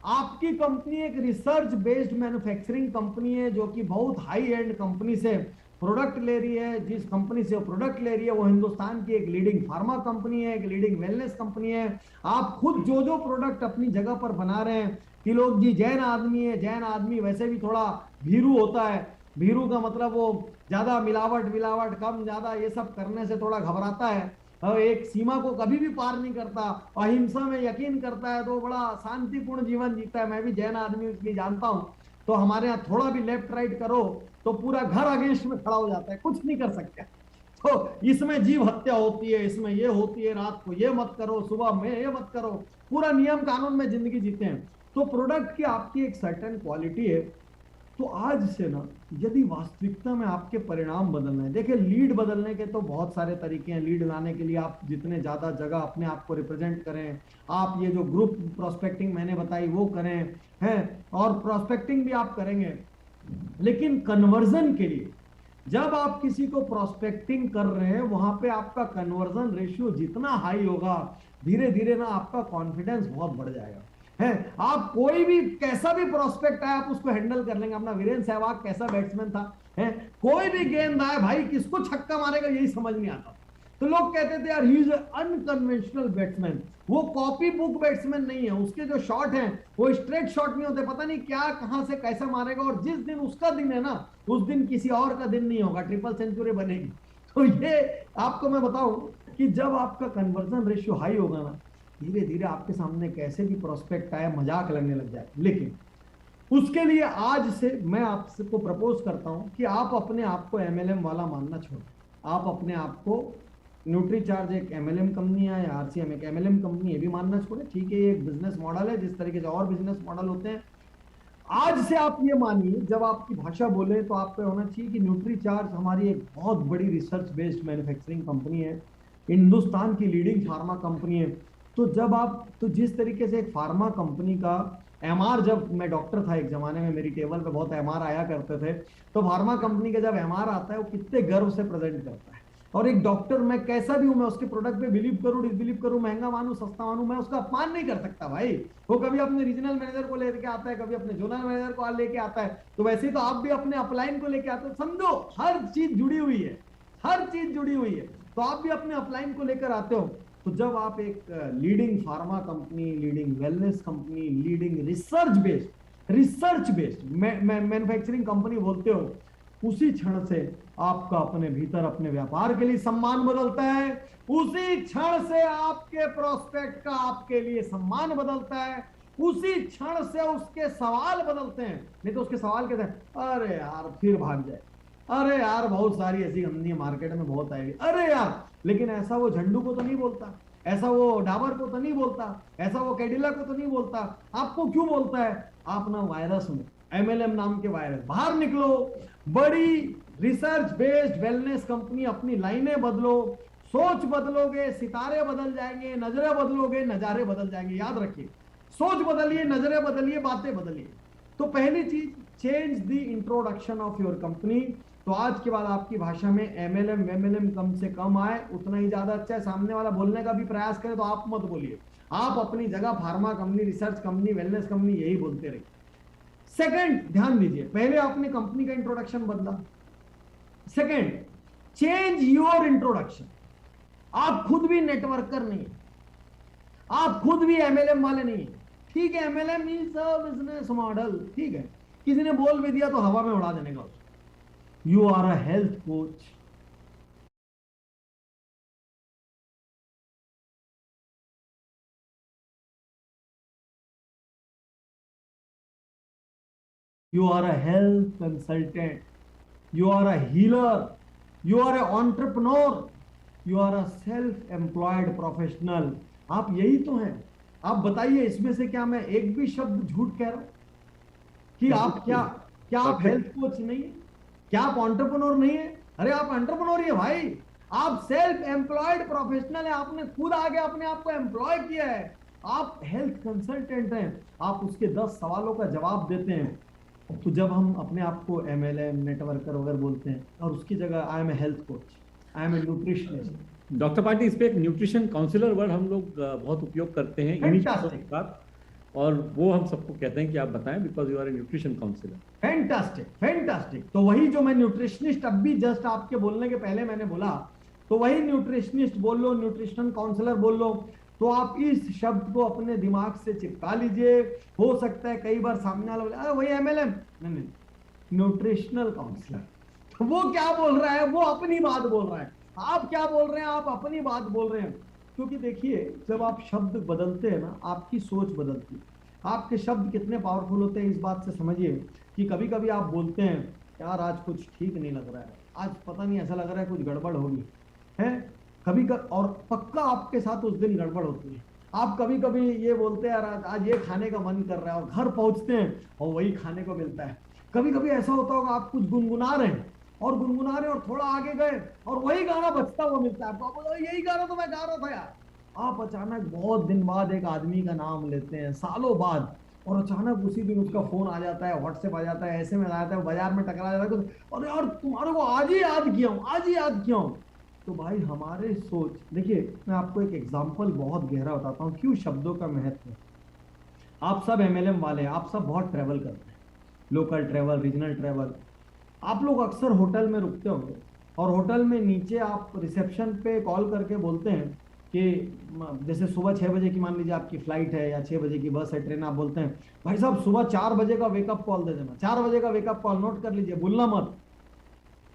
Speaker 4: आपकी कंपनी एक रिसर्च बेस्ड मैन्युफैक्चरिंग कंपनी है, जो कि बहुत हाई एंड कंपनी से प्रोडक्ट ले रही है। जिस कंपनी से प्रोडक्ट ले रही है वो हिंदुस्तान की एक लीडिंग फार्मा कंपनी है, एक लीडिंग वेलनेस कंपनी है। आप खुद जो जो प्रोडक्ट अपनी जगह पर बना रहे हैं, कि लोग जी जैन आदमी है, जैन आदमी वैसे भी थोड़ा भीरू होता है। भीरू का मतलब वो ज्यादा मिलावट कम ज्यादा ये सब करने से थोड़ा घबराता है और एक सीमा को कभी भी पार नहीं करता, अहिंसा में यकीन करता है, तो बड़ा शांतिपूर्ण जीवन जीता है। मैं भी जैन आदमी इसलिए जानता हूं। तो हमारे यहाँ थोड़ा भी लेफ्ट राइट करो तो पूरा घर अगेंस्ट में खड़ा हो जाता है, कुछ नहीं कर सकते। तो इसमें जीव हत्या होती है, इसमें ये होती है, रात को ये मत करो, सुबह में ये मत करो, पूरा नियम कानून में जिंदगी जीते हैं। तो प्रोडक्ट की आपकी एक सर्टेन क्वालिटी है। तो आज से ना, यदि वास्तविकता में आपके परिणाम बदलना है, देखिए लीड बदलने के तो बहुत सारे तरीके हैं। लीड लाने के लिए आप जितने ज्यादा जगह अपने आप को रिप्रेजेंट करें, आप ये जो ग्रुप प्रोस्पेक्टिंग मैंने बताई वो करें हैं, और प्रोस्पेक्टिंग भी आप करेंगे। लेकिन कन्वर्जन के लिए जब आप किसी को प्रोस्पेक्टिंग कर रहे हैं, वहां पे आपका कन्वर्जन रेशियो जितना हाई होगा, धीरे धीरे ना आपका कॉन्फिडेंस बहुत बढ़ जाएगा। है, आप कोई भी कैसा भी प्रोस्पेक्ट है आप उसको हैंडल कर लेंगे। अपना वीरेंद्र सहवाग कैसा बैट्समैन था, है, कोई भी गेंद आए भाई किसको छक्का मारेगा यही समझ नहीं आता। तो लोग कहते थे यार ही इज अनकन्वेंशनल बैट्समैन, वो कॉपी बुक बैट्समैन नहीं है। उसके जो शॉट हैं वो स्ट्रेट शॉट नहीं होते, पता नहीं क्या कहां से कैसा मारेगा, और जिस दिन उसका दिन है ना, उस दिन किसी और का दिन नहीं होगा, ट्रिपल सेंचुरी बनेगी। तो ये आपको मैं बताऊं कि जब आपका कन्वर्जन रेशियो हाई होगा ना, धीरे धीरे आपके सामने कैसे भी प्रोस्पेक्ट आए मजाक लगने लग जाए। लेकिन उसके लिए आज से मैं आपको प्रपोज करता हूं कि आप अपने आप को एमएलएम वाला मानना छोड़ें। आप अपने आप को न्यूट्रीचार्ज एक एमएलएम कंपनी है या आरसीएम एक एमएलएम कंपनी, ये भी मानना छोड़े। ठीक है, ये एक बिजनेस मॉडल है जिस तरीके से और बिजनेस मॉडल होते हैं। आज से आप ये मानिए, जब आपकी भाषा बोले तो आपको होना चाहिए कि न्यूट्रीचार्ज हमारी एक बहुत बड़ी रिसर्च बेस्ड मैन्युफैक्चरिंग कंपनी है, हिंदुस्तान की लीडिंग फार्मा कंपनी है। तो जब आप, तो जिस तरीके से एक फार्मा कंपनी का एमआर, जब मैं डॉक्टर था एक जमाने में, मेरी टेबल पे बहुत एमआर आया करते थे, तो फार्मा कंपनी का जब एमआर आता है वो कितने गर्व से प्रेजेंट करता है। और एक डॉक्टर, मैं कैसा भी हूं, मैं उसके प्रोडक्ट पे बिलीव करूं डिसबिलीव करूं, महंगा मानूं सस्ता मानूं, मैं उसका अपमान नहीं कर सकता भाई। वो कभी अपने रीजनल मैनेजर को लेके आता है, कभी अपने जोनल मैनेजर को लेके आता है, तो वैसे तो आप भी अपने अपलाइन को लेके आते हो। समझो हर चीज जुड़ी हुई है, हर चीज जुड़ी हुई है। तो आप भी अपने अपलाइन को लेकर आते हो। तो जब आप एक leading pharma company, leading wellness company, leading research based manufacturing company बोलते हो, उसी क्षण से आपका अपने भीतर अपने व्यापार के लिए सम्मान बदलता है। उसी क्षण से आपके प्रोस्पेक्ट का आपके लिए सम्मान बदलता है। उसी क्षण से उसके सवाल बदलते हैं। नहीं तो उसके सवाल कहते हैं अरे यार फिर भाग जाए, अरे यार बहुत सारी ऐसी कंपनियां मार्केट में बहुत आएगी, अरे यार। लेकिन ऐसा वो झंडू को तो नहीं बोलता, ऐसा वो डाबर को तो नहीं बोलता, ऐसा वो कैडिला को तो नहीं बोलता। आपको क्यों बोलता है? आप ना वायरस में, एमएलएम नाम के वायरस, बाहर निकलो, बड़ी रिसर्च बेस्ड वेलनेस कंपनी, अपनी लाइनें बदलो, सोच बदलोगे सितारे बदल जाएंगे, नजरें बदलोगे नजारे बदल जाएंगे। याद रखिए, सोच बदलिए, नजरें बदलिए, बातें बदलिए। तो पहली चीज, change the introduction of your company. तो आज के बाद आपकी भाषा में एमएलएम कम से कम आए, उतना ही ज्यादा अच्छा है। सामने वाला बोलने का भी प्रयास करे तो आप मत बोलिए, आप अपनी जगह pharma company, research company, wellness company यही बोलते रहिए। सेकंड, ध्यान दीजिए, पहले आपने कंपनी का इंट्रोडक्शन बदला। Second, change your introduction. आप खुद भी नेटवर्कर नहीं है, आप खुद भी एमएलएम वाले नहीं है। ठीक है, MLM is a business model, ठीक है, किसी ने बोल भी दिया तो हवा में उड़ा देने का। You are a health coach, you are a health consultant, you are a healer, you are an entrepreneur, you are a self employed professional. आप यही तो हैं। आप बताइए इसमें से क्या मैं एक भी शब्द झूठ कह रहा हूं कि आप क्या आप हेल्थ कोच नहीं है? क्या आप एंटरप्रेन्योर नहीं है? अरे आप एंटरप्रेन्योर ही है भाई। आप सेल्फ एम्प्लॉयड प्रोफेशनल है, आपने खुद आगे अपने आप को एम्प्लॉय किया है। आप हेल्थ कंसल्टेंट हैं, आप उसके 10 सवालों का जवाब देते हैं। तो जब हम अपने आप को MLM नेटवर्कर वगैरह बोलते हैं और उसकी जगह I am a health coach, I am a nutritionist.
Speaker 5: Doctor party, इस पे एक न्यूट्रिशन काउंसलर वर्ड हम लोग बहुत उपयोग करते हैं इन्हीं चीजों के साथ, और वो हम सबको कहते हैं कि आप बताएं, because you are a nutrition counsellor.
Speaker 4: Fantastic, fantastic. तो वही जो मैं न्यूट्रिशनिस्ट अब भी जस्ट आपके बोलने के पहले मैंने बोला, तो वही न्यूट्रिशनिस्ट बोल लो, न्यूट्रिशन काउंसलर बोल लो, तो आप इस शब्द को अपने दिमाग से चिपका लीजिए। हो सकता है कई बार सामने वाला बोले वही MLM, नहीं, न्यूट्रिशनल काउंसलर। तो वो क्या बोल रहा है? वो अपनी बात बोल रहा है। आप क्या बोल रहे हैं? आप अपनी बात बोल रहे हैं। क्योंकि देखिए, जब आप शब्द बदलते हैं ना, आपकी सोच बदलती है। आपके शब्द कितने पावरफुल होते हैं इस बात से समझिए कि कभी कभी आप बोलते हैं यार आज कुछ ठीक नहीं लग रहा है, आज पता नहीं ऐसा लग रहा है कुछ गड़बड़ होगी है कभी और पक्का आपके साथ उस दिन गड़बड़ होती है। आप कभी कभी ये बोलते हैं यार आज ये खाने का मन कर रहा है, और घर पहुंचते हैं और वही खाने को मिलता है। कभी कभी ऐसा होता होगा आप कुछ गुनगुना रहे हैं और थोड़ा आगे गए और वही गाना बजता हुआ मिलता है आपको। आप बोलो यही गाना तो मैं गा रहा था यार। आप अचानक बहुत दिन बाद एक आदमी का नाम लेते हैं, सालों बाद, और अचानक उसी दिन उसका फोन आ जाता है, व्हाट्सएप आ जाता है, ऐसे में आ जाता है, बाजार में टकरा जाता है, और यार तुम्हारे को आज ही याद किया हूँ। तो भाई हमारे सोच, देखिए मैं आपको एक एग्जाम्पल बहुत गहरा बताता हूँ क्यों शब्दों का महत्व है। आप सब MLM वाले हैं, आप सब बहुत ट्रैवल करते हैं, लोकल ट्रैवल, रीजनल ट्रैवल। आप लोग अक्सर होटल में रुकते होंगे और होटल में नीचे आप रिसेप्शन पे कॉल करके बोलते हैं कि जैसे सुबह 6 बजे की मान लीजिए आपकी फ्लाइट है या 6 बजे की बस है, ट्रेन, आप बोलते हैं भाई साहब सुबह 4 बजे का वेकअप कॉल दे देना, 4 बजे का वेकअप कॉल नोट कर लीजिए, भूलना मत।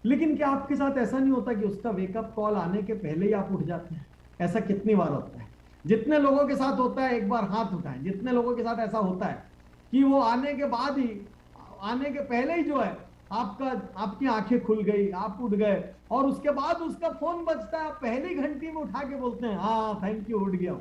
Speaker 4: लेकिन क्या आपके साथ ऐसा नहीं होता कि उसका वेकअप कॉल आने के पहले ही आप उठ जाते हैं? ऐसा कितनी बार होता है? जितने लोगों के साथ होता है एक बार हाथ उठाएं। जितने लोगों के साथ ऐसा होता है कि वो आने के बाद ही, आने के पहले ही जो है आपकी आंखें खुल गई, आप उठ गए, और उसके बाद उसका फोन बजता है, आप पहली घंटी में उठा के बोलते हैं हाँ थैंक यू, उठ गया।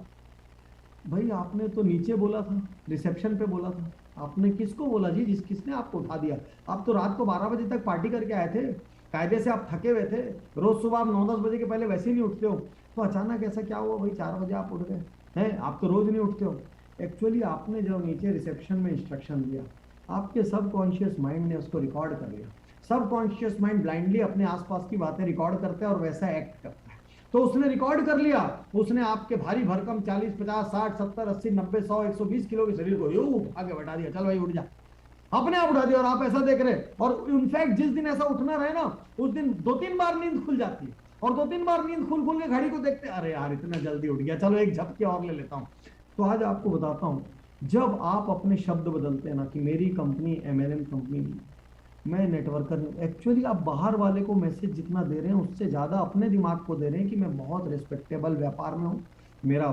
Speaker 4: भाई आपने तो नीचे बोला था, रिसेप्शन पे बोला था, आपने किसको बोला जी किसने आपको उठा दिया? आप तो रात को 12 बजे तक पार्टी करके आए थे, कायदे से आप थके हुए थे, रोज सुबह आप 9-10 बजे के पहले वैसे ही नहीं उठते हो, तो अचानक ऐसा क्या हुआ भाई 4 बजे आप उठ गए हैं? आप तो रोज नहीं उठते हो। एक्चुअली आपने जो नीचे रिसेप्शन में इंस्ट्रक्शन दिया, आपके सबकॉन्शियस माइंड ने उसको रिकॉर्ड कर लिया। सबकॉन्शियस माइंड ब्लाइंडली अपने आसपास की बातें रिकॉर्ड करता है और वैसा एक्ट करता है। तो उसने रिकॉर्ड कर लिया, उसने आपके भारी भरकम 40, 50, 60, 70, 80, 90, 100, 120 किलो के शरीर को यूं आगे बैठा दिया, चल भाई उठ जा, अपने आप उठा दिया, और आप ऐसा देख रहे। और इनफैक्ट जिस दिन ऐसा उठना रहे ना, उस दिन 2-3 बार नींद खुल जाती है, और 2-3 बार नींद खुल के घड़ी को देखते हैं, अरे यार इतना जल्दी उठ गया, चलो एक झपके और ले लेता हूँ। तो आज आपको बताता हूँ, जब आप अपने शब्द बदलते हैं ना कि मेरी कंपनी MLM कंपनी नहीं, मैं नेटवर्कर हूँ, एक्चुअली आप बाहर वाले को मैसेज जितना दे रहे हैं उससे ज़्यादा अपने दिमाग को दे रहे हैं कि मैं बहुत रिस्पेक्टेबल व्यापार में हूँ, मेरा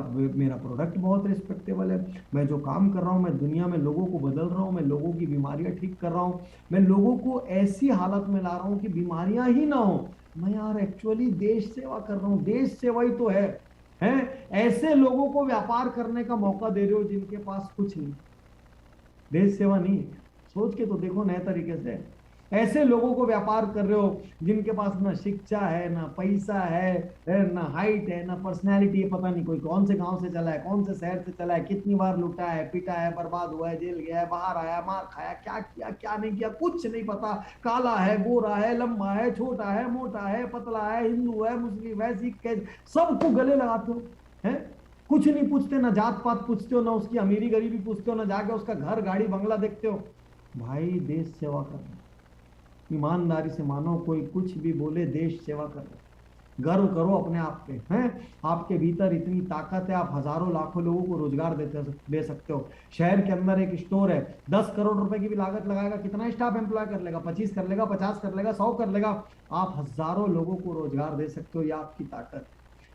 Speaker 4: प्रोडक्ट बहुत रिस्पेक्टेबल है, मैं जो काम कर रहा हूँ, मैं दुनिया में लोगों को बदल रहा हूँ, मैं लोगों की बीमारियाँ ठीक कर रहा हूँ, मैं लोगों को ऐसी हालत में ला रहा हूँ कि बीमारियाँ ही ना हो। मैं यार एक्चुअली देश सेवा कर रहा हूँ, देश सेवा ही तो है। ऐसे लोगों को व्यापार करने का मौका दे रहे हो जिनके पास कुछ नहीं, देश सेवा नहीं। सोच के तो देखो नए तरीके से, ऐसे लोगों को व्यापार कर रहे हो जिनके पास ना शिक्षा है, ना पैसा है, ना हाइट है, ना पर्सनैलिटी है, पता नहीं कोई कौन से गांव से चला है, कौन से शहर से चला है, कितनी बार लूटा है, पिटा है, बर्बाद हुआ है, जेल गया है, बाहर आया, मार खाया, क्या किया क्या नहीं किया कुछ नहीं पता, काला है, गोरा है, लंबा है, छोटा है, मोटा है, पतला है, हिंदू है, मुस्लिम है, सिख है, सबको गले लगाते हो हैं? कुछ नहीं पूछते, ना जात पात पूछते हो, ना उसकी अमीरी गरीबी पूछते हो, ना जाके उसका घर गाड़ी बंगला देखते हो। भाई देश सेवा करना, ईमानदारी से मानो, कोई कुछ भी बोले, देश सेवा कर रहे, गर्व करो अपने आप पे, हैं? आपके भीतर इतनी ताकत है, आप हजारों लाखों लोगों को रोजगार दे सकते हो। शहर के अंदर एक स्टोर है, 10 करोड़ रुपए की भी लागत लगाएगा, कितना स्टाफ एम्प्लॉय कर लेगा? 25 कर लेगा, 50 कर लेगा, 100 कर लेगा, आप हजारों लोगों को रोजगार दे सकते हो। ये आपकी ताकत।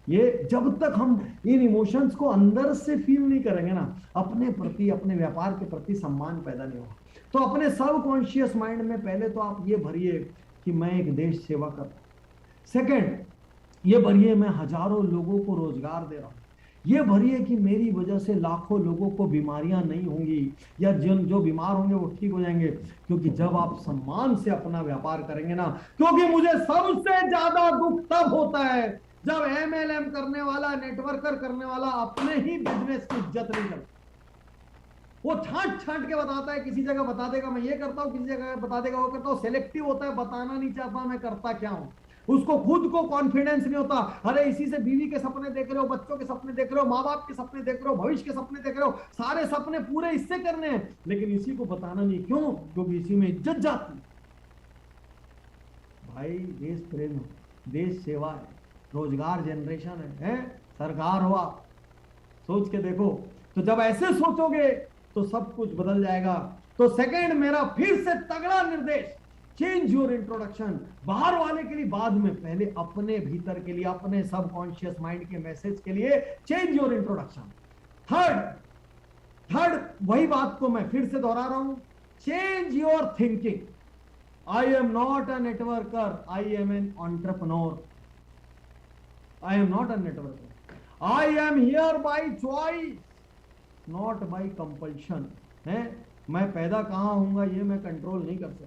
Speaker 4: ये जब तक हम इन इमोशंस को अंदर से फील नहीं करेंगे ना, अपने प्रति, अपने व्यापार के प्रति सम्मान पैदा नहीं होगा। तो अपने सबकॉन्शियस माइंड में पहले तो आप ये भरिए कि मैं एक देश सेवा कर रहा हूं। सेकंड, ये भरिए मैं हजारों लोगों को रोजगार दे रहा हूं, ये भरिए कि मेरी वजह से लाखों लोगों को बीमारियां नहीं होंगी, या जो बीमार होंगे वो ठीक हो जाएंगे। क्योंकि जब आप सम्मान से अपना व्यापार करेंगे ना, क्योंकि मुझे सबसे ज्यादा दुख तब होता है जब MLM करने वाला, नेटवर्कर करने वाला अपने ही बिजनेस की इज्जत नहीं करता। वो छांट छांट के बताता है, किसी जगह बता देगा मैं ये करता हूं, किसी जगह बता देगा वो करता हूं, सेलेक्टिव होता है, बताना नहीं चाहता मैं करता क्या हूं। उसको खुद को कॉन्फिडेंस नहीं होता। अरे इसी से बीवी के सपने देख रहे हो, बच्चों के सपने देख रहे हो, माँ बाप के सपने देख रहे हो, भविष्य के सपने देख रहे हो, सारे सपने पूरे इससे करने हैं, लेकिन इसी को बताना नहीं। क्यों? क्योंकि इसी में इज्जत जाती। भाई देश प्रेम है, देश सेवा है, रोजगार जनरेशन है सरकार हुआ, सोच के देखो। तो जब ऐसे सोचोगे तो सब कुछ बदल जाएगा। तो सेकंड मेरा फिर से तगड़ा निर्देश, चेंज योर इंट्रोडक्शन। बाहर वाले के लिए बाद में, पहले अपने भीतर के लिए, अपने सबकॉन्शियस माइंड के मैसेज के लिए चेंज योर इंट्रोडक्शन। थर्ड वही बात को मैं फिर से दोहरा रहा हूं, change your thinking. I am not a networker, I am an entrepreneur. I am not a networker, I am here by choice, not by compulsion. है मैं पैदा कहां होऊंगा ये मैं कंट्रोल नहीं कर सकता,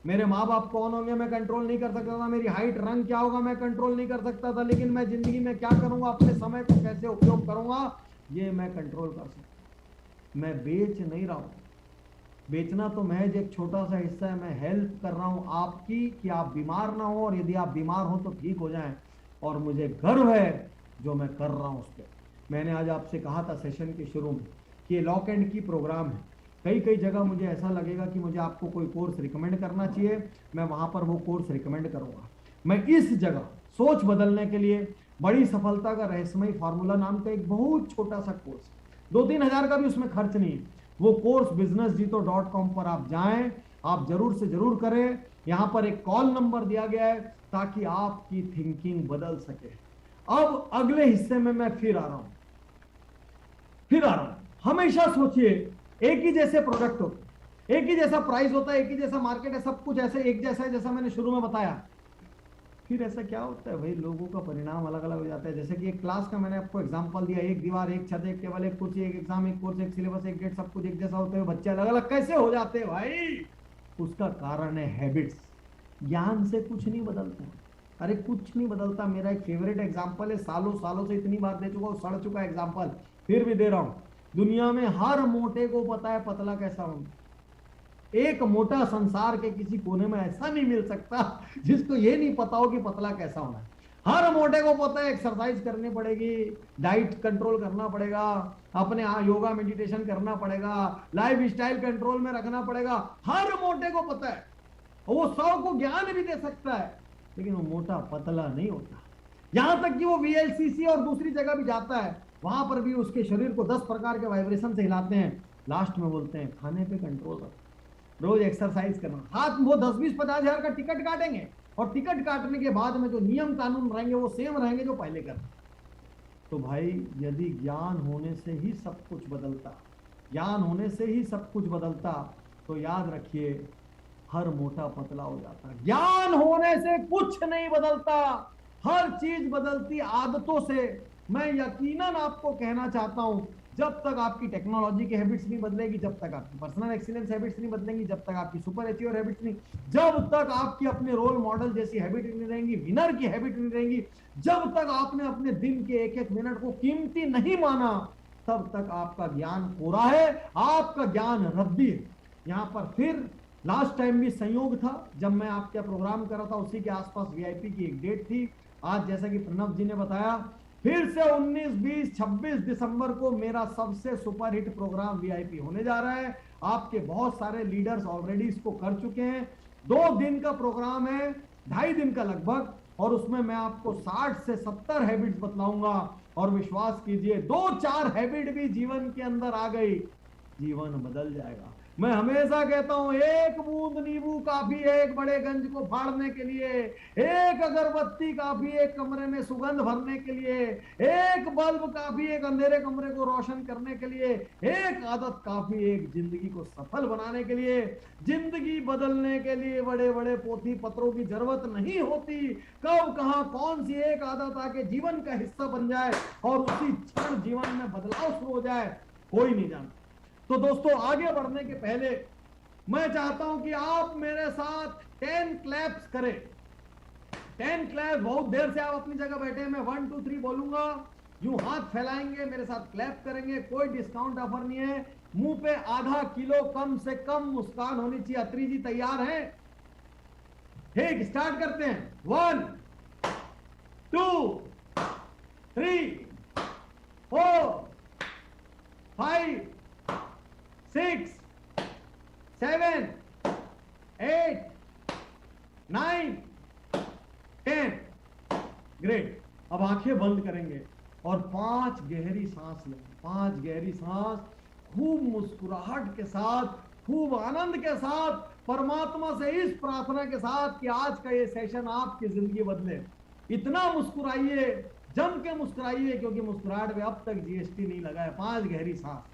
Speaker 4: मेरे माँ बाप कौन होंगे मैं कंट्रोल नहीं कर सकता था, मेरी हाइट रंग क्या होगा मैं कंट्रोल नहीं कर सकता था, लेकिन मैं जिंदगी में क्या करूंगा, अपने समय को कैसे उपयोग करूंगा ये मैं कंट्रोल कर सकता। मैं बेच नहीं रहा हूं, बेचना तो महज एक छोटा सा हिस्सा है। मैं हेल्प कर रहा हूं आपकी कि आप बीमार ना हो, और यदि आप बीमार हो तो ठीक हो जाएं। और मुझे गर्व है जो मैं कर रहा हूं उस पर। मैंने आज आपसे कहा था सेशन के शुरू में कि ये लॉक एंड की प्रोग्राम है। कई जगह मुझे ऐसा लगेगा कि मुझे आपको कोई कोर्स रिकमेंड करना चाहिए, मैं वहां पर वो कोर्स रिकमेंड करूंगा। मैं इस जगह सोच बदलने के लिए बड़ी सफलता का रहस्यमय फार्मूला नाम का एक बहुत छोटा सा कोर्स, 2-3 हज़ार का भी उसमें खर्च नहीं है। वो कोर्स businessjito.com पर आप जाएं, आप जरूर से जरूर करें। यहां पर एक कॉल नंबर दिया गया है ताकि आपकी थिंकिंग बदल सके। अब अगले हिस्से में मैं फिर आ रहा हूं। हमेशा सोचिए, एक ही जैसे प्रोडक्ट होते, एक ही जैसा प्राइस होता है, एक ही जैसा मार्केट है, सब कुछ ऐसे एक जैसा है, जैसा मैंने शुरू में बताया। फिर ऐसा क्या होता है भाई, लोगों का परिणाम अलग अलग हो जाता है। जैसे कि एक क्लास का मैंने आपको एग्जांपल दिया, एक दीवार, एक छत, एक टेबल, एक कुर्सी, एक एग्जाम, एक कोर्स, एक सिलेबस, एक डेट, सब कुछ एक जैसा होते हुए बच्चे अलग अलग कैसे हो जाते हैं भाई? उसका कारण है हैबिट्स। ज्ञान से कुछ नहीं बदलता, अरे कुछ नहीं बदलता। मेरा एक फेवरेट एग्जाम्पल है, सालों सालों से इतनी बार दे चुका हूँ, सड़ चुका एग्जाम्पल, फिर भी दे रहा हूँ। दुनिया में हर मोटे को पता है पतला कैसा होगा। एक मोटा संसार के किसी कोने में ऐसा नहीं मिल सकता जिसको ये नहीं पता हो कि पतला कैसा होना है। हर मोटे को पता है एक्सरसाइज करनी पड़ेगी, डाइट कंट्रोल करना पड़ेगा, अपने योगा मेडिटेशन करना पड़ेगा, लाइफ स्टाइल कंट्रोल में रखना पड़ेगा। हर मोटे को पता है, वो 100 को ज्ञान भी दे सकता है, लेकिन वो मोटा पतला नहीं होता। यहां तक कि वो VLCC और दूसरी जगह भी जाता है, वहां पर भी उसके शरीर को 10 प्रकार के वाइब्रेशन से हिलाते हैं। लास्ट में बोलते हैं खाने पे कंट्रोल रखो, रोज एक्सरसाइज करना। हाथ वो 10-20-50 हजार का टिकट काटेंगे, और टिकट काटने के बाद में जो नियम कानून रहेंगे वो सेम रहेंगे जो पहले करते। तो भाई यदि ज्ञान होने से ही सब कुछ बदलता, ज्ञान होने से ही सब कुछ बदलता, तो याद रखिए हर मोटा पतला हो जाता। ज्ञान होने से कुछ नहीं बदलता, हर चीज बदलती आदतों से। मैं यकीनन आपको कहना चाहता हूं, जब तक आपकी टेक्नोलॉजी की हैबिट्स नहीं बदलेगी, जब तक आपकी पर्सनल एक्सीलेंस हैबिट्स नहीं बदलेंगी, जब तक आपकी सुपर अचीवर हैबिट्स नहीं, जब तक आपकी अपने रोल मॉडल जैसी हैबिट नहीं रहेंगी, विनर की हैबिट नहीं रहेंगी, जब तक आपने अपने दिन के एक एक मिनट को कीमती नहीं माना, तब तक आपका ज्ञान कोरा है, आपका ज्ञान रद्दी है। यहां पर फिर लास्ट टाइम भी संयोग था, जब मैं आपका प्रोग्राम कर रहा था उसी के आसपास VIP की एक डेट थी। आज जैसा कि प्रणव जी ने बताया, फिर से 19, 20, 26 दिसंबर को मेरा सबसे सुपर हिट प्रोग्राम VIP होने जा रहा है। आपके बहुत सारे लीडर्स ऑलरेडी इसको कर चुके हैं। 2 दिन का प्रोग्राम है, 2.5 दिन का लगभग, और उसमें मैं आपको 60 से 70 हैबिट्स बतलाऊंगा। और विश्वास कीजिए 2-4 हैबिट भी जीवन के अंदर आ गई, जीवन बदल जाएगा। मैं हमेशा कहता हूं एक बूंद नींबू काफी है एक बड़े गंज को फाड़ने के लिए, एक अगरबत्ती काफी है एक कमरे में सुगंध भरने के लिए, एक बल्ब काफी है एक अंधेरे कमरे को रोशन करने के लिए, एक आदत काफी है एक जिंदगी को सफल बनाने के लिए। जिंदगी बदलने के लिए बड़े बड़े पोथी पत्रों की जरूरत नहीं होती। कब कहां कौन सी एक आदत आके जीवन का हिस्सा बन जाए और उसी क्षण जीवन में बदलाव शुरू हो जाए, कोई नहीं जानता। तो दोस्तों आगे बढ़ने के पहले मैं चाहता हूं कि आप मेरे साथ 10 क्लैप्स करें। 10 क्लैप, बहुत देर से आप अपनी जगह बैठे हैं, मैं 1 2 3 बोलूंगा, यूं हाथ फैलाएंगे, मेरे साथ क्लैप करेंगे। कोई डिस्काउंट ऑफर नहीं है, मुंह पे आधा किलो कम से कम मुस्कान होनी चाहिए। अत्री जी तैयार हैं? ठीक, स्टार्ट करते हैं। 1 2 3 4 5 6 7 8 9 10। ग्रेट। अब आंखें बंद करेंगे और 5 गहरी सांस लें। 5 गहरी सांस, खूब मुस्कुराहट के साथ, खूब आनंद के साथ, परमात्मा से इस प्रार्थना के साथ कि आज का ये सेशन आपकी जिंदगी बदले। इतना मुस्कुराइए, जम के मुस्कुराइए, क्योंकि मुस्कुराहट में अब तक जीएसटी नहीं लगा है। 5 गहरी सांस।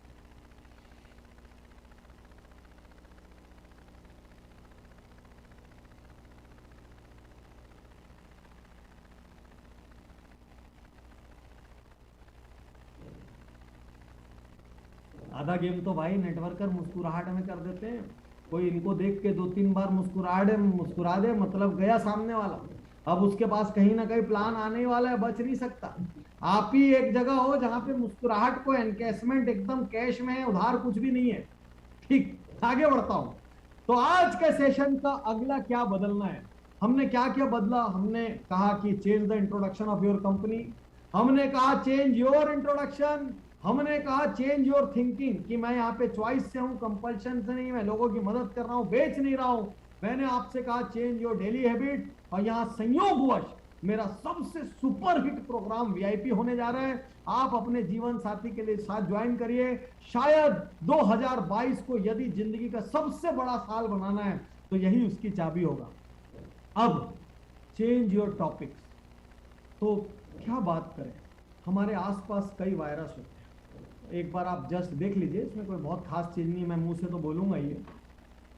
Speaker 4: आधा गेम तो भाई नेटवर्कर मुस्कुराहट में कर देते हैं। कोई इनको देख के 2-3 बार मुस्कुरा दे, मतलब गया सामने वाला। अब उसके पास कहीं ना कहीं प्लान आने वाला है, बच नहीं सकता। आप ही एक जगह हो जहां पे मुस्कुराहट को एनकैशमेंट एकदम कैश में है, उधार कुछ भी नहीं है। ठीक, आगे बढ़ता हूं। तो आज के सेशन का अगला क्या बदलना है, हमने क्या क्या बदला। हमने कहा कि change the introduction of your company, हमने कहा चेंज योर इंट्रोडक्शन, हमने कहा चेंज योर थिंकिंग कि मैं यहाँ पे चॉइस से हूँ, कंपल्शन से नहीं, मैं लोगों की मदद कर रहा हूँ, बेच नहीं रहा हूँ। मैंने आपसे कहा चेंज योर डेली हैबिट, और यहाँ संयोगवश मेरा सबसे सुपर हिट प्रोग्राम वीआईपी होने जा रहा है। आप अपने जीवन साथी के लिए साथ ज्वाइन करिए। शायद 2022 को यदि जिंदगी का सबसे बड़ा साल बनाना है तो यही उसकी चाबी होगा। अब चेंज योर टॉपिक्स। तो क्या बात करें, हमारे आसपास कई वायरस होते हैं। एक बार आप जस्ट देख लीजिए, इसमें कोई बहुत खास चीज नहीं, मैं मुंह से तो बोलूंगा ही।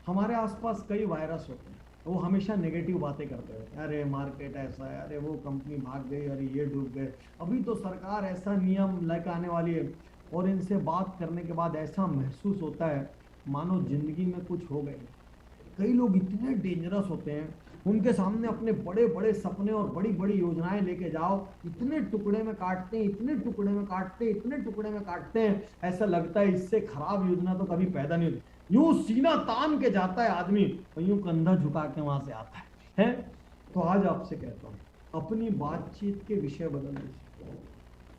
Speaker 4: हमारे आसपास कई वायरस होते हैं, वो हमेशा नेगेटिव बातें करते हैं। अरे मार्केट ऐसा है, अरे वो कंपनी भाग गई, अरे ये डूब गए, अभी तो सरकार ऐसा नियम लेकर आने वाली है। और इनसे बात करने के बाद ऐसा महसूस होता है मानो जिंदगी में कुछ हो गए। कई लोग इतने डेंजरस होते हैं, उनके सामने अपने बड़े बड़े सपने और बड़ी बड़ी योजनाएं लेके जाओ, इतने टुकड़े में काटते हैं, इतने टुकड़े में काटते हैं, इतने टुकड़े में काटते हैं, ऐसा लगता है इससे खराब योजना तो कभी पैदा नहीं होती। यूं सीना तान के जाता है आदमी और यूं कंधा झुका के वहां से आता है। तो आज आपसे कहता हूं, अपनी बातचीत के विषय बदल दीजिए।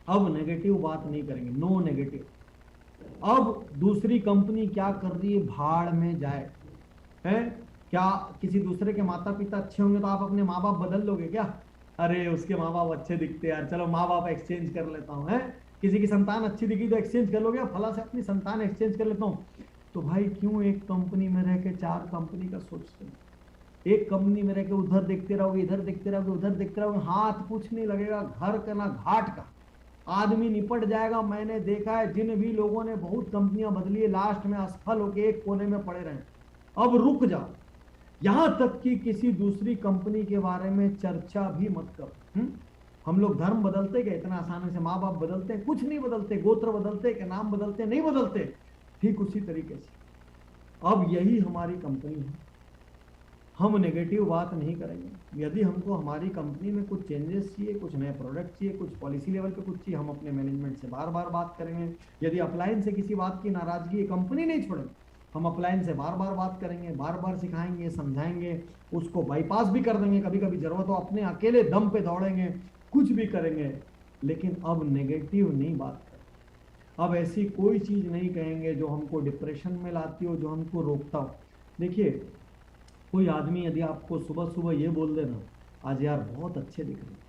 Speaker 4: अब नेगेटिव बात नहीं करेंगे, नो नेगेटिव। अब दूसरी कंपनी क्या कर रही है, भाड़ में जाए। है क्या किसी दूसरे के माता पिता अच्छे होंगे तो आप अपने माँ बाप बदल लोगे क्या? अरे उसके माँ बाप अच्छे दिखते हैं यार, चलो माँ बाप एक्सचेंज कर लेता हूँ। है किसी की संतान अच्छी दिखी तो एक्सचेंज कर लोगे, फला से अपनी संतान एक्सचेंज कर लेता हूँ। तो भाई क्यों एक कंपनी में रह के 4 कंपनी का सोचते हैं? एक कंपनी में रह के उधर देखते रहोगे, इधर देखते रहोगे, उधर देखते रहोगे, हाथ कुछ नहीं लगेगा, घर का ना घाट का, आदमी निपट जाएगा। मैंने देखा है जिन भी लोगों ने बहुत कंपनियां बदली है, लास्ट में असफल होकर एक कोने में पड़े रहे। अब रुक जाओ, यहां तक कि किसी दूसरी कंपनी के बारे में चर्चा भी मत करो। हम लोग धर्म बदलते क्या इतना आसानी से? माँ बाप बदलते हैं? कुछ नहीं बदलते। गोत्र बदलते क्या? नाम बदलते नहीं बदलते। ठीक उसी तरीके से अब यही हमारी कंपनी है। हम नेगेटिव बात नहीं करेंगे। यदि हमको हमारी कंपनी में कुछ चेंजेस चाहिए, कुछ नए प्रोडक्ट चाहिए, कुछ पॉलिसी लेवल पे कुछ चाहिए, हम अपने मैनेजमेंट से बार बार बात करेंगे। यदि अपलाइन से किसी बात की नाराजगी, कंपनी नहीं छोड़ेंगे, हम अपलाइन से बार बार बात करेंगे, बार बार सिखाएंगे, समझाएंगे, उसको बाईपास भी कर देंगे। कभी कभी जरूरत हो अपने अकेले दम पे दौड़ेंगे, कुछ भी करेंगे, लेकिन अब नेगेटिव नहीं बात करें। अब ऐसी कोई चीज़ नहीं कहेंगे जो हमको डिप्रेशन में लाती हो, जो हमको रोकता हो। देखिए, कोई आदमी यदि आपको सुबह सुबह ये बोल देना, आज यार बहुत अच्छे दिख रहे हैं,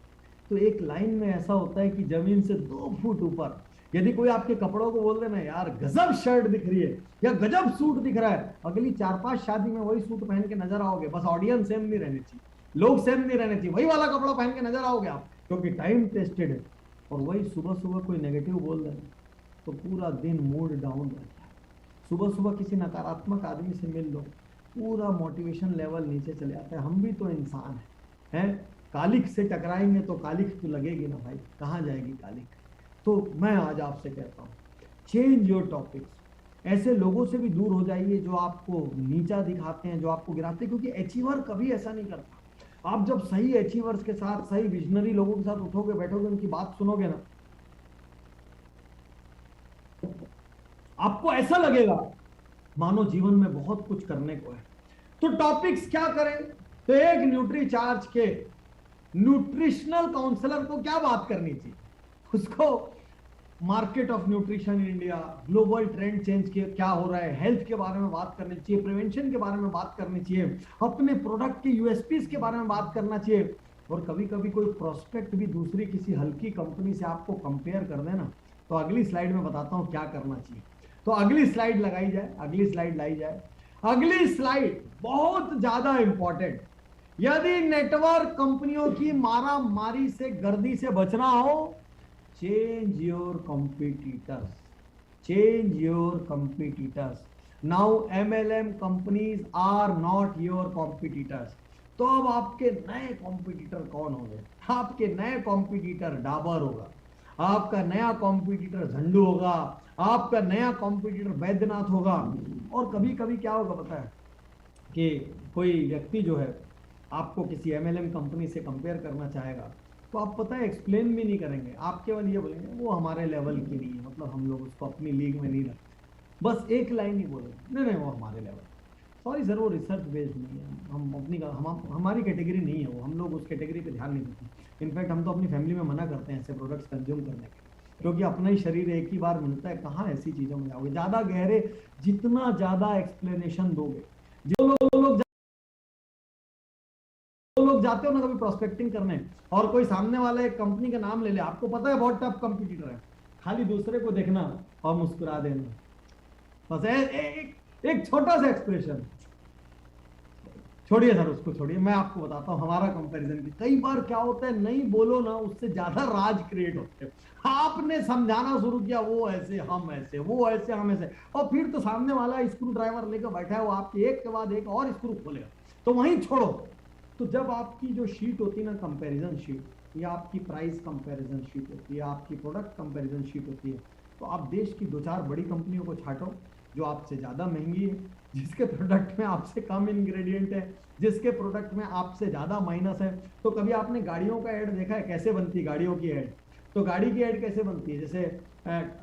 Speaker 4: तो एक लाइन में ऐसा होता है कि जमीन से 2 फुट ऊपर यदि कोई आपके कपड़ों को बोल देना यार गजब शर्ट दिख रही है या गजब सूट दिख रहा है, अगली 4-5 शादी में वही सूट पहन के नजर आओगे, बस ऑडियंस सेम नहीं रहनी चाहिए, लोग सेम नहीं रहने चाहिए, वही वाला कपड़ा पहन के नजर आओगे आप, क्योंकि टाइम टेस्टेड है। और वही सुबह सुबह कोई नेगेटिव बोल देना तो पूरा दिन मूड डाउन रहता है। सुबह सुबह किसी नकारात्मक आदमी से मिल लो, पूरा मोटिवेशन लेवल नीचे चले जाता है। हम भी तो इंसान हैं, कालिक से टकराएंगे तो कालिक तो लगेगी ना भाई, कहाँ जाएगी कालिक। तो मैं आज आपसे कहता हूँ चेंज योर टॉपिक्स, ऐसे लोगों से भी दूर हो जाइए जो आपको नीचा दिखाते हैं, जो आपको गिराते हैं, क्योंकि अचीवर कभी ऐसा नहीं करता। आप जब सही अचीवर्स के साथ, सही विजनरी लोगों के साथ उठोगे बैठोगे, उनकी बात सुनोगे ना, आपको ऐसा लगेगा मानो जीवन में बहुत कुछ करने को है। तो टॉपिक्स क्या करें, तो एक न्यूट्रीचार्ज के न्यूट्रिशनल काउंसलर को क्या बात करनी चाहिए, उसको market of nutrition in India, global trend change के क्या हो रहा है, हेल्थ के बारे में बात करनी चाहिए, प्रिवेंशन के बारे में बात करनी चाहिए, अपने प्रोडक्ट के यूएसपीज के बारे में बात करना चाहिए। और कभी कभी कोई प्रोस्पेक्ट भी दूसरी किसी हल्की कंपनी से आपको कंपेयर कर देना, तो अगली स्लाइड में बताता हूं क्या करना चाहिए। तो अगली स्लाइड लगाई जाए, अगली स्लाइड लाई जाए। अगली स्लाइड बहुत ज्यादा इंपॉर्टेंट, यदि नेटवर्क कंपनियों की मारा मारी से, गर्दी से बचना हो, change your competitors, change your competitors. Now MLM companies are not your competitors. तो अब आपके नए कॉम्पिटिटर कौन होंगे? आपके नए कॉम्पिटिटर डाबर होगा, आपका नया कॉम्पिटिटर झंडू होगा, आपका नया कॉम्पिटिटर बैद्यनाथ होगा। और कभी कभी क्या होगा पता है कि कोई व्यक्ति जो है आपको किसी MLM कंपनी से कंपेयर करना चाहेगा, तो आप पता है एक्सप्लेन भी नहीं करेंगे, आप केवल ये बोलेंगे वो हमारे लेवल की नहीं है, मतलब हम लोग उसको अपनी लीग में नहीं रखते, बस एक लाइन ही बोलेंगे, नहीं नहीं वो हमारे लेवल, सॉरी सर वो रिसर्च बेस्ड नहीं है, हम अपनी हमारी कैटेगरी नहीं है वो, हम लोग उस कैटेगरी पे ध्यान नहीं देते। इनफैक्ट हम तो अपनी फैमिली में मना करते हैं ऐसे प्रोडक्ट्स कंज्यूम करने के, क्योंकि अपना ही शरीर एक ही बार मिलता है, कहाँ ऐसी चीज़ों में जाओगे। ज़्यादा गहरे, जितना ज़्यादा एक्सप्लेनेशन दोगे, जो लोग जाते हो ना कभी प्रोस्पेक्टिंग करने, और कोई सामने वाला एक कंपनी का नाम ले ले, आपको पता है बहुत टफ कंपटीटर है, खाली दूसरे को देखना और मुस्कुरा देना, बस एक छोटा सा एक्सप्रेशन। छोड़िए सर उसको छोड़िए, मैं आपको बताता हूँ हमारा कंपैरिजन की। कई बार क्या होता है, नहीं बोलो ना उससे ज्यादा राज क्रिएट होते हैं। आपने समझाना शुरू किया, वो ऐसे हम ऐसे, वो ऐसे हम ऐसे, और फिर तो सामने वाला स्क्रू ड्राइवर लेकर बैठा है, वो आपके एक के बाद एक और स्क्रू खोलेगा, तो वहीं छोड़ो। तो जब आपकी जो शीट होती है ना कंपैरिजन शीट, या आपकी प्राइस कंपैरिजन शीट होती है, आपकी प्रोडक्ट कंपैरिजन शीट होती है, तो आप देश की 2-4 बड़ी कंपनियों को छांटो जो आपसे ज़्यादा महंगी है, जिसके प्रोडक्ट में आपसे कम इंग्रेडिएंट है, जिसके प्रोडक्ट में आपसे ज़्यादा माइनस है। तो कभी आपने गाड़ियों का ऐड देखा है कैसे बनती है गाड़ियों की ऐड? तो गाड़ी की ऐड कैसे बनती है, जैसे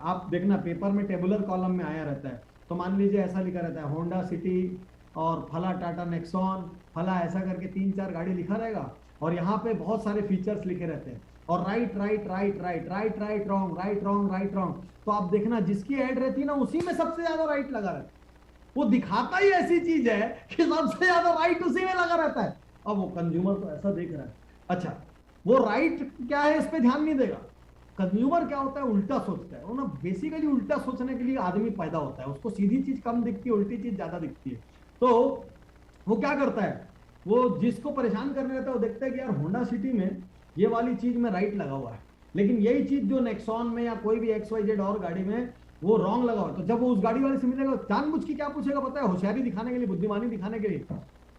Speaker 4: आप देखना पेपर में टेबुलर कॉलम में आया रहता है, तो मान लीजिए ऐसा लिखा रहता है होंडा सिटी और फला टाटा नेक्सॉन फला, ऐसा करके 3-4 गाड़ी लिखा रहेगा, और यहाँ पे बहुत सारे फीचर्स लिखे रहते हैं, और right right right right right right wrong right wrong right wrong. तो आप देखना जिसकी ऐड रहती है ना उसी में सबसे ज्यादा राइट लगा रहता है, वो दिखाता ही ऐसी चीज है कि सबसे ज्यादा राइट उसी में लगा रहता है। अब वो कंज्यूमर तो ऐसा देख रहा है, अच्छा वो राइट क्या है इस पे ध्यान नहीं देगा। कंज्यूमर क्या होता है, उल्टा सोचता है, वो ना बेसिकली उल्टा सोचने के लिए आदमी पैदा होता है, उसको सीधी चीज कम दिखती है, उल्टी चीज ज्यादा दिखती है। तो वो क्या करता है, वो जिसको परेशान करने रहता है वो देखता है कि यार होंडा सिटी में ये वाली चीज में राइट लगा हुआ है, लेकिन यही चीज जो नेक्सॉन में या कोई भी XYZ और गाड़ी में वो रॉन्ग लगा हुआ है। तो जब वो उस गाड़ी वाले से मिलेगा, जानबूझ के क्या पूछेगा पता है, होशियारी दिखाने के लिए, बुद्धिमानी दिखाने के लिए,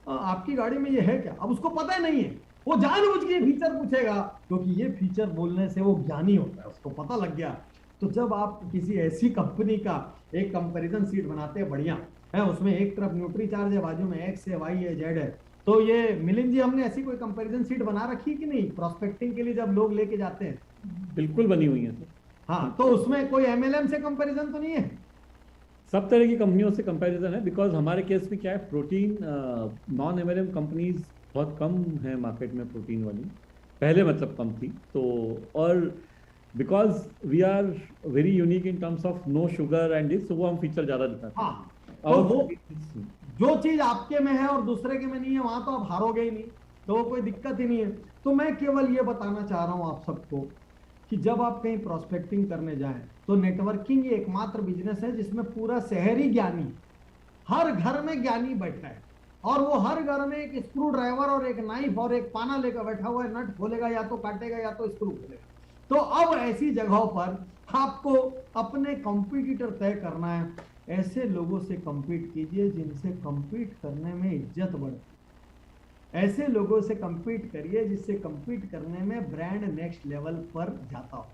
Speaker 4: आपकी गाड़ी में ये है क्या? अब उसको पता ही नहीं है, वो जानबूझ के फीचर पूछेगा, क्योंकि ये फीचर बोलने से वो ज्ञानी होता है, उसको पता लग गया। तो जब आप किसी ऐसी कंपनी का एक कंपैरिजन शीट बनाते हैं बढ़िया है, उसमें एक तरफ न्यूट्रीचार्ज है, बाजू में X है, Y है, Z है, तो ये मिलिंद जी हमने ऐसी कोई कंपैरिजन शीट बना रखी कि नहीं प्रोस्पेक्टिंग के लिए जब लोग लेके जाते हैं?
Speaker 5: बिल्कुल बनी हुई है सर।
Speaker 4: हाँ, तो उसमें कोई MLM से कंपैरिजन तो नहीं है?
Speaker 5: सब तरह की कंपनियों से कंपैरिजन है, बिकॉज हमारे केस में क्या है, प्रोटीन नॉन MLM कंपनीज बहुत कम है मार्केट में, प्रोटीन वाली पहले मतलब कम थी, तो और because we are very unique in terms of no sugar and this, तो वो हम फीचर ज्यादा दिखाते हैं।
Speaker 4: हाँ, तो वो जो चीज आपके में है और दूसरे के में नहीं है, वहां तो आप हारोगे ही नहीं, तो वो कोई दिक्कत ही नहीं है। तो मैं केवल ये बताना चाह रहा हूं आप सबको कि जब आप कहीं प्रोस्पेक्टिंग करने जाएं तो नेटवर्किंग ही एकमात्र बिजनेस है जिसमें पूरा शहरी ज्ञानी, हर घर में ज्ञानी बैठा है और वो हर घर में एक स्क्रू ड्राइवर और एक नाइफ और एक पाना लेकर बैठा हुआ है, नट खोलेगा या तो काटेगा या तो स्क्रू खोलेगा। तो अब ऐसी जगहों पर आपको अपने कॉम्पिटिटर तय करना है। ऐसे लोगों से compete कीजिए जिनसे compete करने में इज्जत बढ़े। ऐसे लोगों से compete करिए जिससे compete करने में ब्रांड नेक्स्ट लेवल पर जाता हो।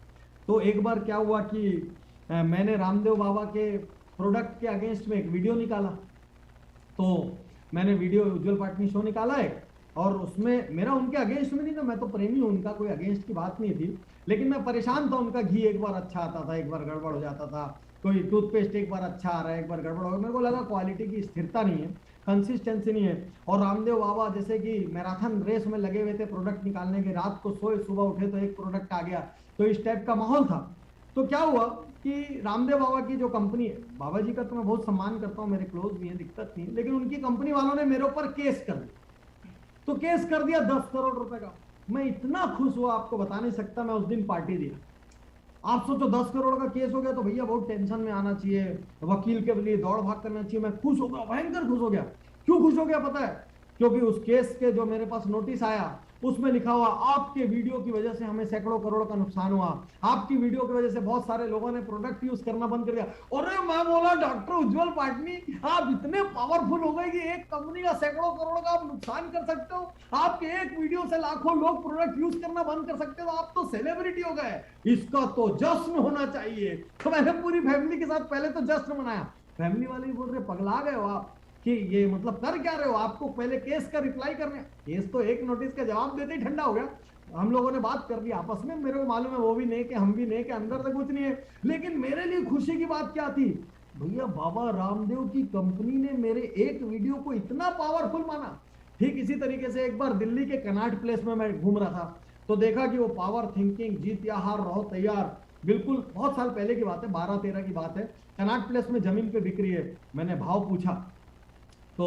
Speaker 4: तो एक बार क्या हुआ कि मैंने रामदेव बाबा के प्रोडक्ट के अगेंस्ट में एक वीडियो निकाला। तो मैंने वीडियो उज्जवल पाटनी शो निकाला है और उसमें मेरा उनके अगेंस्ट में नहीं था, मैं तो प्रेमी हूं उनका, कोई अगेंस्ट की बात नहीं थी, लेकिन मैं परेशान था। उनका घी एक बार अच्छा आता था, एक बार गड़बड़ हो जाता था, कोई टूथपेस्ट एक बार अच्छा आ रहा है, एक बार गड़बड़ हो गया। मेरे को लगा क्वालिटी की स्थिरता नहीं है, कंसिस्टेंसी नहीं है। और रामदेव बाबा जैसे कि मैराथन रेस में लगे हुए थे प्रोडक्ट निकालने के, रात को सोए सुबह उठे तो एक प्रोडक्ट आ गया, तो इस टाइप का माहौल था। तो क्या हुआ कि रामदेव बाबा की जो कंपनी है, बाबा जी का तो मैं बहुत सम्मान करता हूँ, मेरे क्लोज भी हैं, दिक्कत नहीं, लेकिन उनकी कंपनी वालों ने मेरे ऊपर केस कर दिया। तो केस कर दिया 10 करोड़ रुपए का। मैं इतना खुश हुआ आपको बता नहीं सकता। मैं उस दिन पार्टी दिया। आप सोचो 10 करोड़ का केस हो गया तो भैया बहुत टेंशन में आना चाहिए, वकील के लिए दौड़ भाग करना चाहिए। मैं खुश हो गया, भयंकर खुश हो गया। क्यों खुश हो गया पता है? क्योंकि उस केस के जो मेरे पास नोटिस आया उसमें लिखा हुआ आपके वीडियो की वजह से हमें सैकड़ों करोड़ का नुकसान हुआ, आपकी वीडियो की वजह से बहुत सारे लोगों ने प्रोडक्ट यूज करना बंद कर दिया। और मैं बोला डॉक्टर उज्जवल पाटनी, आप इतने पावरफुल हो गए कि एक कंपनी का सैकड़ों करोड़ का आप नुकसान कर सकते हो, आपके एक वीडियो से लाखों लोग प्रोडक्ट यूज करना बंद कर सकते हो, आप तो सेलिब्रिटी हो गए, इसका तो जश्न होना चाहिए। तो मैंने पूरी फैमिली के साथ पहले तो जश्न मनाया। फैमिली वाले बोल रहे पगला गए हो आप, कि ये मतलब कर क्या रहे हो, आपको पहले केस का रिप्लाई करने, केस तो एक नोटिस का जवाब देते ही ठंडा हो गया। हम लोगों ने बात कर ली आपस में, मेरे को मालूम है वो भी नहीं कि हम भी नहीं, कि अंदर से कुछ नहीं है। लेकिन मेरे लिए खुशी की बात क्या थी, भैया बाबा रामदेव की कंपनी ने मेरे एक वीडियो को इतना पावरफुल माना। ठीक इसी तरीके से एक बार दिल्ली के कनॉट प्लेस में मैं घूम रहा था, तो देखा कि वो पावर थिंकिंग, जीत या हार रहो तैयार, बिल्कुल बहुत साल पहले की बात है, 12-13 की बात है, कनॉट प्लेस में जमीन पे बिक्री है। मैंने भाव पूछा तो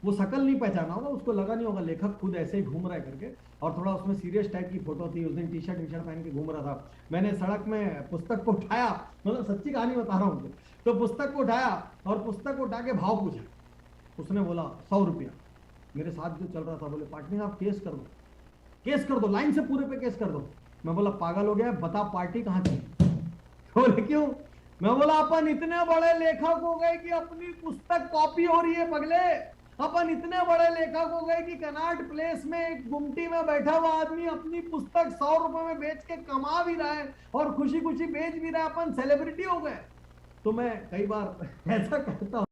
Speaker 4: वो शकल नहीं पहचाना होगा, उसको लगा नहीं होगा लेखक खुद ऐसे ही घूम रहा है करके, और थोड़ा उसमें सीरियस टाइप की फोटो थी। उस दिन टी शर्ट पहन के घूम रहा था। मैंने सड़क में पुस्तक को उठाया, मतलब सच्ची कहानी बता रहा हूँ, तो पुस्तक को उठाया और पुस्तक को उठा के भाव पूछा। उसने बोला 100 रुपया। मेरे साथ जो चल रहा था बोले पार्टनर आप केस कर दो, केस कर दो, लाइन से पूरे पे केस कर दो। मैं बोला पागल हो गया, बता पार्टी कहाँ की? बोले क्यों? मैं बोला अपन इतने बड़े लेखक हो गए कि अपनी पुस्तक कॉपी हो रही है पगले। अपन इतने बड़े लेखक हो गए कि कनॉट प्लेस में एक गुमटी में बैठा हुआ आदमी अपनी पुस्तक 100 रुपए में बेच के कमा भी रहा है और खुशी खुशी बेच भी रहा है, अपन सेलिब्रिटी हो गए। तो मैं कई बार ऐसा कहता हूं।